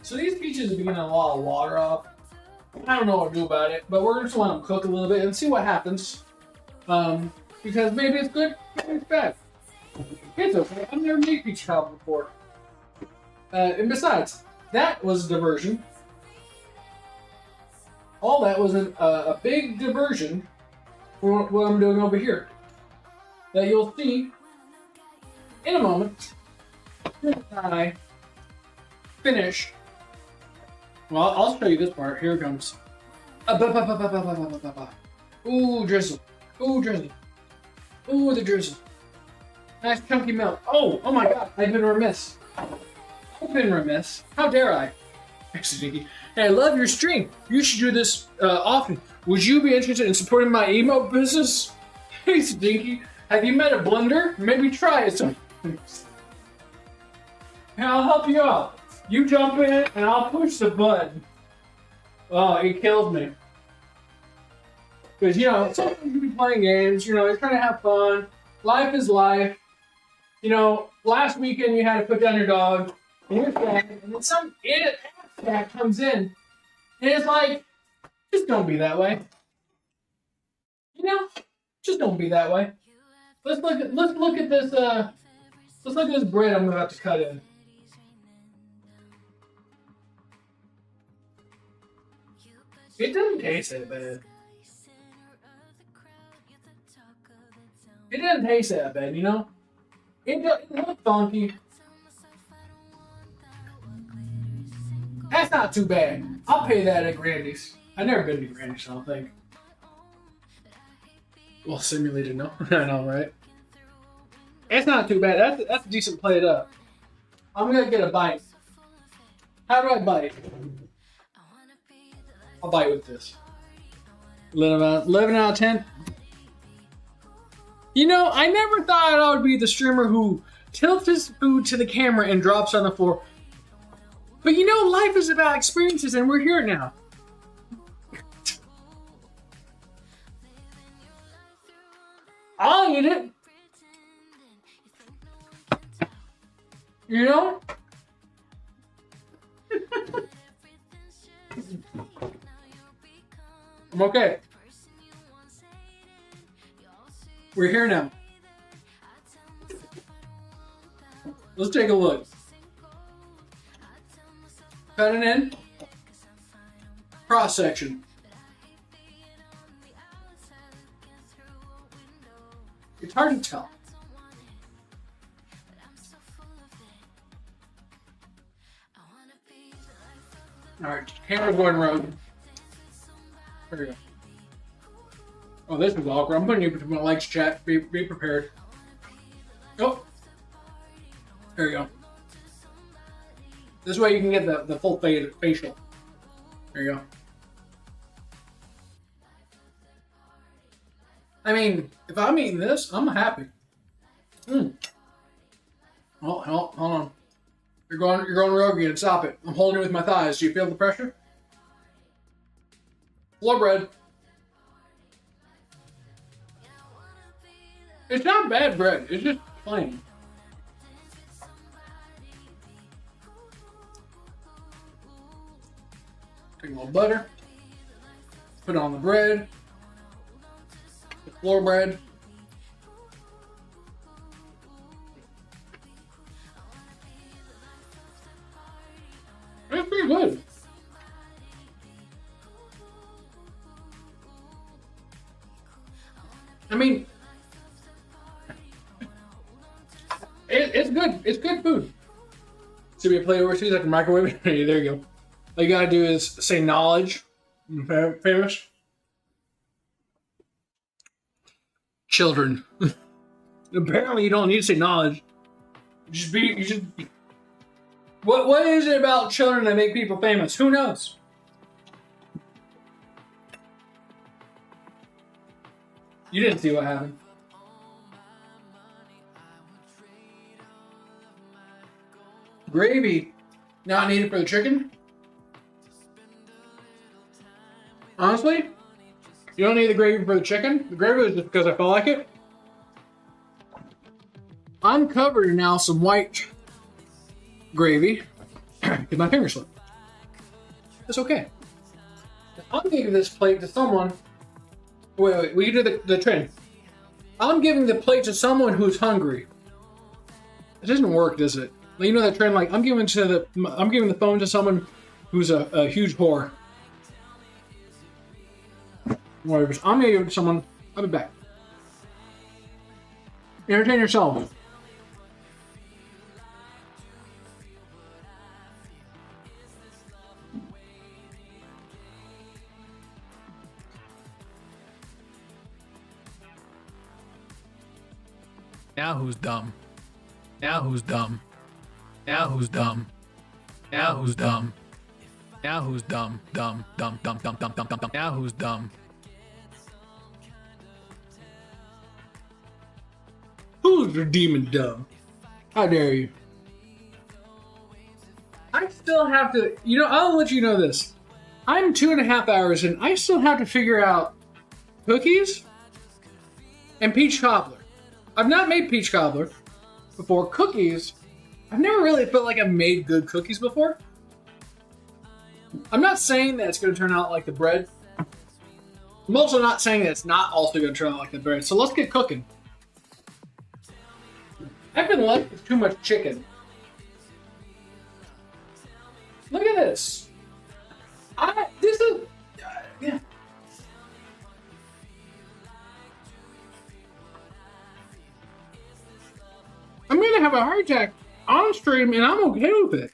So these peaches are getting a lot of water off. I don't know what to do about it, but we're just let them cook a little bit and see what happens. Because maybe it's good, maybe it's bad. It's okay. I've never made peach cobbler before. And besides, that was a diversion. All that was a big diversion for what I'm doing over here. That you'll see in a moment. I finish. Well, I'll show you this part. Here it comes. Ooh, drizzle. Ooh, drizzle. Ooh, the drizzle. Nice chunky milk. Oh my god. I've been remiss. How dare I? Actually, Nikki. Hey, I love your stream. You should do this often. Would you be interested in supporting my emo business? Hey, Stinky. Have you met a blender? Maybe try it some. And I'll help you out. You jump in and I'll push the button. Oh, it killed me. Because, you know, sometimes you be playing games, you know, you're trying to have fun. Life is life. You know, last weekend you had to put down your dog, and you're sad, and then some idiot cat comes in, and it's like, just don't be that way. You know, just don't be that way. Let's look at this. Let's look at this bread I'm about to cut in. It doesn't taste that bad. It doesn't taste that bad, you know? It looks funky. That's not too bad. I'll pay that at Grandy's. I've never been to Grandy's, I don't think. Well, simulated, no. I know, right? It's not too bad. That's a decent plate up. I'm gonna get a bite. How do I bite? I'll bite with this. 11 out of 10. You know, I never thought I would be the streamer who tilts his food to the camera and drops on the floor. But you know, life is about experiences, and we're here now. I'll eat it. You know? I'm okay. We're here now. Let's take a look. Cut it in. Cross section. It's hard to tell. Alright, camera's going rogue. There you go. Oh, this is awkward. I'm putting you between my legs, chat. Be prepared. Oh. There you go. This way you can get the full facial. There you go. I mean, if I'm eating this, I'm happy. Oh, hold on. You're going rogue again. Stop it. I'm holding it with my thighs. Do you feel the pressure? Floor bread. It's not bad bread. It's just plain. Take a little butter. Put it on the bread. The floor bread. It's pretty good. I mean, it's good. It's good food. Should be a plate overseas. I can microwave it. There you go. All you gotta do is say knowledge. Famous. Children. Apparently, you don't need to say knowledge. You just. What is it about children that make people famous? Who knows? You didn't see what happened. Gravy not needed for the chicken? Honestly, you don't need the gravy for the chicken. The gravy is just because I felt like it. I'm covered in now some white gravy because my finger slipped. It's okay. I'm giving this plate to someone. Wait, we can do the trend. I'm giving the plate to someone who's hungry. It doesn't work, does it? You know that trend, like I'm giving the phone to someone who's a huge whore. Whatever. I'm gonna give it to someone. I'll be back. Entertain yourself. Now who's dumb? Now who's dumb? Now who's dumb? Now who's dumb? Now who's dumb? Dumb. Now who's dumb? Who's the demon dumb? How dare you? I still have to, I'll let you know this. I'm 2.5 hours in. I still have to figure out cookies and peach cobbler. I've not made peach cobbler before. Cookies, I've never really felt like I've made good cookies before. I'm not saying that it's going to turn out like the bread. I'm also not saying that it's not also going to turn out like the bread. So let's get cooking. I've been left with too much chicken. Look at this. Yeah. I'm gonna have a heart attack on stream, and I'm okay with it.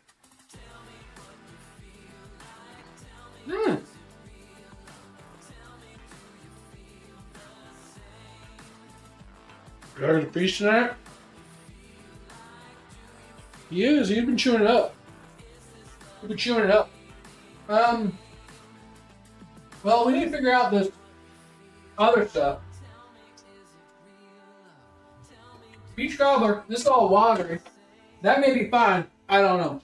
There's a piece of that. He is. He's been chewing it up. He's been chewing it up. Well, we need to figure out this other stuff. Peach cobbler, this is all watery. That may be fine. I don't know.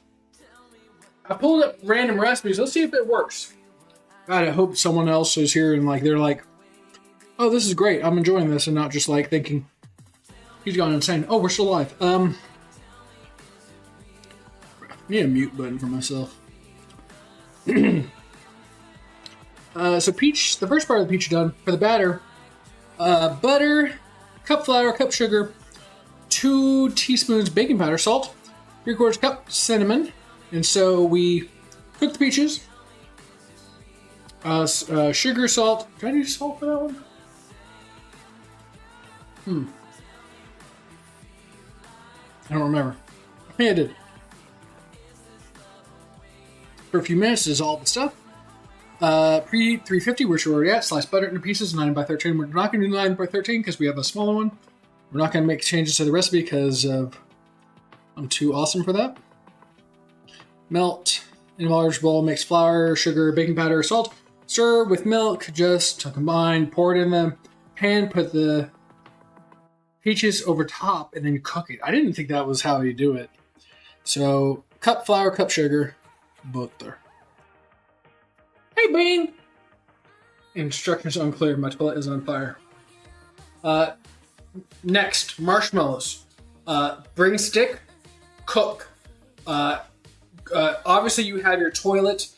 I pulled up random recipes. Let's see if it works. God, I hope someone else is here and they're like, oh, this is great. I'm enjoying this, and not just thinking he's gone insane. Oh, we're still live. Need a mute button for myself. So peach, the first part of the peach is done. For the batter, butter, cup flour, cup sugar, 2 teaspoons baking powder, salt, 3/4 cup cinnamon. And so we cook the peaches. Sugar, salt. Did I do salt for that one? I don't remember. I think I did. For a few minutes, dissolve the stuff. Preheat 350, which we're already at. Slice butter into pieces, 9 by 13. We're not going to do 9 by 13 because we have a smaller one. We're not going to make changes to the recipe because I'm too awesome for that. Melt in a large bowl. Mix flour, sugar, baking powder, salt. Stir with milk just to combine. Pour it in the pan. Put the peaches over top and then cook it. I didn't think that was how you do it. So, cup flour, cup sugar, butter. Hey, Bean! Instructions unclear. My toilet is on fire. Next, marshmallows. Bring stick, cook. Obviously, you have your toilet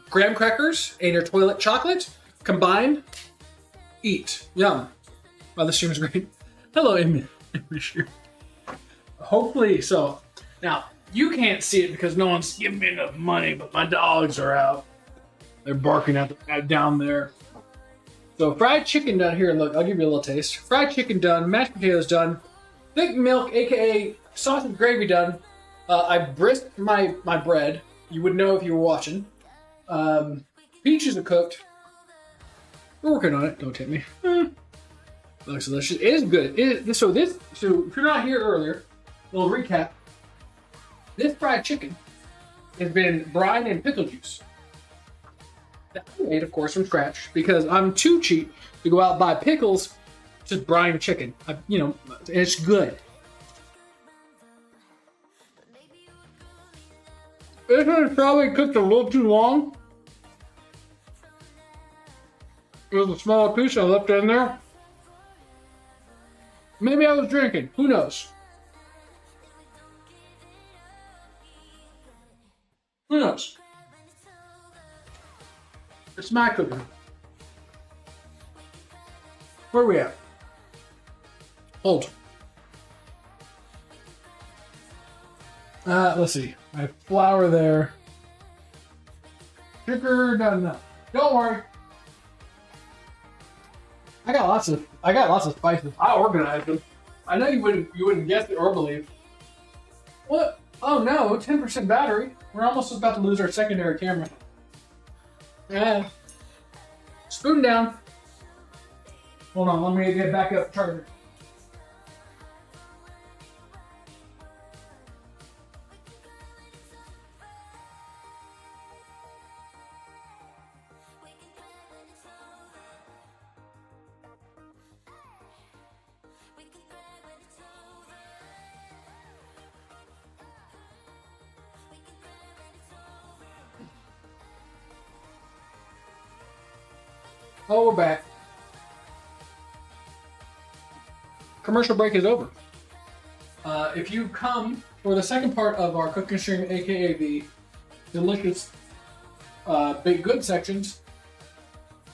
graham crackers and your toilet chocolate combined. Eat. Yum. Wow, this stream is great. Hello, Amy. Hopefully so. Now, you can't see it because no one's giving me enough money, but my dogs are out. They're barking down there. So fried chicken done here. Look, I'll give you a little taste. Fried chicken done. Mashed potatoes done. Thick milk, aka sausage gravy done. I brisked my bread. You would know if you were watching. Peaches are cooked. We're working on it. Don't tip me. Looks delicious. It is good. So if you're not here earlier, a little recap. This fried chicken has been brined in pickle juice. That I made, of course, from scratch because I'm too cheap to go out and buy pickles to brine chicken. It's good. This one's probably cooked a little too long. It was a small piece I left in there. Maybe I was drinking. Who knows? Who knows? It's my cooking. Where are we at? Hold. Let's see. I have flour there. Sugar done enough. Don't worry. I got lots of spices. I organized them. I know you wouldn't guess it or believe. What? Oh no, 10% battery. We're almost about to lose our secondary camera. Yeah. Spoon down. Hold on, let me get back up charger. Oh, we're back. Commercial break is over. If you come for the second part of our cooking stream, aka the delicious baked good sections,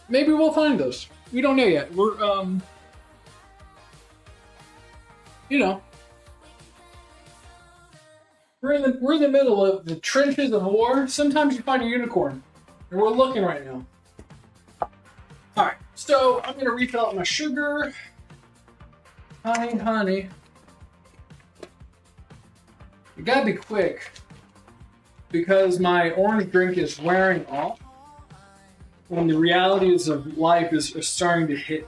maybe we'll find those. We don't know yet. We're we're in the middle of the trenches of war. Sometimes you find a unicorn, and we're looking right now. Alright, so I'm going to refill out my sugar. Honey. You gotta be quick because my orange drink is wearing off and the realities of life is starting to hit.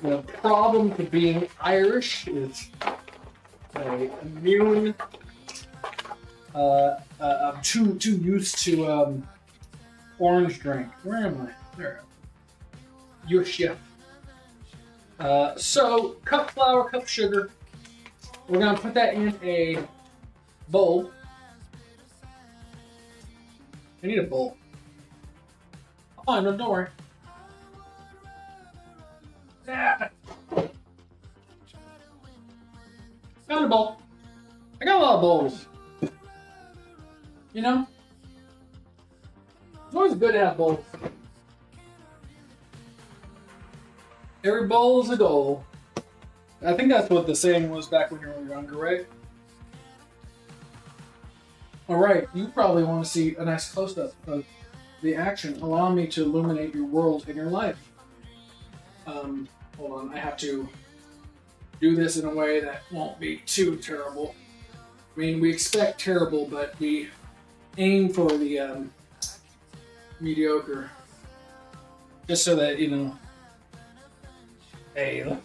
The problem to being Irish is I'm too used to orange drink. Where am I? There. Your chef. So, cup flour, cup sugar. We're gonna put that in a bowl. I need a bowl. I'll find one, don't worry. Ah. Found a bowl. I got a lot of bowls. You know? It's always good to have bowls. Every bowl is a goal. I think that's what the saying was back when you were younger, right? Alright, you probably want to see a nice close-up of the action. Allow me to illuminate your world and your life. Hold on, I have to do this in a way that won't be too terrible. I mean, we expect terrible, but we aim for the mediocre, just so that you know. Hey, look.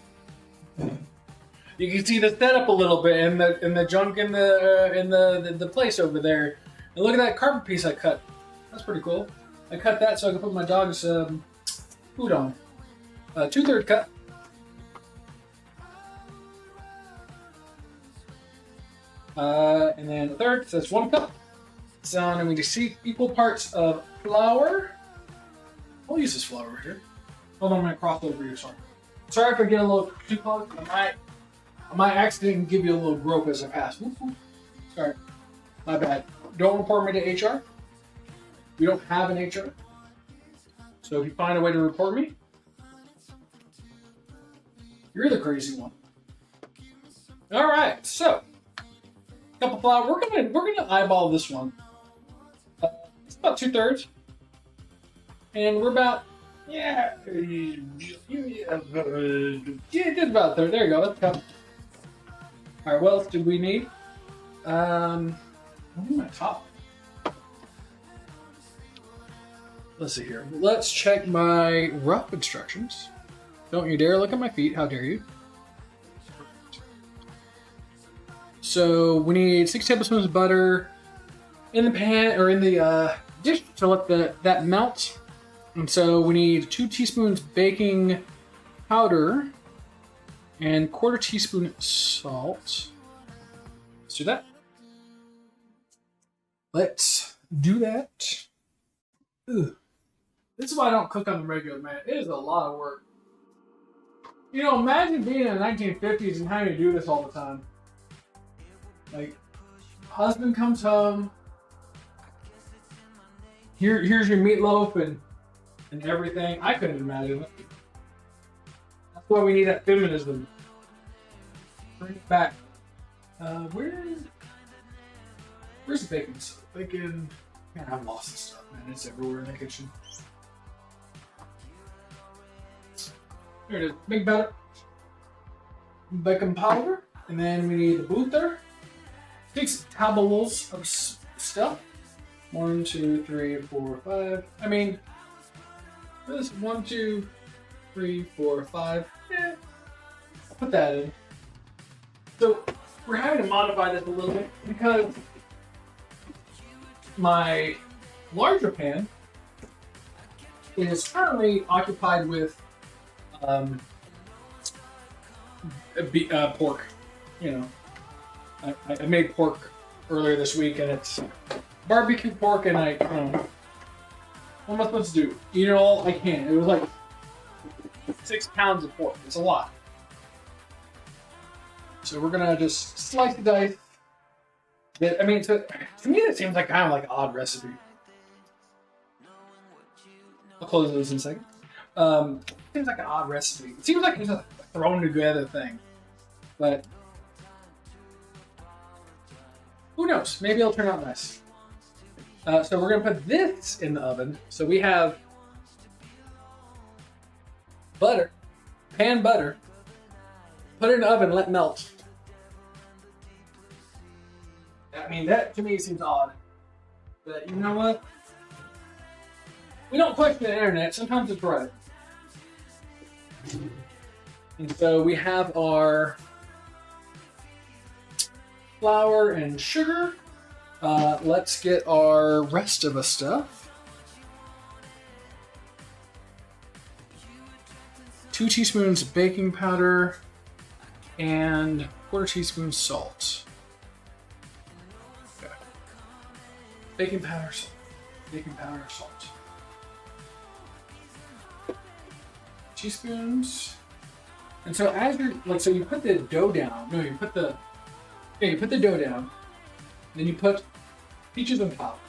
You can see the setup a little bit and the junk in the place over there. And look at that carpet piece I cut. That's pretty cool. I cut that so I can put my dog's food on. 2/3 cut. And then a third, so that's 1 cup. So and we just see equal parts of flour. I'll use this flour right here. Hold on, I'm gonna cross over here. Sorry if I get a little too close. I might accidentally give you a little grope as I pass. Whoop, whoop. Sorry, my bad. Don't report me to HR. We don't have an HR. So if you find a way to report me, you're the crazy one. All right, so cup of flour. We're gonna eyeball this one. It's about 2/3, and we're about just about a third. There you go. That's a cup. All right, what else do we need? I need my top. Let's see here. Let's check my rough instructions. Don't you dare look at my feet. How dare you? So we need 6 tablespoons of butter in the pan or in the dish to let that melt. And so we need 2 teaspoons baking powder and 1/4 teaspoon salt. Let's do that. Let's do that. Ugh. This is why I don't cook on the regular, man. It is a lot of work. You know, imagine being in the 1950s and having to do this all the time. Like, husband comes home. Here's your meatloaf and everything. I couldn't imagine it. That's why we need that feminism. Bring it back. Where's the bacon? Bacon. Man, I've lost this stuff, man. It's everywhere in the kitchen. Here it is. Big butter. Bacon powder. And then we need the butter. 6 tables of stuff. 1, 2, 3, 4, 5. I mean, this 1, 2, 3, 4, 5. Yeah, I'll put that in. So we're having to modify this a little bit because my larger pan is currently occupied with pork. You know, I made pork earlier this week, and it's barbecue pork, and what am I supposed to do? Eat it all I can. It was like 6 pounds of pork. It's a lot. So we're gonna just slice the dice. I mean, to me, it seems like kind of like an odd recipe. I'll close this in a second. Seems like an odd recipe. It seems like it's a thrown together thing, but who knows? Maybe it'll turn out nice. So we're gonna put this in the oven. So we have butter, pan butter. Put it in the oven, let melt. I mean, that to me seems odd. But you know what? We don't question the internet. Sometimes it's right. And so we have our flour and sugar. Let's get our rest of the stuff. 2 teaspoons baking powder and 1/4 teaspoon salt. Okay. Baking powder, salt. Baking powder, salt. Teaspoons. And so as you're so you put the dough down. No, you put the dough down. Then you put peaches on top.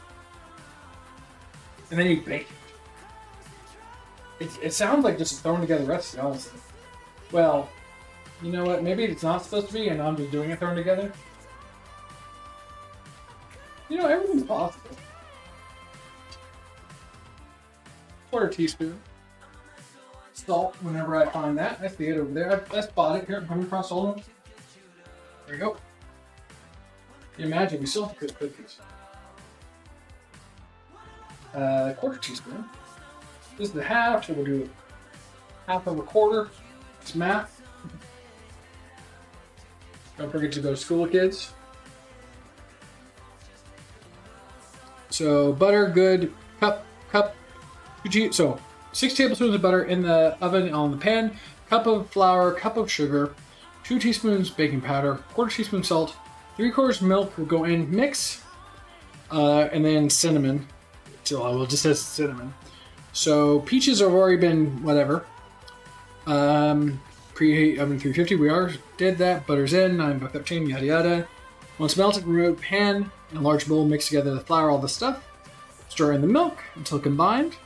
And then you bake it. It sounds like just a thrown together recipe, honestly. Well, you know what? Maybe it's not supposed to be, and I'm just doing it thrown together. You know, everything's possible. 1/4 teaspoon. Salt whenever I find that. I see it over there. I spot it here. I'm coming across all of them. There you go. Can you imagine? We still have to cook cookies. quarter teaspoon. This is the half, so we'll do half of a quarter. It's math. Don't forget to go to school, kids. So butter, good. Cup. So 6 tablespoons of butter in the oven on the pan. Cup of flour, cup of sugar, 2 teaspoons baking powder, quarter teaspoon salt, 3/4 milk will go in, mix, and then cinnamon. So I will just say cinnamon. So peaches have already been whatever. Preheat oven 350. We already did that. Butter's in 9 by 13. Yada yada. Once melted, remove pan in a large bowl. Mix together the flour, all the stuff. Stir in the milk until combined.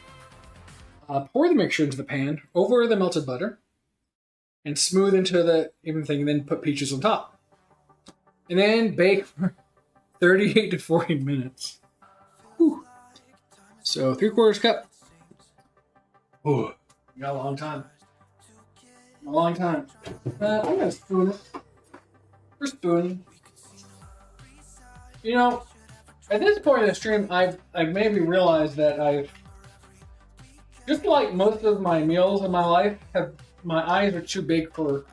Pour the mixture into the pan over the melted butter, and smooth into the even thing. And then put peaches on top, and then bake for 38 to 40 minutes. Whew. So 3/4 cup. Oh, got a long time. A long time. I'm gonna spoon it. We're spooning. You know, at this point in the stream, I've maybe realized that I've, just like most of my meals in my life, my eyes are too big for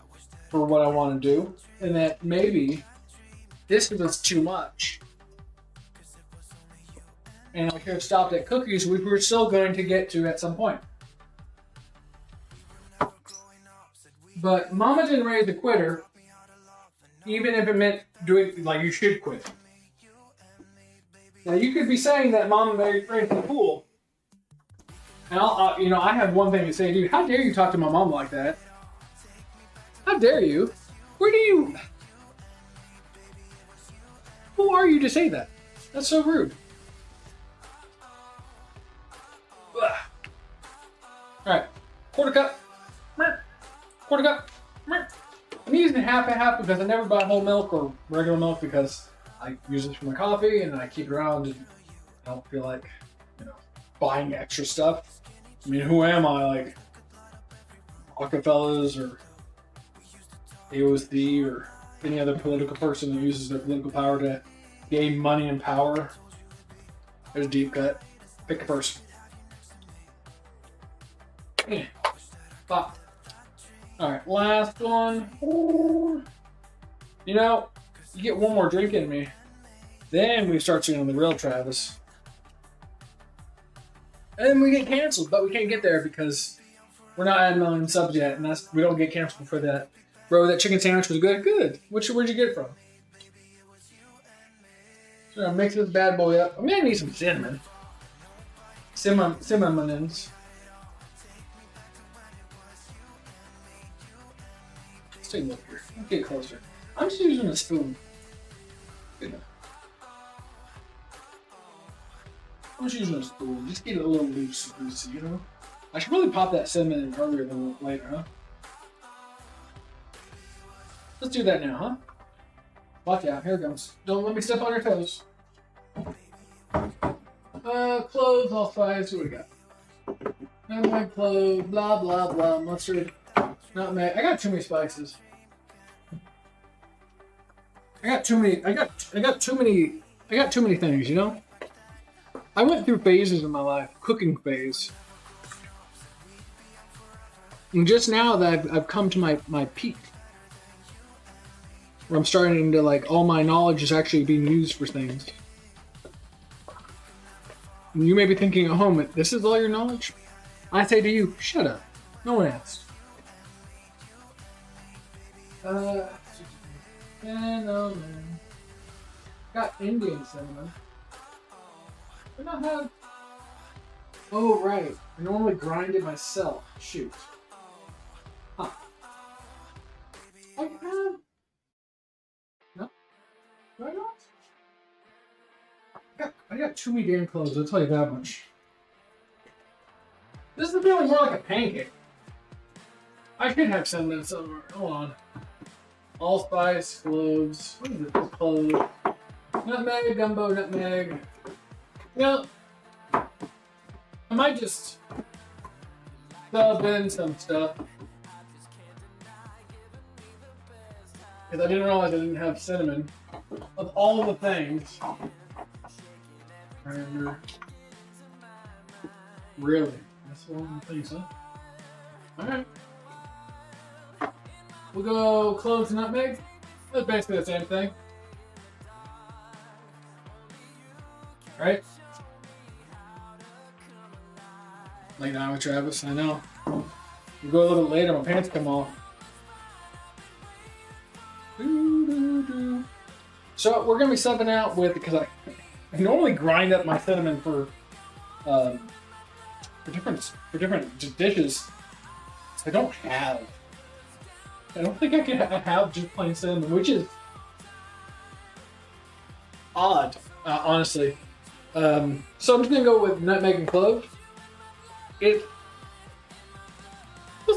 what I want to do, and that maybe this was too much. And I could have stopped at cookies, which we're still going to get to at some point. But Mama didn't raise a quitter, even if it meant doing like you should quit. Now you could be saying that Mama raised a fool, and I have one thing to say, dude. How dare you talk to my mom like that? How dare you? Who are you to say that? That's so rude. Ugh. All right, quarter cup. I'm using half and half because I never buy whole milk or regular milk because I use this for my coffee and I keep it around and I don't feel like, buying extra stuff. I mean, who am I? Like Rockefellers or AOC or any other political person that uses their political power to gain money and power? There's a deep cut. Pick a person. Pop. Alright, last one. You get one more drink in me. Then we start seeing the real Travis. And then we get canceled, but we can't get there because we're not at a million subs yet, and we don't get canceled for that. Bro, that chicken sandwich was good? Good. Where'd you get it from? So I'm mix this bad boy up. I'm gonna need some cinnamon. Cinnamons. Let's take a look here. Let's get closer. I'm just using a spoon. Good enough. I'm just using a spoon. Just get it a little loose, I should really pop that cinnamon in earlier than later, huh? Let's do that now, huh? Watch out, here it goes. Don't let me step on your toes. Cloves, allspice, what do we got? Nutmeg, clove, blah, blah, blah, mustard, nutmeg. I got too many spices. I got too many things, I went through phases in my life, cooking phase. And just now that I've come to my peak. Where I'm starting to, all my knowledge is actually being used for things. And you may be thinking at home, this is all your knowledge? I say to you, shut up. No one asked. Cinnamon. Got Indian cinnamon. I don't have... Oh, right. I normally grind it myself. Shoot. Huh. I have... No? Do I not? I got too many damn clothes, I'll tell you that much. This is feeling more like a pancake. I should have cinnamon somewhere. Hold on. Allspice, cloves. What is it? Cloves. Nutmeg, gumbo, nutmeg. I might just sub in some stuff. Because I didn't realize I didn't have cinnamon. Of all the things. Really? That's the one thing, huh? Alright. We'll go cloves and nutmeg. That's basically the same thing. Alright. Late night with Travis, I know. We go a little bit later, my pants come off. So we're gonna be subbing out with, because I normally grind up my cinnamon for different dishes. I don't think I can have just plain cinnamon, which is odd, honestly. So I'm just gonna go with nutmeg and clove. We'll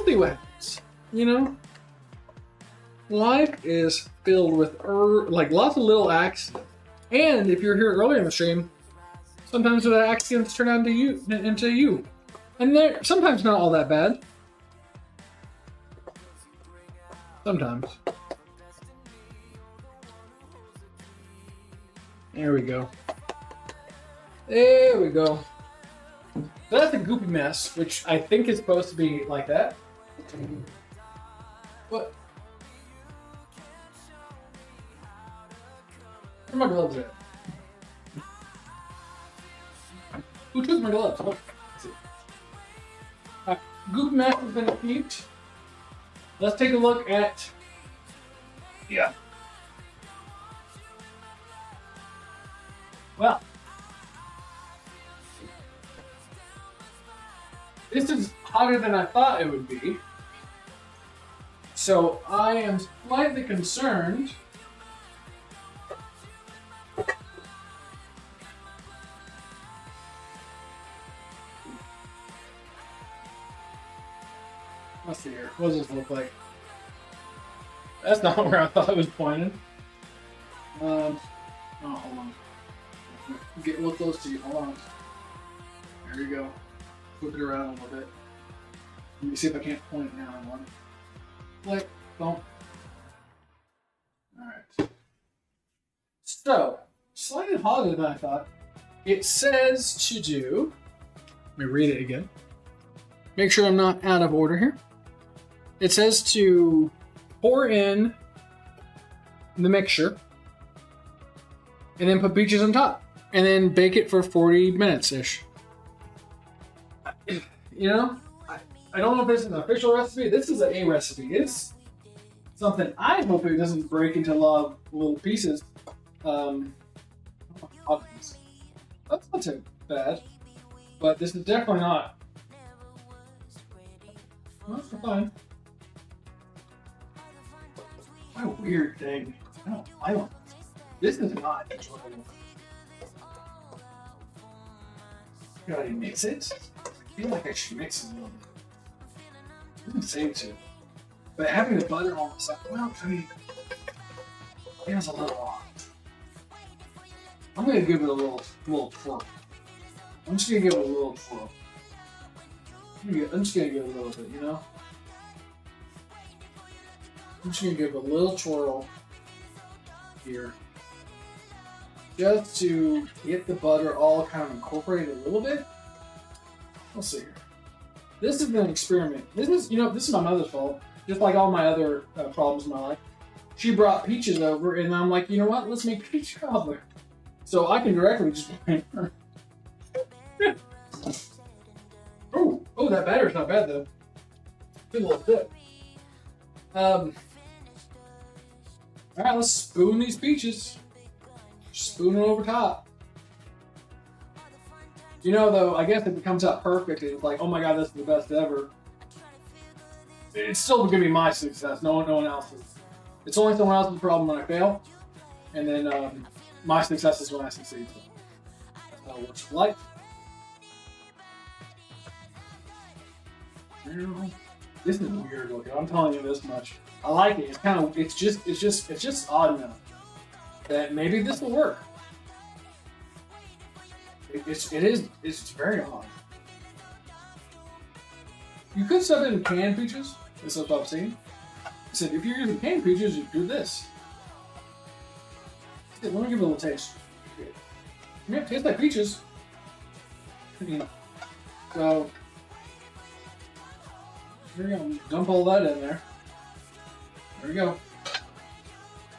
see what happens. You know, life is filled with like lots of little accidents. And if you're here earlier in the stream, sometimes the accidents turn into you, and they're sometimes not all that bad. Sometimes. There we go. There we go. So that's a goopy mess, which I think is supposed to be like that. What? Where are my gloves at? Who took my gloves? Oh, let's see. Goopy mess has been achieved. Let's take a look at. Yeah. Well. This is hotter than I thought it would be. So I am slightly concerned. Let's see here. What does this look like? That's not where I thought it was pointed. Oh, hold on. Get real close to you. Hold on. There you go. Flip it around a little bit. Let me see if I can't point it now on one. Click. Don't. Alright. So, slightly hotter than I thought. It says to do. Let me read it again. Make sure I'm not out of order here. It says to pour in the mixture and then put peaches on top and then bake it for 40 minutes-ish. You know, I don't know if this is an official recipe. This is a recipe. It's something I hope it doesn't break into a lot of little pieces. That's not too bad. But this is definitely not. Well, that's fine. What a weird thing. I don't. This is not enjoyable. Gotta mix it? I feel like I should mix it a little bit. I didn't say to. But having the butter on the side, well, I mean, it was a little off. I'm gonna give it a little twirl. I'm just gonna give it a little twirl. I'm just gonna give it a little bit, you know? I'm just gonna give it a little twirl here. Just to get the butter all kind of incorporated a little bit. We'll see here. This is an experiment. This is my mother's fault. Just like all my other problems in my life. She brought peaches over, and I'm like, you know what? Let's make peach cobbler. So I can directly just blame her. Oh, that batter's not bad though. Good little tip. All right, let's spoon these peaches. Spoon it over top. You know, though, I guess if it comes out perfect, it's like, oh my god, this is the best ever. It's still gonna be my success. No one else's. It's only someone else's problem when I fail, and then my success is when I succeed. So that's how it works for life. This is weird looking. I'm telling you this much. I like it. It's just odd enough that maybe this will work. It's very odd. You could sub in canned peaches. This is what I've seen. I said if you're using canned peaches, you do this. Let me give it a little taste. Yeah, it tastes like peaches. I mean, So here we go. Dump all that in there. There we go.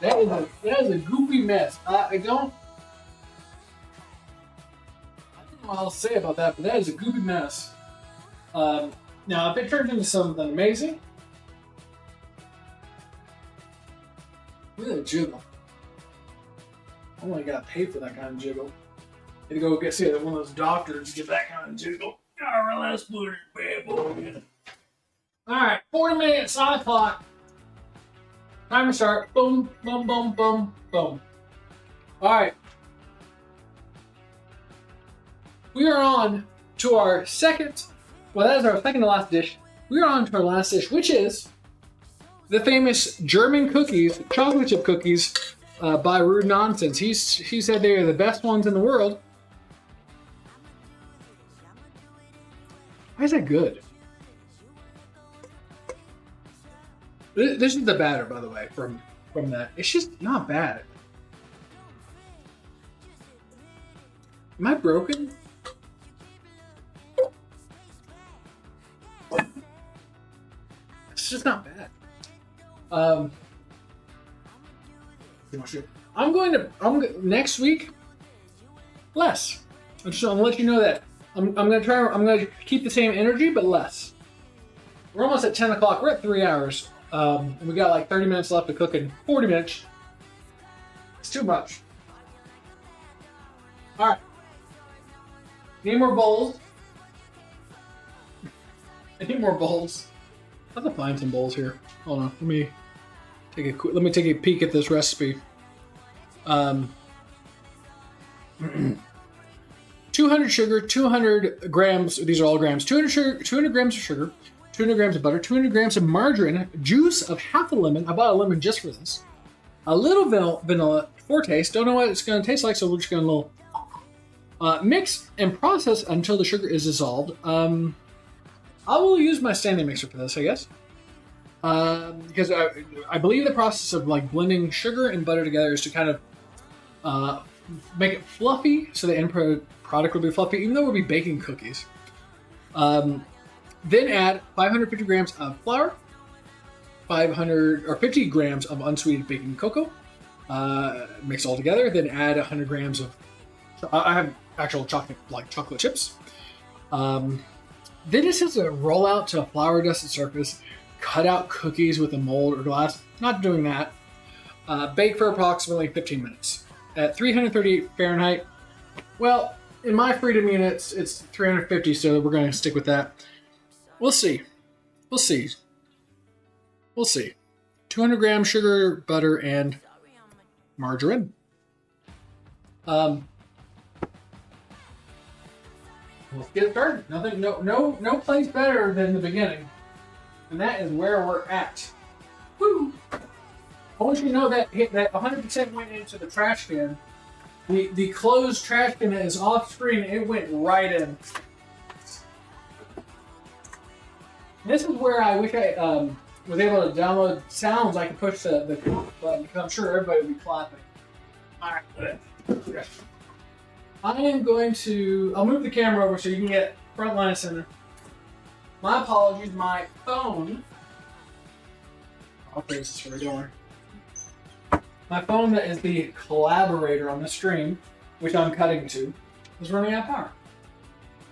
That is a goopy mess. I don't know what else to say about that, but that is a goopy mess. Now, if it turns into something amazing, look at that jiggle. I only got to pay for that kind of jiggle. Need to go see one of those doctors to get that kind of jiggle. Alright, let's put it bad boy in. Alright, 40 minutes, 9 o'clock. Time to start. Boom, boom, boom, boom, boom. Alright. We are on to our second, well, that is our second to last dish. We are on to our last dish, which is the famous German cookies, chocolate chip cookies by Rude Nonsense. He said they are the best ones in the world. Why is that good? This is the batter, by the way, from that. It's just not bad. Am I broken? It's just not bad. Next week, less. I'm gonna let you know that. I'm gonna keep the same energy, but less. We're almost at 10 o'clock. We're at 3 hours. And we got like 30 minutes left to cook in 40 minutes. It's too much. All right. Need more bowls. I need more bowls. I have to find some bowls here. Hold on. Let me take a peek at this recipe. 200 sugar, 200 grams. These are all grams. 200 grams of sugar, 200 grams of butter, 200 grams of margarine, juice of half a lemon. I bought a lemon just for this. A little vanilla for taste. Don't know what it's going to taste like, so we're just going to mix and process until the sugar is dissolved. I will use my standing mixer for this, I guess. Because I believe the process of like blending sugar and butter together is to kind of make it fluffy, so the end product will be fluffy, even though we'll be baking cookies. Then add 550 grams of flour, 50 grams of unsweetened baking cocoa. Mix all together. Then add 100 grams of. I have actual chocolate chips. Then this is a roll out to a flour dusted surface. Cut out cookies with a mold or glass. Not doing that. Bake for approximately 15 minutes at 338 Fahrenheit. Well, in my freedom units, it's 350, so we're going to stick with that. We'll see. 200 grams sugar, butter, and margarine. Let's get started. No place better than the beginning, and that is where we're at. Woo! I want you to know that 100% went into the trash can. The closed trash can that is off screen, it went right in. This is where I wish I was able to download sounds I could push the button, because I'm sure everybody would be clapping. Alright, okay. I'll move the camera over so you can get front line center. My apologies, my phone. I'll put this for going. My phone that is the collaborator on the stream, which I'm cutting to, is running out of power.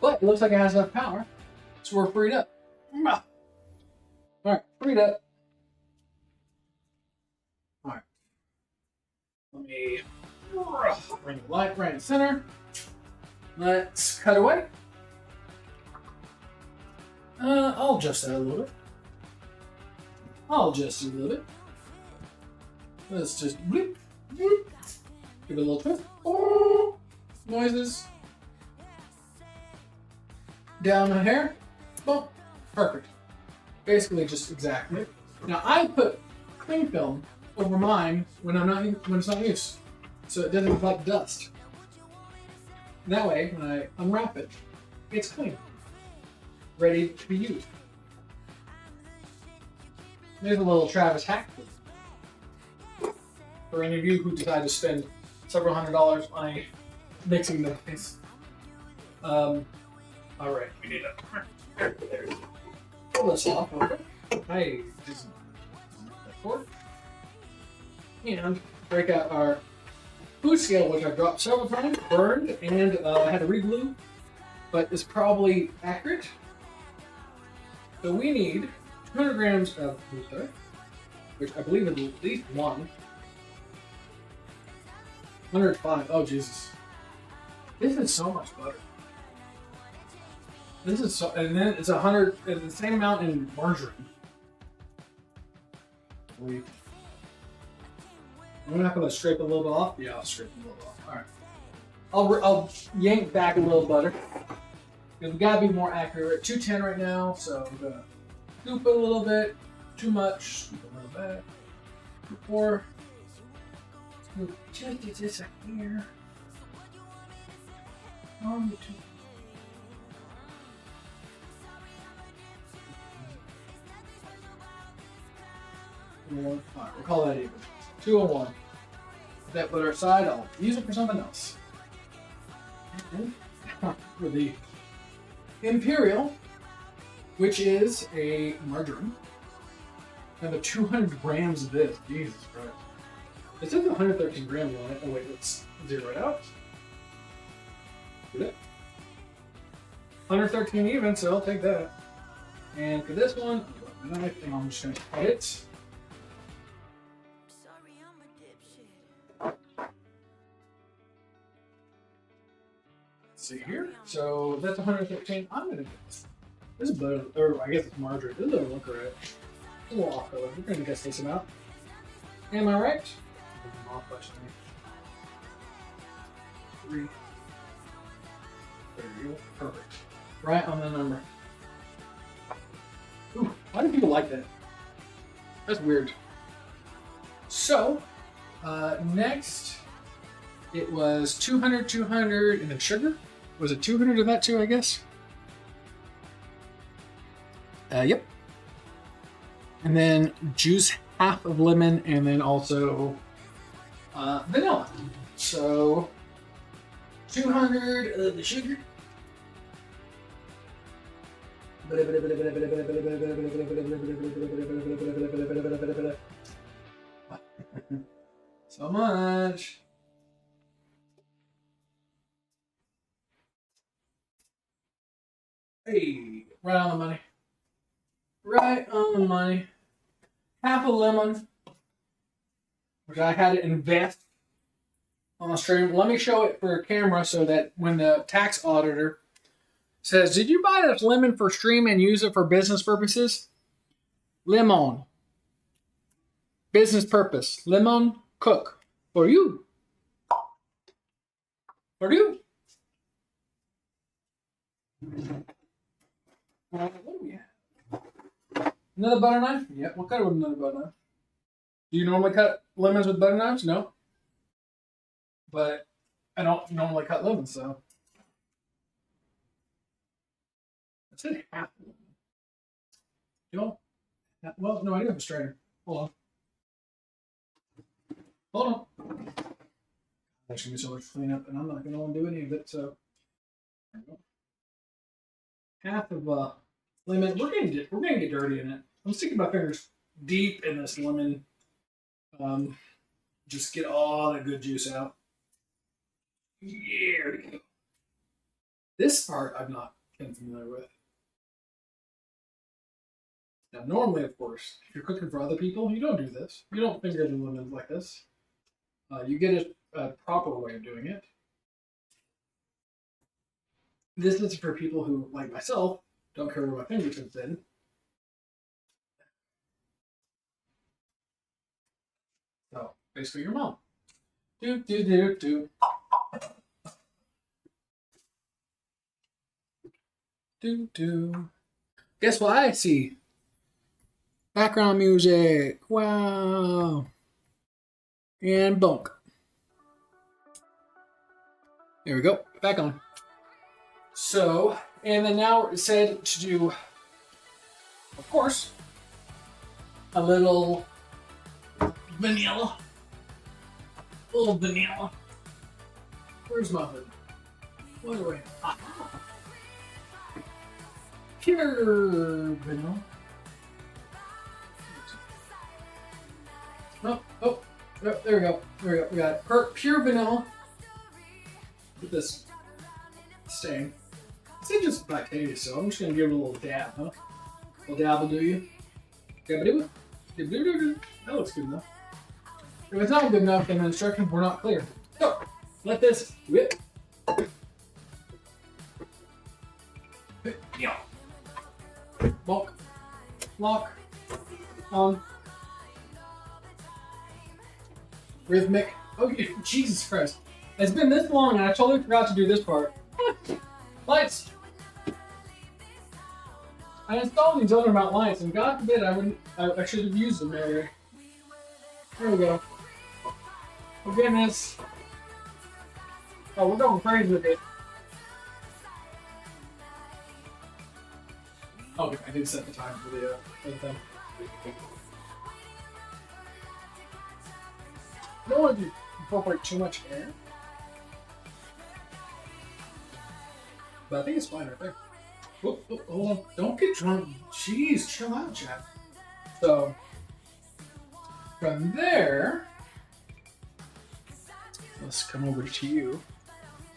But it looks like it has enough power, so we're freed up. Alright, freed up. Alright. Let me bring the light right in the center. Let's cut away. I'll adjust that a little bit. Let's just bloop, bloop. Give it a little twist. Oh, noises. Down the hair. Boom. Perfect. Basically just exactly. Now I put cling film over mine when it's not used, so it doesn't collect dust. That way, when I unwrap it, it's clean, ready to be used. There's a little Travis hack for any of you who decide to spend several $100s on a mixing device. All right, we need a. There. Pull this off. Okay. Hey, just fork. And break out our food scale, which I dropped several times, burned, and I had to re-glue, but it's probably accurate. So we need 200 grams of food starch, which I believe is at least one. 105. Oh Jesus! This is so much butter. This is so, and then it's 100. It's the same amount in margarine. I'm gonna have to scrape a little bit off. Yeah, I'll scrape a little off. All right. I'll yank back a little butter because we gotta be more accurate. We're at 210 right now, so I'm gonna scoop it a little bit. Too much. Scoop a little back. Scoop just this here. Alright, we'll call that even. 201. Put that butter aside, I'll use it for something else. For the Imperial, which is a margarine. I have 200 grams of this. Jesus Christ. It says 113 grams on it. Oh wait, let's zero it out. Did it? 113 even, so I'll take that. And for this one, I think I'm just gonna cut it. See here. So that's 113. I'm gonna get this. This is butter, or I guess it's margarine. This doesn't look right. It's a little off color. We're gonna guess this amount. Am I right? I'm off by 3. There you go. Perfect. Right on the number. Ooh, why do people like that? That's weird. So, next, it was 200, 200, and then sugar. Was it 200 of that too, I guess? Yep. And then juice half of lemon, and then also vanilla. So 200 of the sugar. So much. Hey, right on the money. Right on the money. Half a lemon, which I had to invest on the stream. Let me show it for camera so that when the tax auditor says, "Did you buy this lemon for stream and use it for business purposes?" Lemon. Business purpose. Lemon cook. For you. For you. What do we have? Another butter knife? Yeah, we'll cut it with another butter knife. Do you normally cut lemons with butter knives? No. But I don't normally cut lemons, so. I said half a lemon. You know? Well, no, I do have a strainer. Hold on. Hold on. There's going to be so much cleanup, and I'm not going to want to do any of it, so. There we go. Half of lemon. We're gonna get dirty in it. I'm sticking my fingers deep in this lemon. Just get all the good juice out. Yeah, there we go. This part I've not been familiar with. Now, normally, of course, if you're cooking for other people, you don't do this. You don't finger the lemons like this. You get a proper way of doing it. This is for people who, like myself, don't care where my fingertips in. So, basically your mom. Do, do, do, do. Do, do. Guess what I see? Background music. Wow. And bonk. There we go. Back on. So, and then now it said to do, of course, a little vanilla. A little vanilla. Where's my hood? What do I have? pure vanilla. Oh, there we go. We got pure vanilla. With this stain. It's just black taste, so I'm just gonna give it a little dab, huh? A little dab will do you. That looks good enough. If it's not good enough, then the instructions were not clear. So, let this whip. Yeah. Lock. Rhythmic. Oh, Jesus Christ. It's been this long and I totally forgot to do this part. Lights. I installed these other mount lights and God forbid I should have used them earlier. There we go. We're getting this. Oh, we're going crazy with it. Okay, I did set the time for the thing. I don't want to incorporate too much air. But I think it's fine right there. Hold on. Don't get drunk. Jeez, chill out, Chad. So, from there, let's come over to you.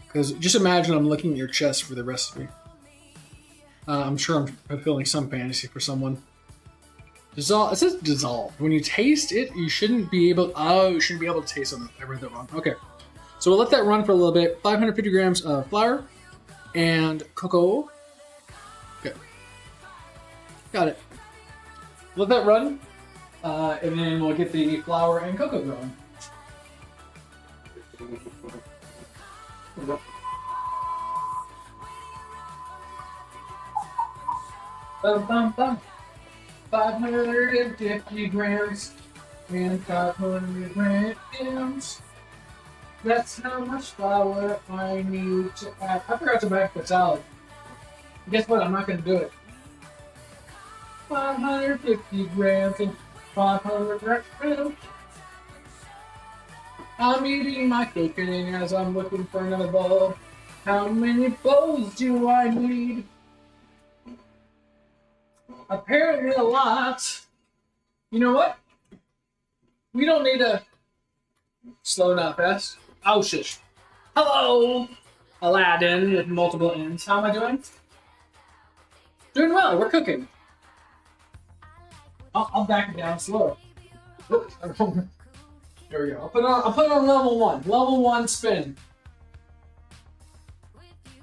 Because just imagine I'm looking at your chest for the recipe. I'm sure I'm fulfilling some fantasy for someone. Dissolve. It says dissolve. When you taste it, you shouldn't be able. Oh, you shouldn't be able to taste something. I read that wrong. Okay, so we'll let that run for a little bit. 550 grams of flour and cocoa. Okay, got it. Let that run, and then we'll get the flour and cocoa going. Bum, bum, bum. 550 grams and 500 grams. That's how much flour I need to add. I forgot to make the salad. Guess what? I'm not going to do it. 550 grams and 500 grams. I'm eating my cooking as I'm looking for another bowl. How many bowls do I need? Apparently a lot. You know what? We don't need a slow, not fast. Oh, shush. Hello, Aladdin with multiple ends. How am I doing? Doing well. We're cooking. I'll back it down slow. There we go. I'll put it on level 1. Level 1 spin.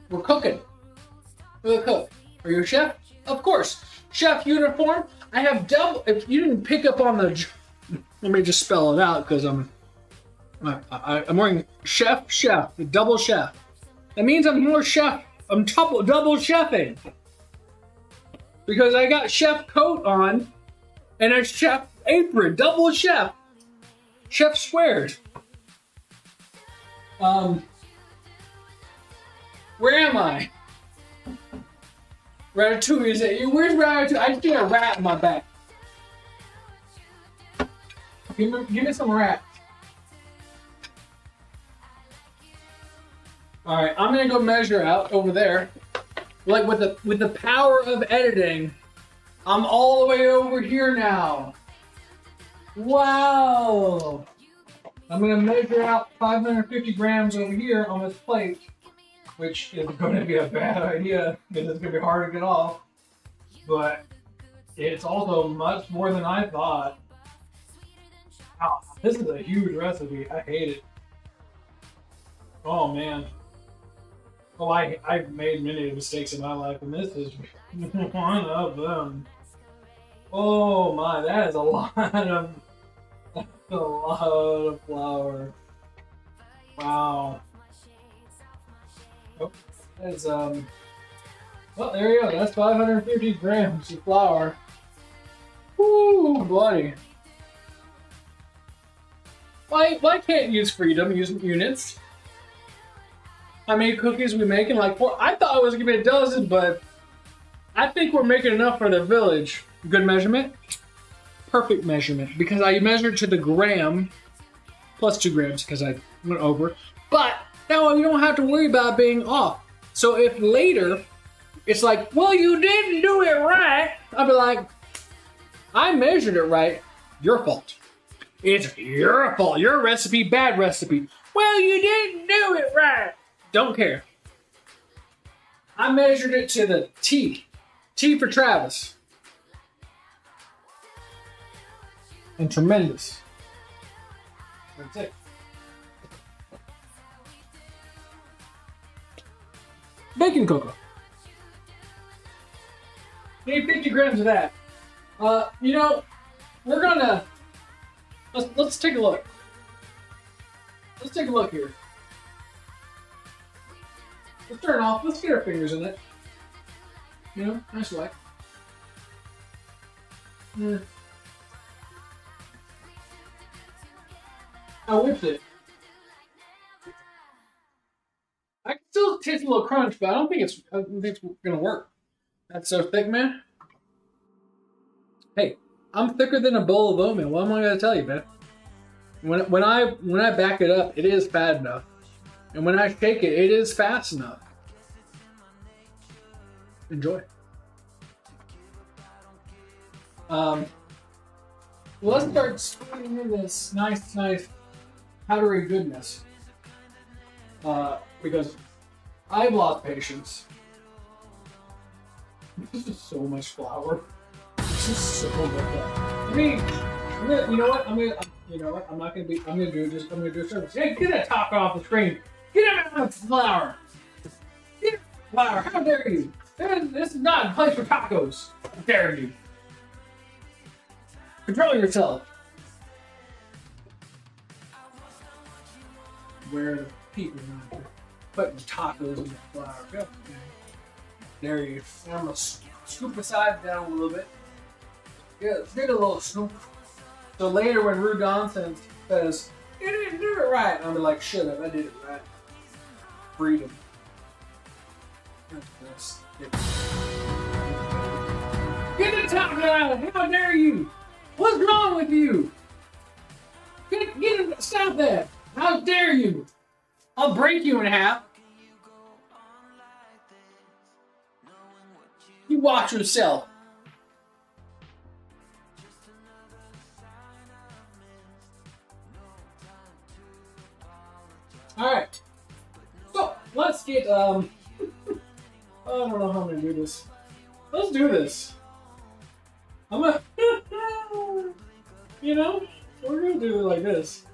We're cooking. We're the cook. Are you a chef? Of course. Chef uniform. I have double. If you didn't pick up on the, let me just spell it out because I'm wearing chef, the double chef. That means I'm more chef. I'm double chefing because I got chef coat on and a chef apron. Double chef. Chef squared. Where am I? Ratatouille is it? Where's Ratatouille? I just get a rat in my back. Give me some rat. All right, I'm gonna go measure out over there. Like with the power of editing, I'm all the way over here now. Wow. I'm gonna measure out 550 grams over here on this plate, which is going to be a bad idea because it's going to be hard to get off. But it's also much more than I thought. Wow, this is a huge recipe. I hate it. Oh man. Oh, I've made many mistakes in my life, and this is one of them. Oh my, that is a lot of flour. Wow. Oh, that's well, there you go. That's 550 grams of flour. Woo, bloody. Why can't use freedom? Use units. How many cookies are we making? Like, well, I thought it was gonna be a dozen, but I think we're making enough for the village. Good measurement. Perfect measurement because I measured to the gram plus 2 grams because I went over. But now you don't have to worry about being off. So if later it's like, well, you didn't do it right. I'll be like, I measured it right. Your fault. It's your fault. Your recipe, bad recipe. Well, you didn't do it right. Don't care. I measured it to the T. T for Travis. And tremendous. That's it. Baking cocoa. Need 50 grams of that. You know, we're gonna let's take a look. Let's take a look here. Let's turn it off. Let's get our fingers in it. You know, nice way. Yeah. I whipped it. I can still taste a little crunch, but I don't think it's gonna work. That's so thick, man. Hey, I'm thicker than a bowl of oatmeal. What am I gonna tell you, man? When I back it up, it is fat enough, and when I shake it, it is fast enough. Enjoy. Let's start spreading in this nice powdery goodness. Because I've lost patience. This is so much flour. This is so much flour. You know what? I'm gonna do a service. Hey, get that taco off the screen. Get him out of the flour. Get him out of the flour. How dare you? This is not a place for tacos. How dare you? Control yourself. Where the people are putting tacos in the flour. Go. There you go. I'm gonna scoop the sides down a little bit. Yeah, let's get a little scoop. So later when Rue Johnson says, you didn't do it right, I'm like, shut up, I did it right. Freedom. Get the taco out! How dare you? What's wrong with you? Get him, stop that! How dare you? I'll break you in half. You watch yourself. Alright. So, let's get, I don't know how I'm gonna do this. Let's do this. I'm gonna, you know, we're gonna do it like this.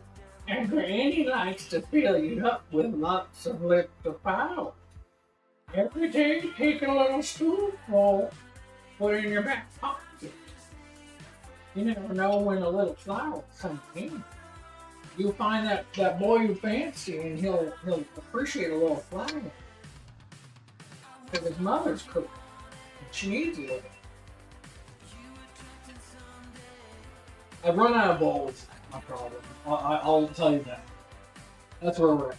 And Granny likes to fill you up with lots of liquid power. Every day, take a little spoonful, put it in your back pocket. You never know when a little flour comes in. You'll find that boy you fancy, and he'll appreciate a little flour. Because his mother's cooking. She needs a little. I've run out of bowls. My problem. I'll tell you that. That's where we're at.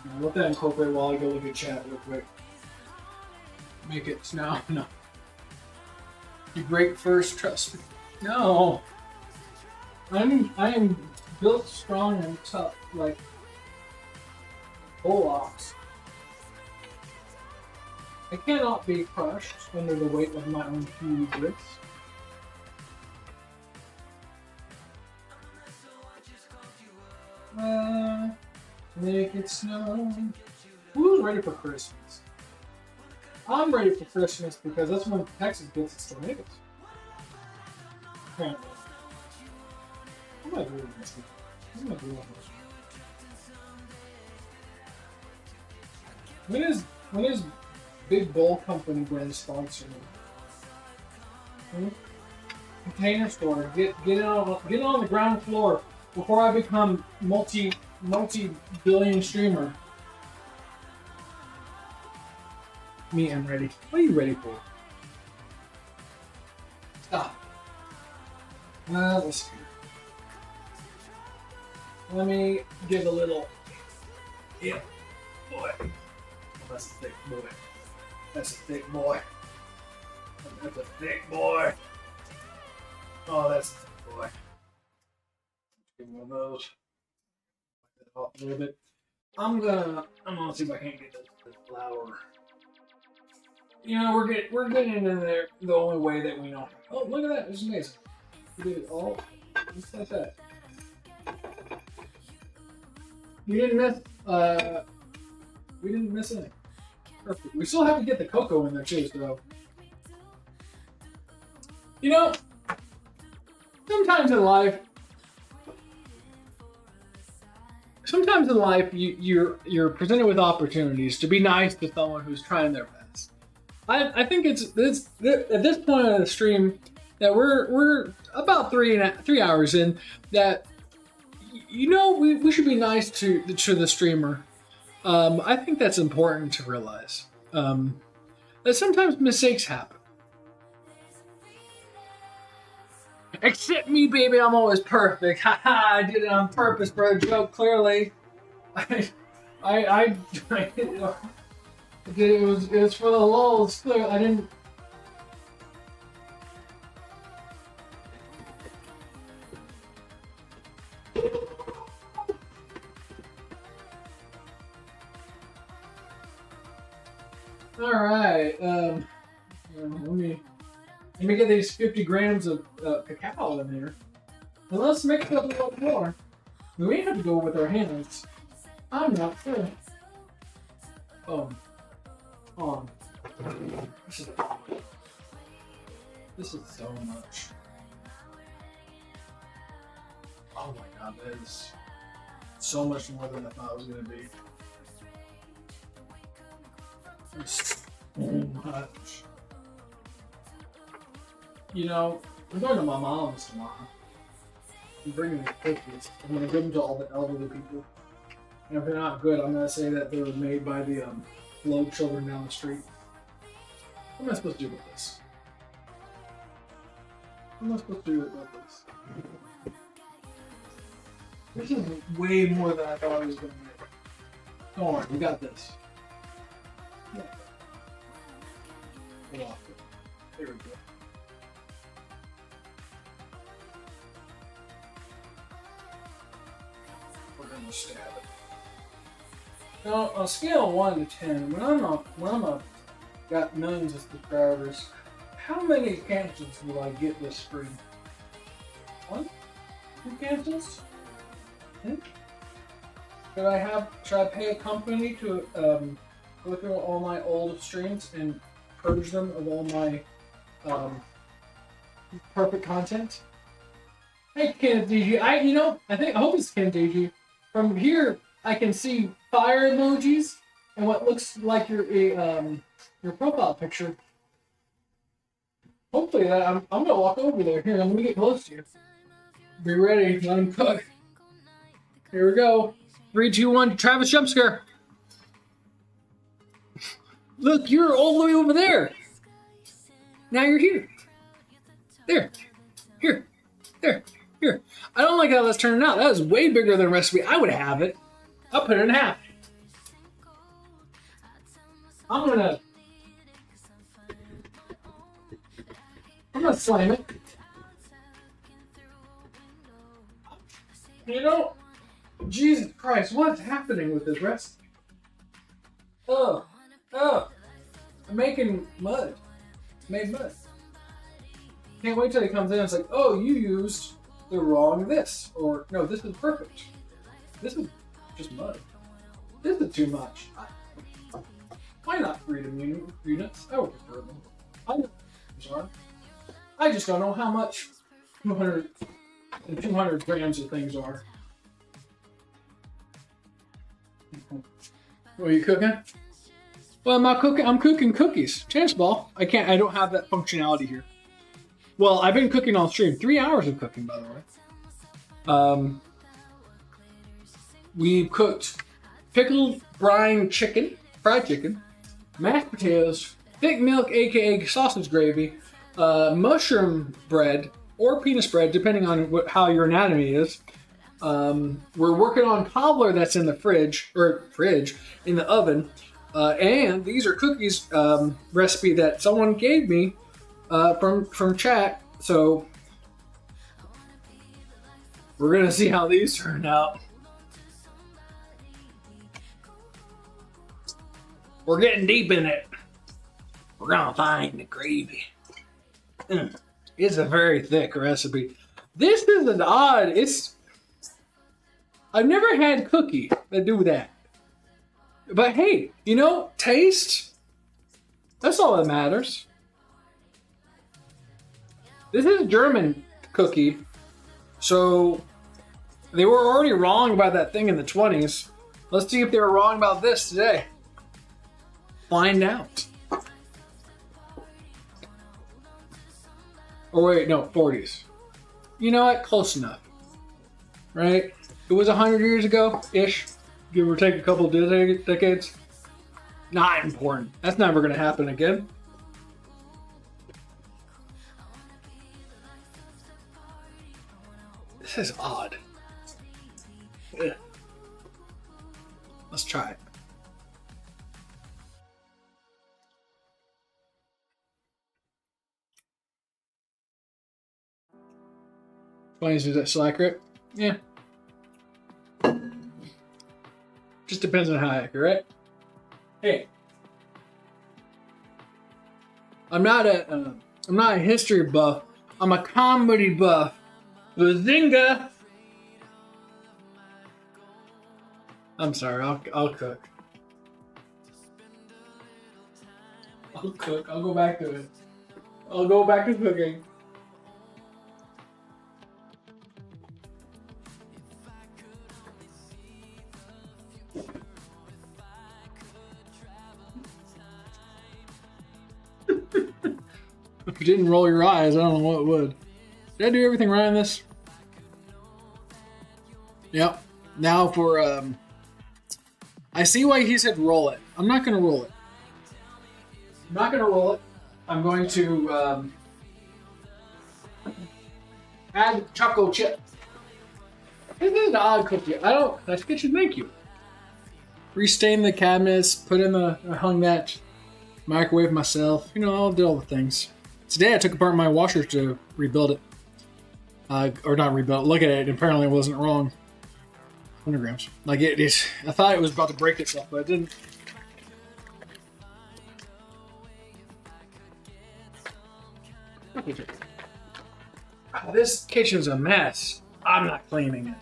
Now, let that incorporate while I go look at chat real quick. Make it no. You break first, trust me. No. I am built strong and tough, like bullocks. I cannot be crushed under the weight of my own hubris. Make it snow. Who's ready for Christmas? I'm ready for Christmas because that's when Texas gets its tornadoes. Apparently. What am I doing this week? What am I doing this? When is Big Bowl Company going to sponsor me? Container Store. Get on the ground floor before I become multi-billion streamer. Me, I'm ready. What are you ready for? Stop. Let's see. Let me give a little. Yeah, boy. Oh, that's a thick boy. That's a thick boy. That's a thick boy. Oh, that's boy. Give me one of those. Wipe that off a little bit. I'm gonna see if I can't get this flour. You know, we're getting into there the only way that we know. Oh, look at that! It's amazing. We did it all just like that. We didn't miss. We didn't miss anything. Perfect. We still have to get the cocoa in there too, so. You know, sometimes in life, you're presented with opportunities to be nice to someone who's trying their best. I think it's at this point of the stream that we're about 3 hours in, that you know we should be nice to the streamer. I think that's important to realize. That sometimes mistakes happen. Accept me, baby, I'm always perfect. Haha, I did it on purpose for a joke, clearly. I it was for the lulz, clearly. I didn't. Alright, let me get these 50 grams of cacao in here. And let's mix it up a little more. We may have to go with our hands. I'm not sure. This is so much. Oh my god, that is so much more than I thought it was going to be. It's so much. You know, I'm going to my mom's tomorrow. I'm bringing the cookies. I'm going to give them to all the elderly people. And if they're not good, I'm going to say that they were made by the low children down the street. What am I supposed to do with this? What am I supposed to do with this? This is way more than I thought I was going to make. Don't worry, we got this. Yeah. Hold on. There we go. We're gonna stab it. Now, on a scale of 1 to 10, when I'm got millions of subscribers, how many cancels will I get this stream? 1? 2 cancels? 10? Should I pay a company to go through all my old streams and purge them of all my perfect content? Hey, Kenneth DG, I hope it's Kenneth DG. From here, I can see fire emojis and what looks like your profile picture. Hopefully, I'm gonna walk over there. Here, I'm gonna get close to you. Be ready. Let him cook. Here we go. 3, 2, 1. Travis jump scare. Look, you're all the way over there. Now you're here. There. Here. There. Here. I don't like how that's turning out. That is way bigger than the recipe. I would have it. I'll put it in half. I'm gonna slam it. You know, Jesus Christ, what's happening with this recipe? Oh, I'm making mud. Made mud. Can't wait till he comes in and it's like, oh, you used the wrong this. Or, no, this is perfect. This is just mud. This is too much. Why not freedom units? I would prefer them. I'm sorry. I just don't know how much 200 grams of things are. What are you cooking? Well, I'm cooking cookies. Chance ball. I don't have that functionality here. Well, I've been cooking on stream. 3 hours of cooking, by the way. We cooked pickled fried chicken, mashed potatoes, thick milk, aka sausage gravy, mushroom bread or penis bread, depending on how your anatomy is. We're working on cobbler that's in the fridge in the oven, and these are cookies recipe that someone gave me from chat. So We're gonna see how these turn out. We're getting deep in it. We're gonna find the gravy. It's a very thick recipe. This is an odd. I've never had cookie that do that. But hey, you know, taste. That's all that matters. This is a German cookie, so they were already wrong about that thing in the 20s. Let's see if they were wrong about this today. Find out. Oh wait, no, 40s. You know what? Close enough. Right? It was 100 years ago-ish. Give or take a couple of decades. Not important. That's never going to happen again. This is odd. Ugh. Let's try it. Is that still accurate? Yeah. Just depends on how accurate. Hey, I'm not a history buff. I'm a comedy buff. Bazinga! I'm sorry. I'll cook. I'll cook. I'll go back to it. I'll go back to cooking. If you didn't roll your eyes, I don't know what would. Did I do everything right in this? Yep. Now for, I see why he said roll it. I'm not going to roll it. I'm not going to roll it. I'm going to, add choco chip. This is an odd cookie. That's good. Thank you. Restain the cabinets, hung that, microwave myself. You know, I'll do all the things. Today I took apart my washer to rebuild it. Or not rebuild it. Look at it. Apparently it wasn't wrong. 100 grams. Like it is. I thought it was about to break itself, but it didn't. This kitchen's a mess. I'm not cleaning it.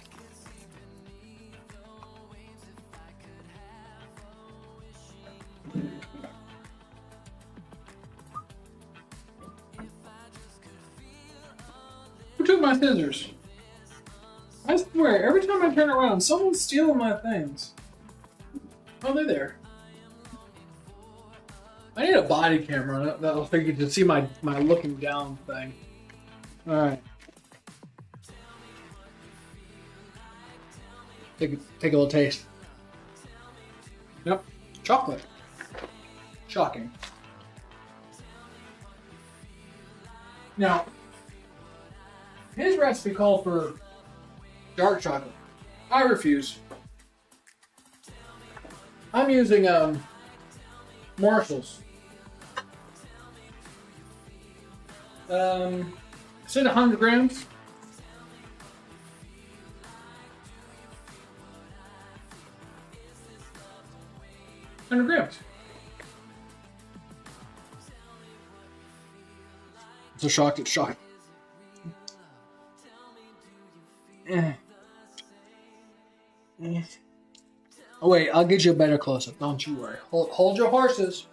Who took my scissors? I swear, every time I turn around, someone's stealing my things. Oh, they're there. I need a body camera that'll figure to see my looking down thing. Alright. Take a little taste. Yep. Chocolate. Shocking. Now, his recipe called for dark chocolate. I refuse. I'm using Marshalls. Said 100 grams. So shocked, it's shocked. Oh wait, I'll get you a better close-up. Don't you worry. Hold your horses.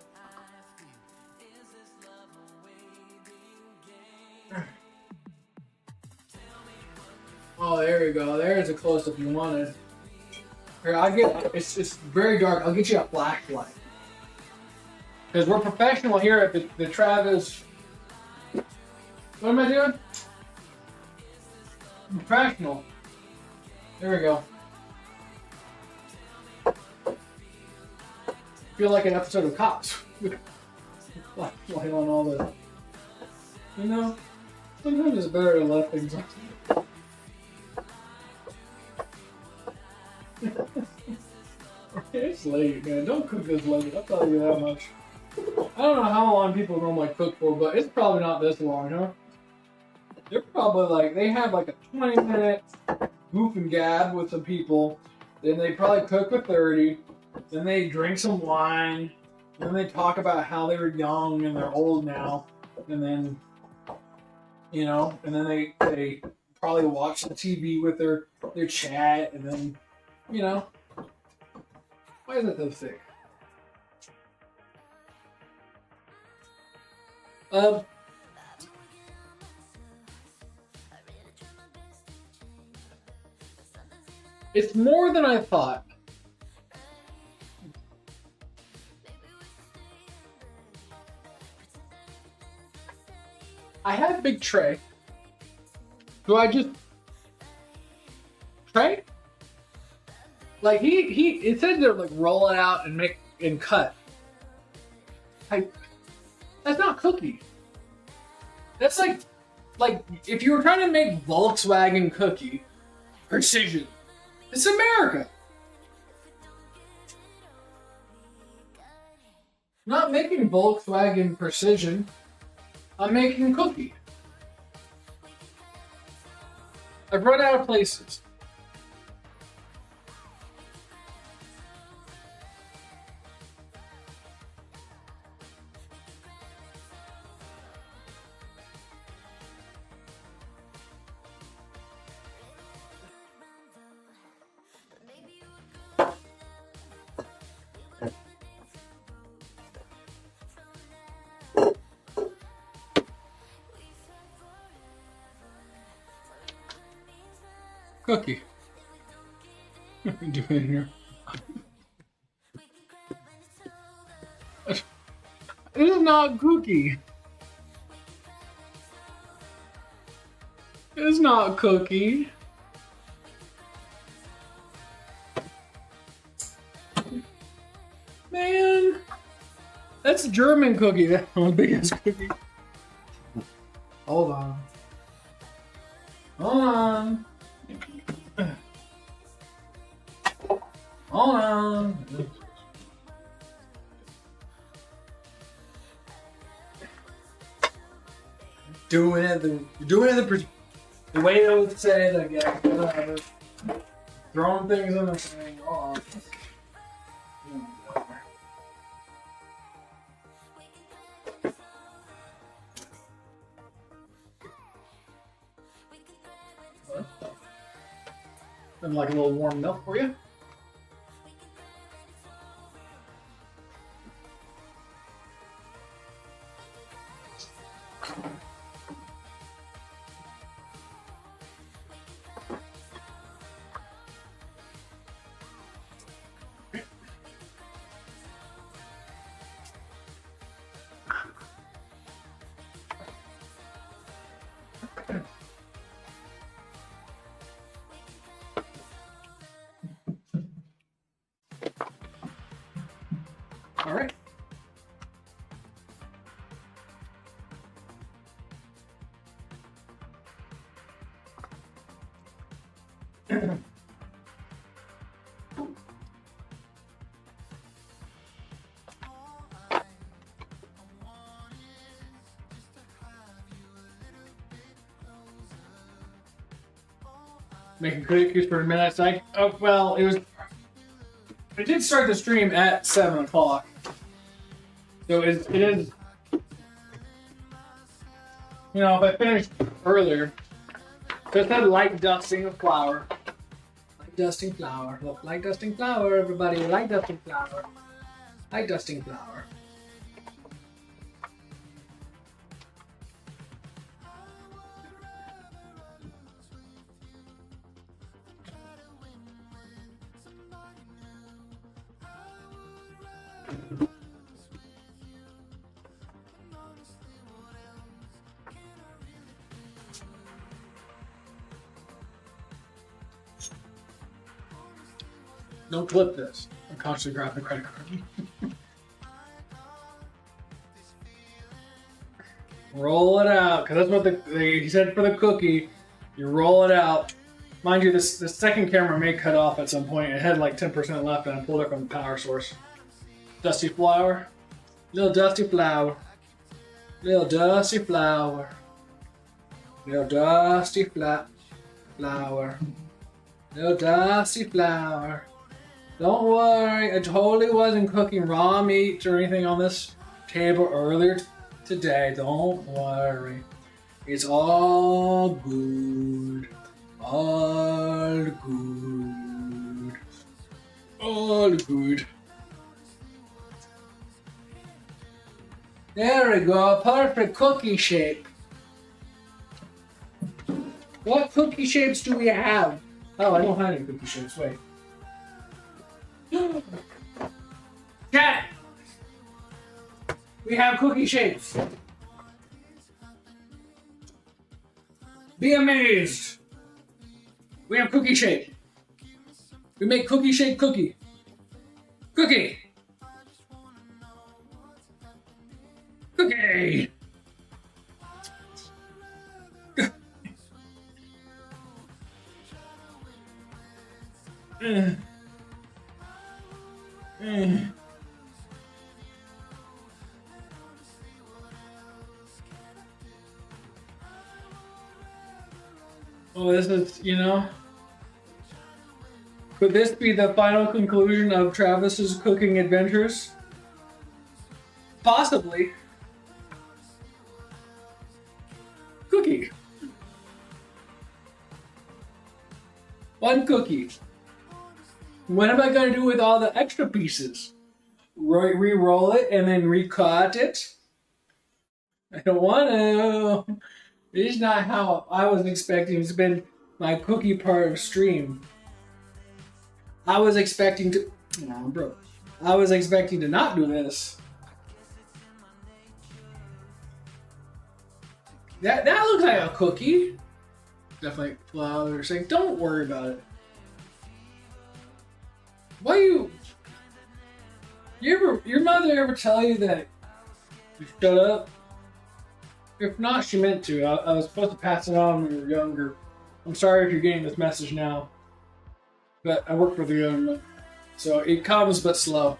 Oh, there you go. There's a close-up you wanted. Here, it's very dark. I'll get you a flashlight. Because we're professional here at the Travis. What am I doing? Professional. There we go. Feel like an episode of Cops. Flashlight on all this. You know, sometimes it's better to let things on. It's late, man. Don't cook this late. I'll tell you that much. I don't know how long people normally cook for, but it's probably not this long, huh? They're probably like, they have like a 20-minute goof and gab with some people. Then they probably cook for 30. Then they drink some wine. Then they talk about how they were young and they're old now. And then, and then they probably watch the TV with their chat. And then, why is it so thick? It's more than I thought. I have a big tray. Do I just tray? Like it says to like roll it out and make and cut. That's not cookie. That's like if you were trying to make Volkswagen cookie precision. It's America. I'm not making Volkswagen precision. I'm making cookie. I've run out of places. Cookie. What are you doing here? It is not cookie. It's not cookie. Man, that's German cookie. That's the biggest cookie. Hold on. Hold on. Hold on. Doing it the way I would say that, yeah, whatever. Throwing things in the thing. Hold on. And like a little warm milk for you. All right. Making cookies for a minute. Well, I did start the stream at 7 o'clock. So it is, if I finished earlier, so it said light dusting of flour. Light dusting flour. Look, light dusting flour, everybody. Light dusting flour. Light dusting flour. Don't clip this. I'm constantly grabbing the credit card. Roll it out, because that's what he said for the cookie. You roll it out. Mind you, the second camera may cut off at some point. It had like 10% left, and I pulled it from the power source. Dusty flour. Little dusty flour. Little dusty flour. Little dusty flour. No dusty flour. Don't worry, I totally wasn't cooking raw meat or anything on this table earlier today. Don't worry. It's all good. All good. All good. There we go. Perfect cookie shape. What cookie shapes do we have? Oh, I don't have any cookie shapes. Wait. Cat! We have cookie shapes. Be amazed. We have cookie shape. We make cookie shape cookie. Cookie. Cookie. Oh, this is, could this be the final conclusion of Travis's cooking adventures? Possibly. Cookie. One cookie. What am I going to do with all the extra pieces? Re-roll it and then recut it? I don't want to. This is not how I was expecting to spend my cookie part of stream. I was expecting to... Oh, bro. I was expecting to not do this. That looks like a cookie. Definitely flour. Saying, don't worry about it. Why your mother ever tell you that you shut up? If not, she meant to. I was supposed to pass it on when you were younger. I'm sorry if you're getting this message now. But I work for the government. So it comes but slow.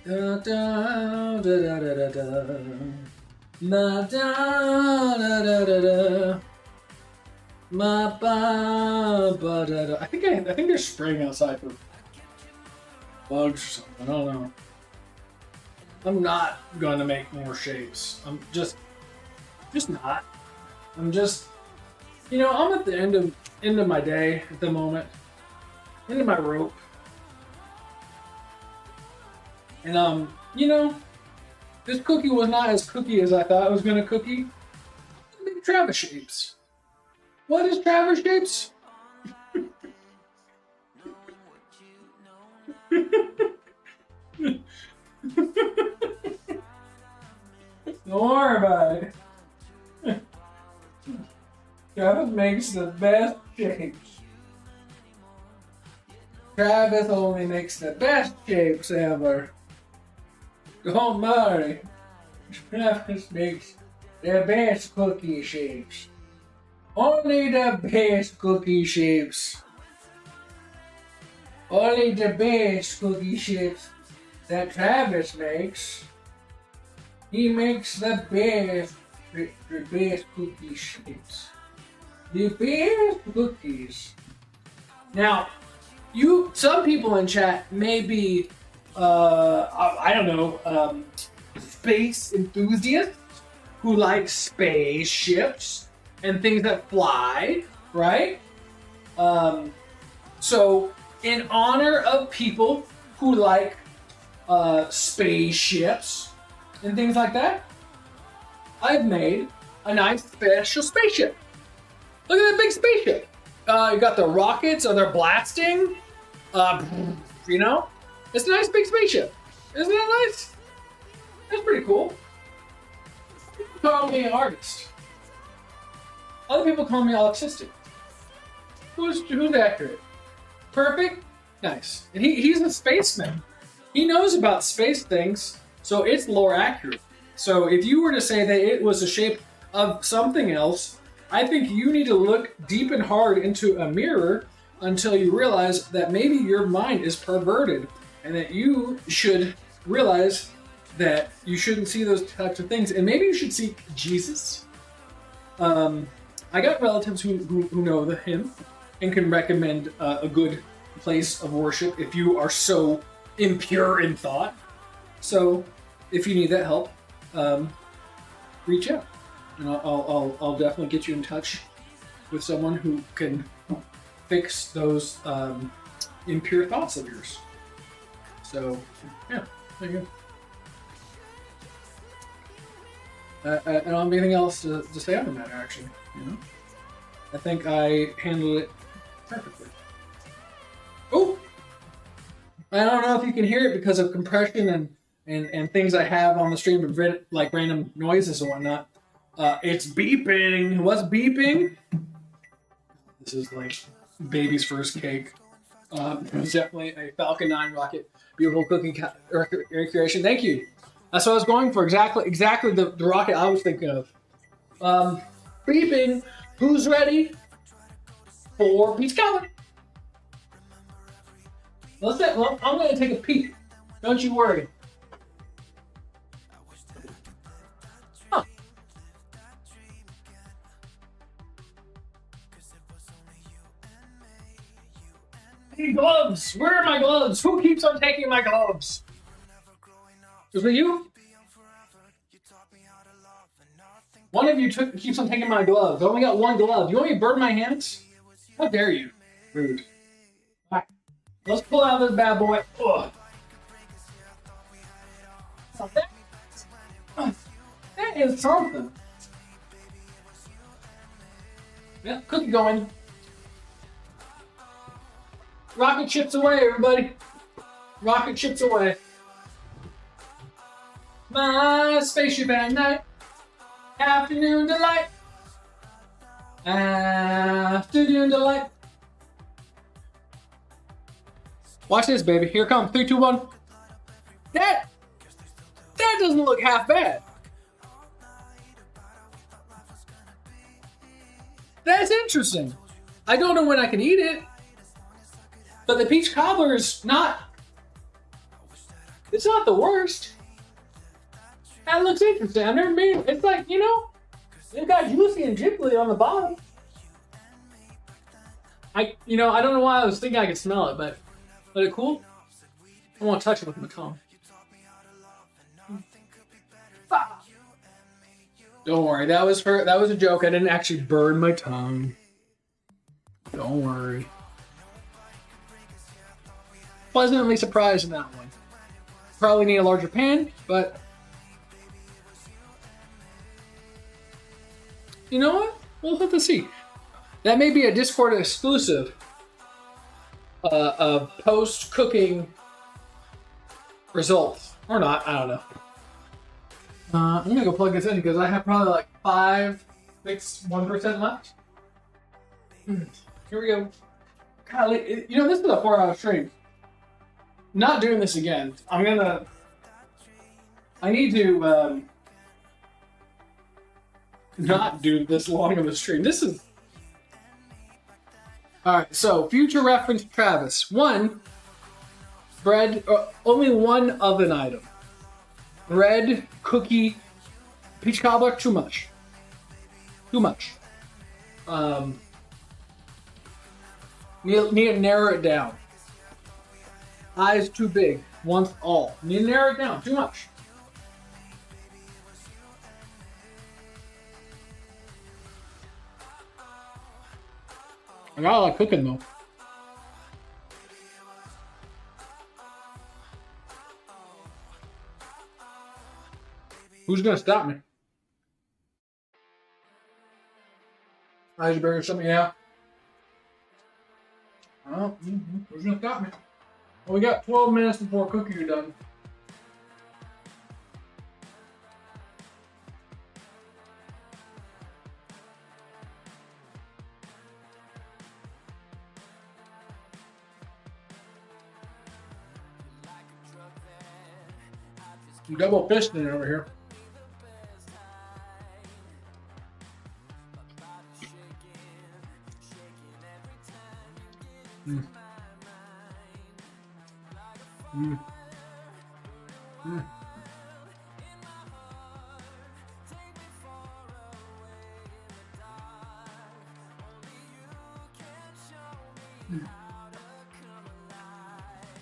Da da da da da da da. Da da da da da da. Ma ba ba da da. I think they're spraying outside for bugs or something. I don't know. I'm not gonna make more shapes. I'm just not. I'm just, I'm at the end of my day at the moment. End of my rope. And this cookie was not as cookie as I thought it was gonna cookie. Maybe Travis shapes. What is Travis shapes? Don't worry about it. Travis makes the best shapes. Travis only makes the best shapes ever. Don't worry. Travis makes the best cookie shapes. Only the best cookie shapes. Only the best cookie shapes that Travis makes. He makes the best cookie shapes. The best cookies. Now, some people in chat may be, I don't know, space enthusiasts who like spaceships and things that fly, right? So, in honor of people who like spaceships and things like that, I've made a nice special spaceship. Look at that big spaceship. You got the rockets, they're blasting. It's a nice big spaceship. Isn't that nice? That's pretty cool. People call me an artist. Other people call me autistic. Who's accurate? Perfect? Nice. And he's a spaceman. He knows about space things, so it's lore accurate. So if you were to say that it was the shape of something else, I think you need to look deep and hard into a mirror until you realize that maybe your mind is perverted and that you should realize that you shouldn't see those types of things, and maybe you should seek Jesus. I got relatives who know him and can recommend a good place of worship if you are so impure in thought. So, if you need that help, reach out, and I'll definitely get you in touch with someone who can fix those impure thoughts of yours. So, yeah, there you go. I don't have anything else to say on the matter, actually. You know, I think I handled it perfectly. Oh, I don't know if you can hear it because of compression and things I have on the stream, but like random noises and whatnot. It's beeping. What's beeping? This is like baby's first cake. It's definitely a Falcon 9 rocket. Beautiful cooking creation. Thank you. That's what I was going for. Exactly the rocket I was thinking of. Beeping. Who's ready for peach cobbler? Well, I'm going to take a peek. Don't you worry. Huh. Hey, gloves. Where are my gloves? Who keeps on taking my gloves? Is it you? One of you keeps on taking my gloves. I only got one glove. You want me to burn my hands? How dare you? Rude. All right. Let's pull out this bad boy. Ugh. That is something. Yeah, cookie going. Rocket ships away, everybody. Rocket ships away. My spaceship at night. Afternoon delight. Afternoon delight. Watch this, baby. Here it comes. 3, 2, 1. That doesn't look half bad. That's interesting. I don't know when I can eat it, but the peach cobbler is not. It's not the worst. That looks interesting. I've never made it. It's like, you know, it's got juicy and jiggly on the bottom. I don't know why I was thinking I could smell it, but it cool? I want to touch it with my tongue. Ah. Don't worry, that was a joke. I didn't actually burn my tongue. Don't worry. Pleasantly surprised in that one. Probably need a larger pan, but you know what? We'll have to see. That may be a Discord exclusive of post-cooking results. Or not, I don't know. I'm going to go plug this in because I have probably like 1% left. Here we go. Golly, this is a 4-hour stream. Not doing this again. I need to not do this long of a stream. This is... Alright, so future reference Travis. 1, bread, only one oven item. Bread, cookie, peach cobbler, too much. Too much. Need to narrow it down. Eyes too big. Wants all. Need to narrow it down. Too much. I got a lot of cooking though. Who's gonna stop me? Heisenberg or something, yeah. Oh, who's gonna stop me? Well, we got 12 minutes before cooking are done. I'm double fisting it over here. Mm. Mm. Mm.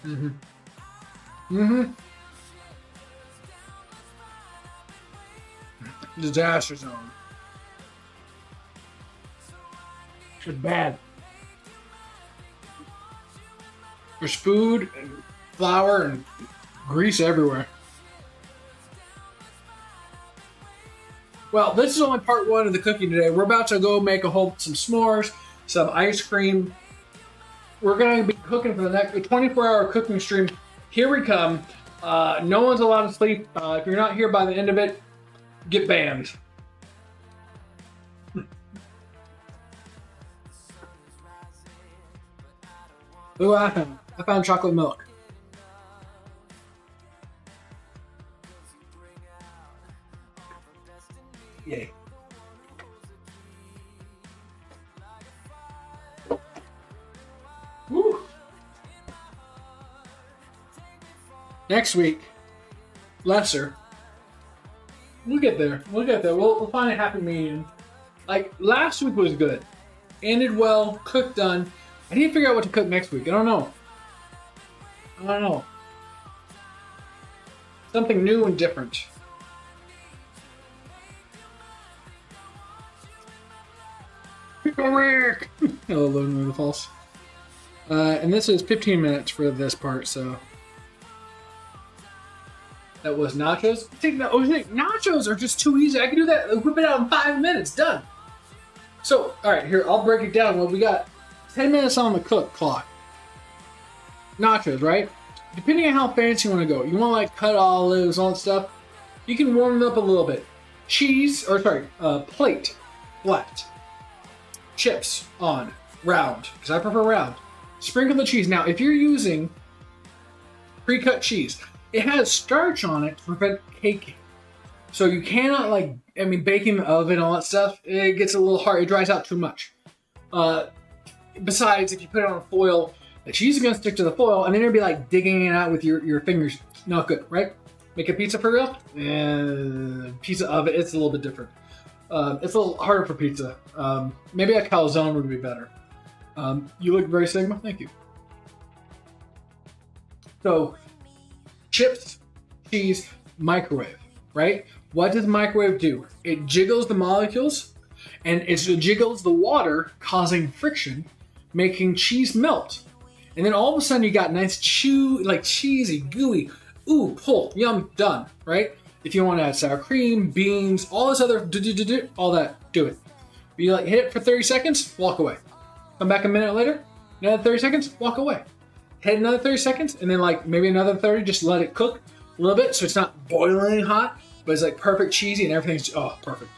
Mm-hmm. Mm-hmm. Disaster zone. It's bad. There's food and flour and grease everywhere. Well, this is only part one of the cooking today. We're about to go make some s'mores, some ice cream. We're going to be cooking for the next 24-hour cooking stream. Here we come. No one's allowed to sleep. If you're not here by the end of it, get banned. Look what I found. I found chocolate milk. Yay. Woo. Next week, lesser. We'll get there. We'll get there. We'll find a happy medium. Like, last week was good. Ended well, cooked done. I need to figure out what to cook next week. I don't know. Something new and different. Pickle Rick! Hello, Lone the False. And this is 15 minutes for this part, so. That was nachos. Nachos are just too easy. I can do that. Whip it out in 5 minutes. Done. So, all right, here, I'll break it down. Well, we got 10 minutes on the cook clock. Nachos, right? Depending on how fancy you want to go. You want to like cut olives, all that stuff. You can warm it up a little bit. Plate, flat. Chips on, round, because I prefer round. Sprinkle the cheese. Now, if you're using pre-cut cheese, it has starch on it to prevent caking. So you cannot baking in the oven and all that stuff, it gets a little hard. It dries out too much. Besides, if you put it on foil, the cheese is going to stick to the foil, and then you're going to be like digging it out with your fingers. Not good, right? Make a pizza for real? And pizza oven, it's a little bit different. It's a little harder for pizza. Maybe a calzone would be better. You look very Sigma. Thank you. So, chips, cheese, microwave, right? What does microwave do? It jiggles the molecules, and it jiggles the water, causing friction, making cheese melt. And then all of a sudden you got nice cheesy, gooey, ooh, pull, yum, done, right? If you want to add sour cream, beans, all this other, all that, do it. You hit it for 30 seconds, walk away. Come back a minute later, another 30 seconds, walk away. Hit another 30 seconds, and then maybe another 30, just let it cook a little bit so it's not boiling hot, but it's perfect cheesy and everything's, perfect.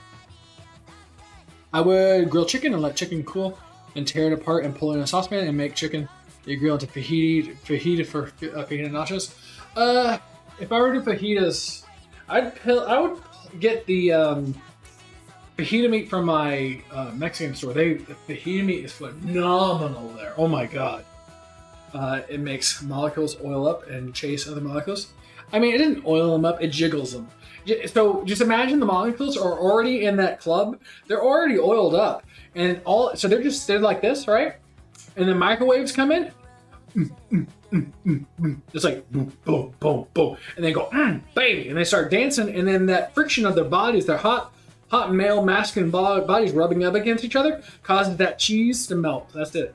I would grill chicken and let chicken cool and tear it apart and pull it in a saucepan and make chicken you grill into fajita for fajita nachos. If I were to do fajitas, I would get the fajita meat from my Mexican store. The fajita meat is phenomenal there. Oh my god. It makes molecules oil up and chase other molecules. I mean, it doesn't oil them up, it jiggles them. So just imagine the molecules are already in that club. They're already oiled up. And so they're like this, right? And the microwaves come in. It's like boom, boom, boom, boom. And they go, baby. And they start dancing. And then that friction of their bodies, their hot male, masculine bodies rubbing up against each other, causes that cheese to melt. That's it.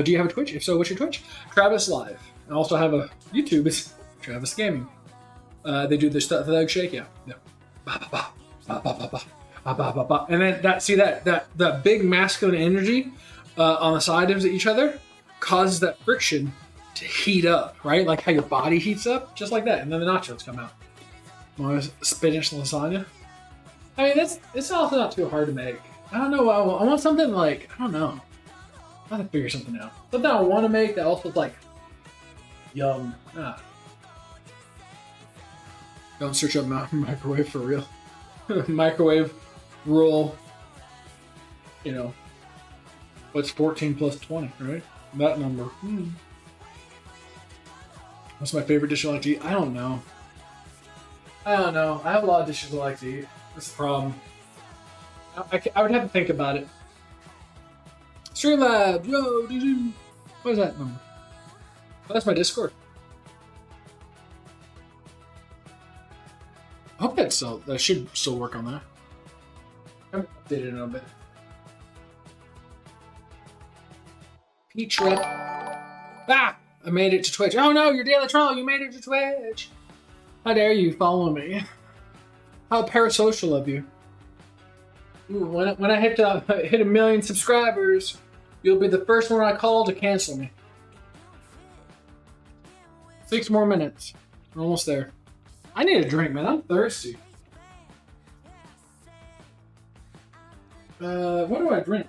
Do you have a Twitch? If so, what's your Twitch? Travis Live. I also have a YouTube. It's Travis Gaming. They do the thug shake, yeah. And then that big masculine energy on the sides of each other causes that friction to heat up, right? Like how your body heats up, just like that. And then the nachos come out. Spinach lasagna. I mean, it's also not too hard to make. I don't know. I want something I don't know. I have to figure something out. Something I want to make that also is yum. Don't search up microwave for real. Microwave rule. What's 14 plus 20, right? That number. What's my favorite dish I like to eat? I don't know. I have a lot of dishes I like to eat. That's the problem. I would have to think about it. Streamlabs, yo, DZ. What is that number? Oh, that's my Discord. I hope that should still work on that. I haven't updated it in a bit. Peach Rep. Ah! I made it to Twitch. Oh no, you're Daily Troll, you made it to Twitch. How dare you follow me? How parasocial of you. Ooh, when I hit 1 million subscribers, you'll be the first one I call to cancel me. 6 more minutes. We're almost there. I need a drink, man. I'm thirsty. What do I drink?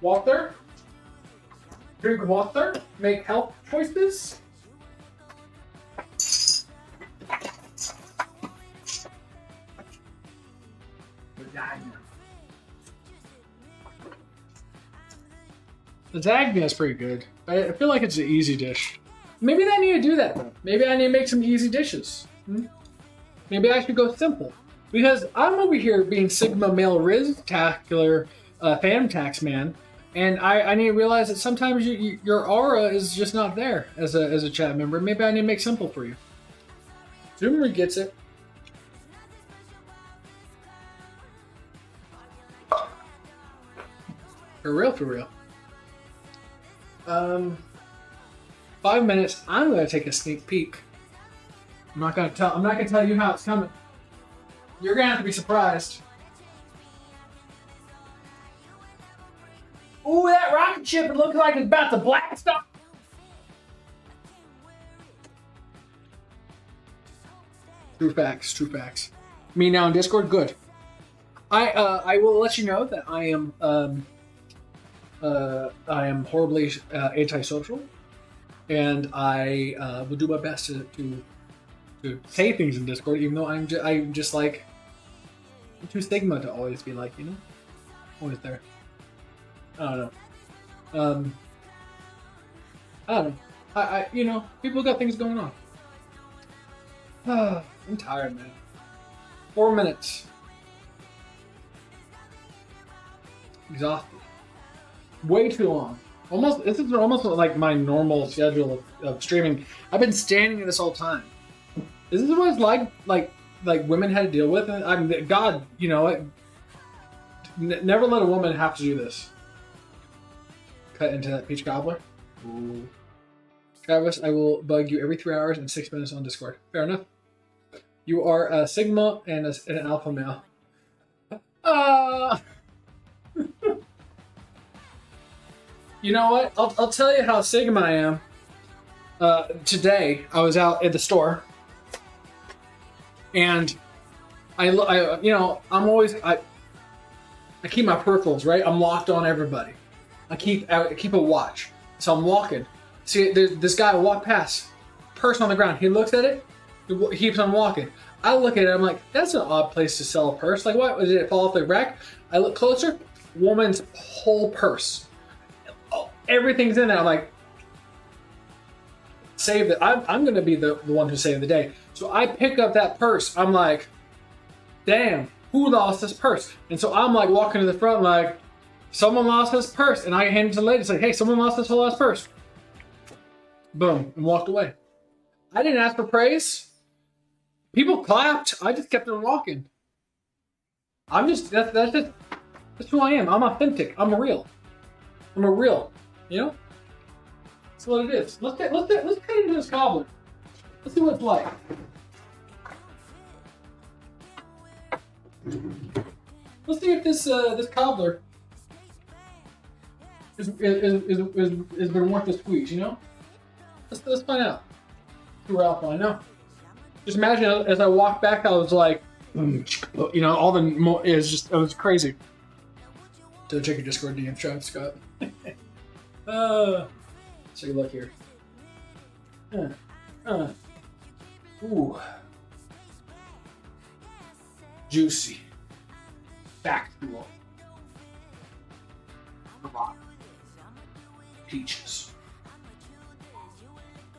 Water? Drink water? Make health choices? Lasagna is pretty good. I feel like it's an easy dish. Maybe I need to do that though. Maybe I need to make some easy dishes. Maybe I should go simple. Because I'm over here being Sigma Male Riz-tacular Fantax man, and I need to realize that sometimes your aura is just not there as a chat member. Maybe I need to make simple for you. Zoomer gets it. For real, for real. 5 minutes. I'm gonna take a sneak peek. I'm not gonna tell you how it's coming. You're gonna have to be surprised. Ooh, that rocket ship! It looks like it's about to blast off. True facts. True facts. Me now in Discord. Good. I will let you know that I am horribly antisocial, and I will do my best to say things in Discord, even though I'm just like I'm too Sigma to always be like, you know, always there. I don't know. I don't know. I you know, people got things going on. I'm tired, man. 4 minutes. Exhausted. Way too long. This is almost like my normal schedule of streaming. I've been standing this whole time. This is what it's like women had to deal with. And God, you know, never let a woman have to do this. Cut into that peach cobbler. Ooh. Travis, I will bug you every 3 hours and 6 minutes on Discord. Fair enough. You are a Sigma and an alpha male. You know what? I'll tell you how Sigma I am. Today, I was out at the store, and I keep my peripherals, right? I'm locked on everybody. I keep a watch. So I'm walking. See, this guy will walk past, purse on the ground. He looks at it. He keeps on walking. I look at it. I'm like, that's an odd place to sell a purse. Like, what? Did it fall off the rack? I look closer. Woman's whole purse. Everything's in there. I'm like, save it. I'm going to be the one who saved the day. So I pick up that purse. I'm like, damn, who lost this purse? And so I'm like walking to the front like, someone lost his purse. And I hand it to the lady. It's like, hey, someone lost this whole last purse. Boom. And walked away. I didn't ask for praise. People clapped. I just kept on walking. That's who I am. I'm authentic. I'm a real. You know? That's what it is. Let's cut into this cobbler. Let's see what it's like. Let's see if this cobbler is been worth the squeeze, you know? Let's find out. Who else I know? Just imagine as I walked back, I was like, you know, it was crazy. So check your Discord DM, Travis Scott. So you look here. Ooh. Juicy. Factual. Peaches.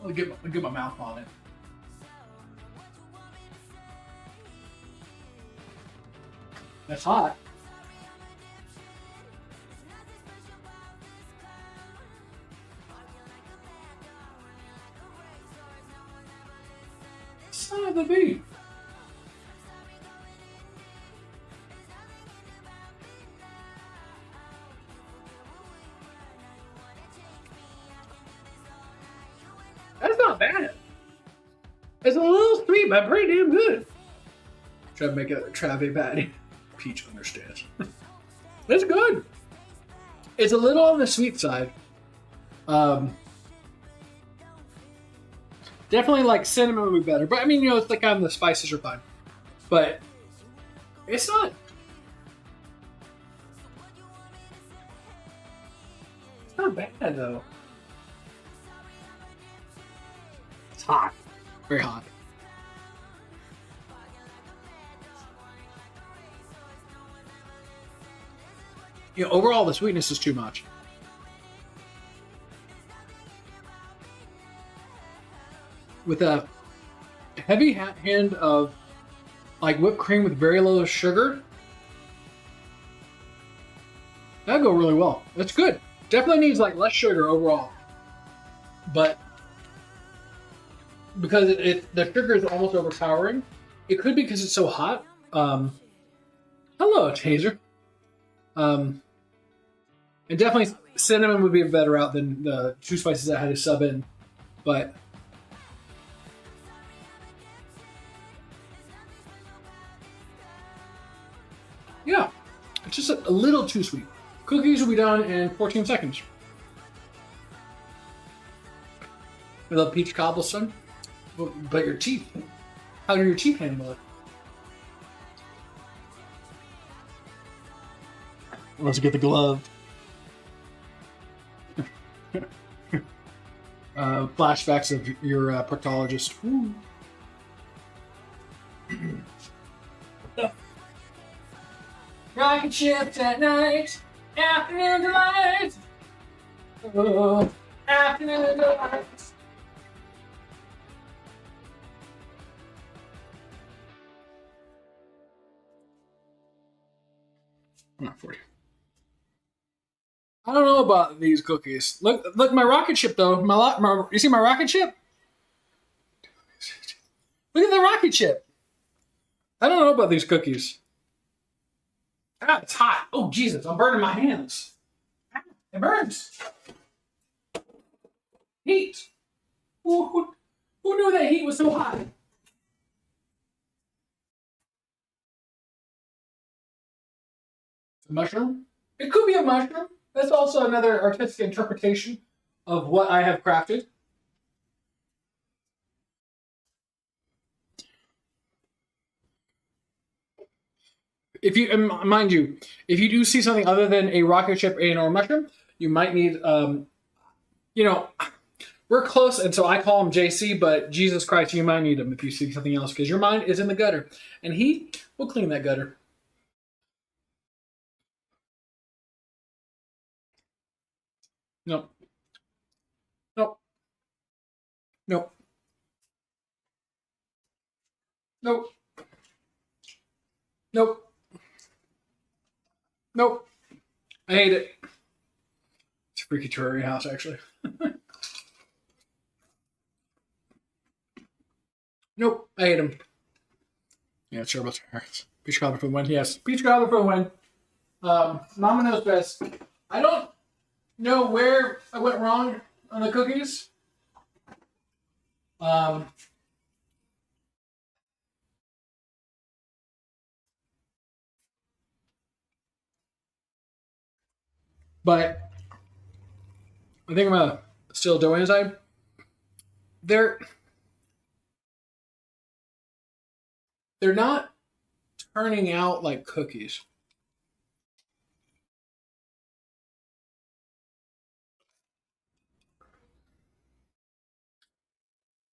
I'll get my mouth on it. That's hot. the beef. That's not bad. It's a little sweet, but pretty damn good. Try to make a Travi patty. Peach understands. It's good. It's a little on the sweet side. Definitely like cinnamon would be better. But I mean, you know, it's like kind of the spices are fine. But it's not. It's not bad though. It's hot. Very hot. You know, overall the sweetness is too much. With a heavy hand of like whipped cream with very low sugar, that'd go really well. That's good. Definitely needs like less sugar overall, but because the sugar is almost overpowering, it could be because it's so hot. Hello, Taser. And definitely cinnamon would be a better route than the two spices I had to sub in, but. Yeah, it's just a little too sweet. Cookies will be done in 14 seconds. I love peach cobblestone, but your teeth. How do your teeth handle it? Let's get the glove. Flashbacks of your proctologist. Ooh. Rocket ships at night, afternoon delight. Oh, afternoon delight. Not 40. I don't know about these cookies. Look, my rocket ship though. You see my rocket ship? Look at the rocket ship. I don't know about these cookies. Ah, it's hot. Oh, Jesus, I'm burning my hands. Ah, it burns. Heat. Who knew that heat was so hot? A mushroom? It could be a mushroom. That's also another artistic interpretation of what I have crafted. If you, mind you, if you do see something other than a rocket ship and or mushroom, you might need, you know, we're close, and so I call him JC, but Jesus Christ, you might need him if you see something else, because your mind is in the gutter, and he will clean that gutter. Nope. Nope. Nope. Nope. Nope. Nope. I hate it. It's a freaky terrarium house, actually. Nope. I hate him. Yeah, sure about terrariums. Peach cobbler for the win. Yes. Peach cobbler for the win. Mama knows best. I don't know where I went wrong on the cookies. But I think I'm gonna still dough inside. They're not turning out like cookies.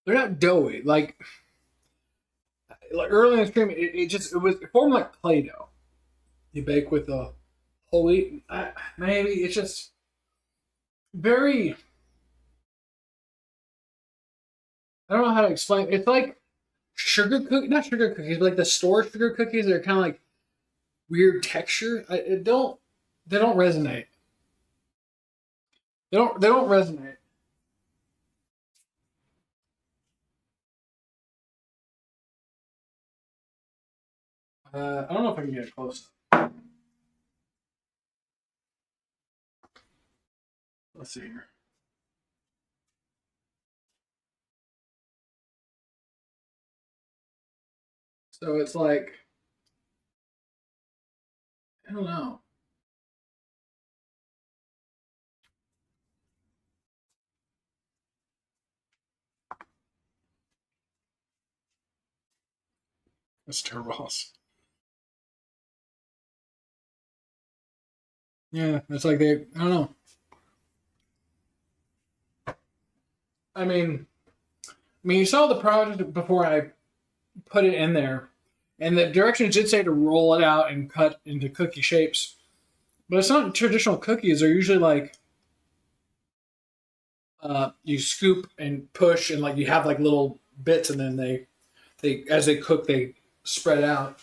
They're not doughy. Like early in the stream, it formed like Play-Doh. You bake with a whole wheat. Maybe it's just very. I don't know how to explain. It's like not sugar cookies, but like the store sugar cookies. They're kind of like weird texture. They don't resonate. They don't resonate. I don't know if I can get it close. Let's see here. So it's like, I don't know. That's terrible. Yeah, it's like I don't know. You saw the project before I put it in there, and the directions did say to roll it out and cut into cookie shapes. But it's not traditional cookies. They're usually like you scoop and push, and like you have like little bits, and then they as they cook they spread out.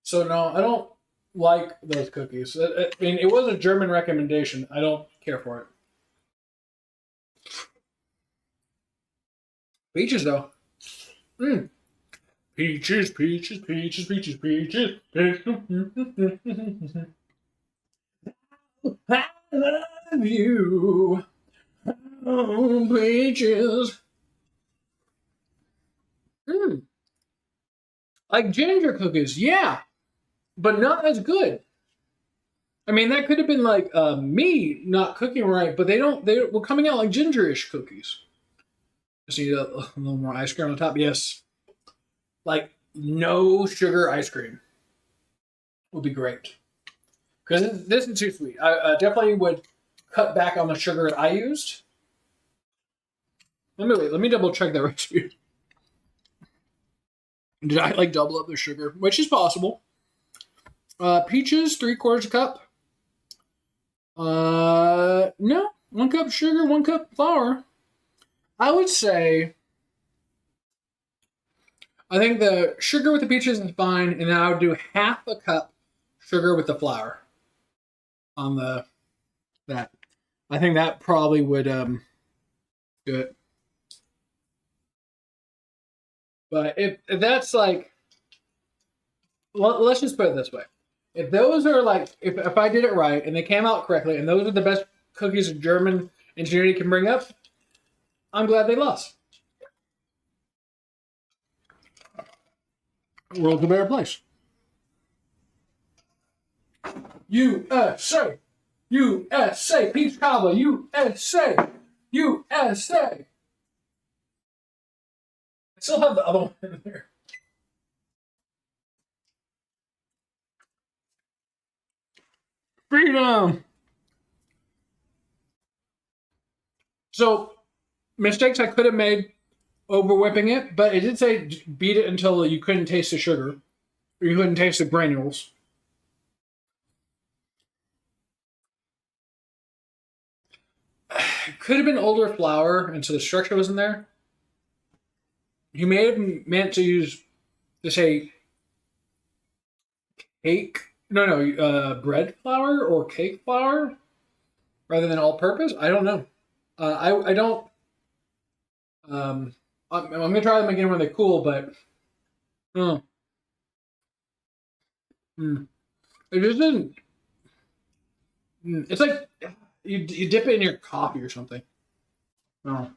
So no, I don't like those cookies. It was a German recommendation. I don't care for it. Peaches though. Mm. Peaches, peaches, peaches, peaches, peaches. I love you. Oh, peaches. Mm. Like ginger cookies, yeah, but not as good. That could have been like me not cooking right, but they were coming out like ginger-ish cookies. Just need a little more ice cream on top. Yes, like no sugar ice cream would be great because this is too sweet. I definitely would cut back on the sugar I used. Let me double check that recipe. Did I like double up the sugar, which is possible? Peaches, 3/4 cup. No, 1 cup sugar, 1 cup flour. I would say, I think the sugar with the peaches is fine, and then I would do 1/2 cup sugar with the flour on that. I think that probably would do it. But if that's like, let's just put it this way: if those are like, if I did it right and they came out correctly, and those are the best cookies German ingenuity can bring up, I'm glad they lost. World's a better place. USA, USA, peach cobbler, USA, USA. I still have the other one in there. Freedom. So, mistakes I could have made over whipping it, but it did say beat it until you couldn't taste the sugar, or you couldn't taste the granules. It could have been older flour, and so the structure wasn't there. You may have meant to use, to say, bread flour or cake flour rather than all-purpose. I don't know. I don't. I'm gonna try them again when they're cool, but it just didn't. It's like you dip it in your coffee or something. Oh.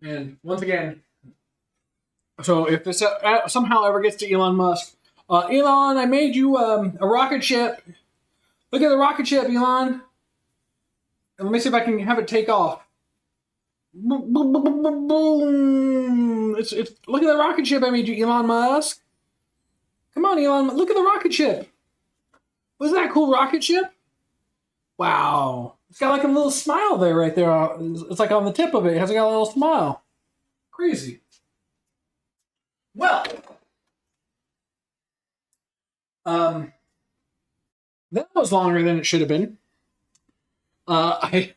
And once again, so if this somehow ever gets to Elon Musk, Elon, I made you a rocket ship. Look at the rocket ship, Elon. And let me see if I can have it take off. Boom, boom, boom, boom, boom, boom. It's look at the rocket ship I made you, Elon Musk. Come on, Elon, look at the rocket ship. Wasn't that a cool rocket ship? Wow. It's got like a little smile there right there. It's like on the tip of it. It has got a little smile. Crazy. Well, that was longer than it should have been. I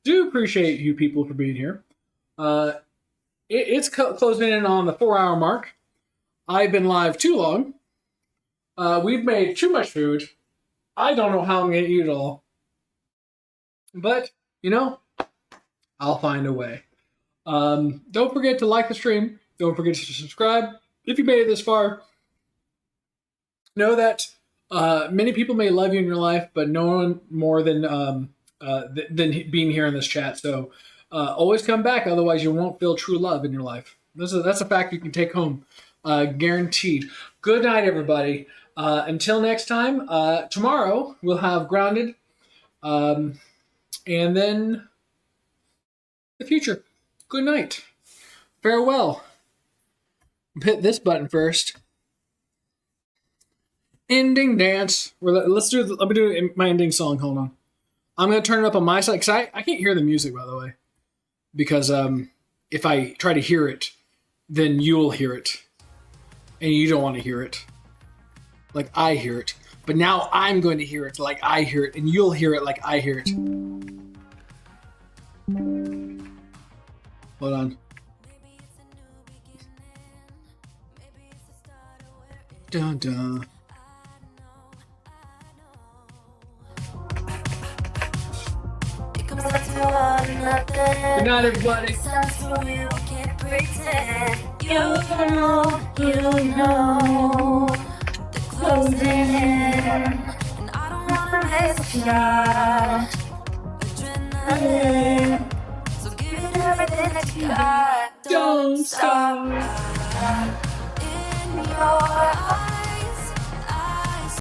do appreciate you people for being here. It's closing in on the 4-hour mark. I've been live too long. We've made too much food. I don't know how I'm going to eat it all. But, you know, I'll find a way. Don't forget to like the stream. Don't forget to subscribe. If you made it this far, know that many people may love you in your life, but no one more than being here in this chat. So always come back, otherwise you won't feel true love in your life. That's a fact you can take home, guaranteed. Good night, everybody. Until next time, tomorrow we'll have Grounded, and then the future. Good night. Farewell. Hit this button first. Ending dance. Let me do my ending song. Hold on. I'm gonna turn it up on my side because I can't hear the music, by the way, because if I try to hear it, then you'll hear it, and you don't want to hear it like I hear it. But now I'm going to hear it like I hear it, and you'll hear it like I hear it. Hold on. Dun dun. Good night, everybody. You know, the closing in, and I don't wanna miss a shot. Adrenaline, so give it everything that you got. Don't stop.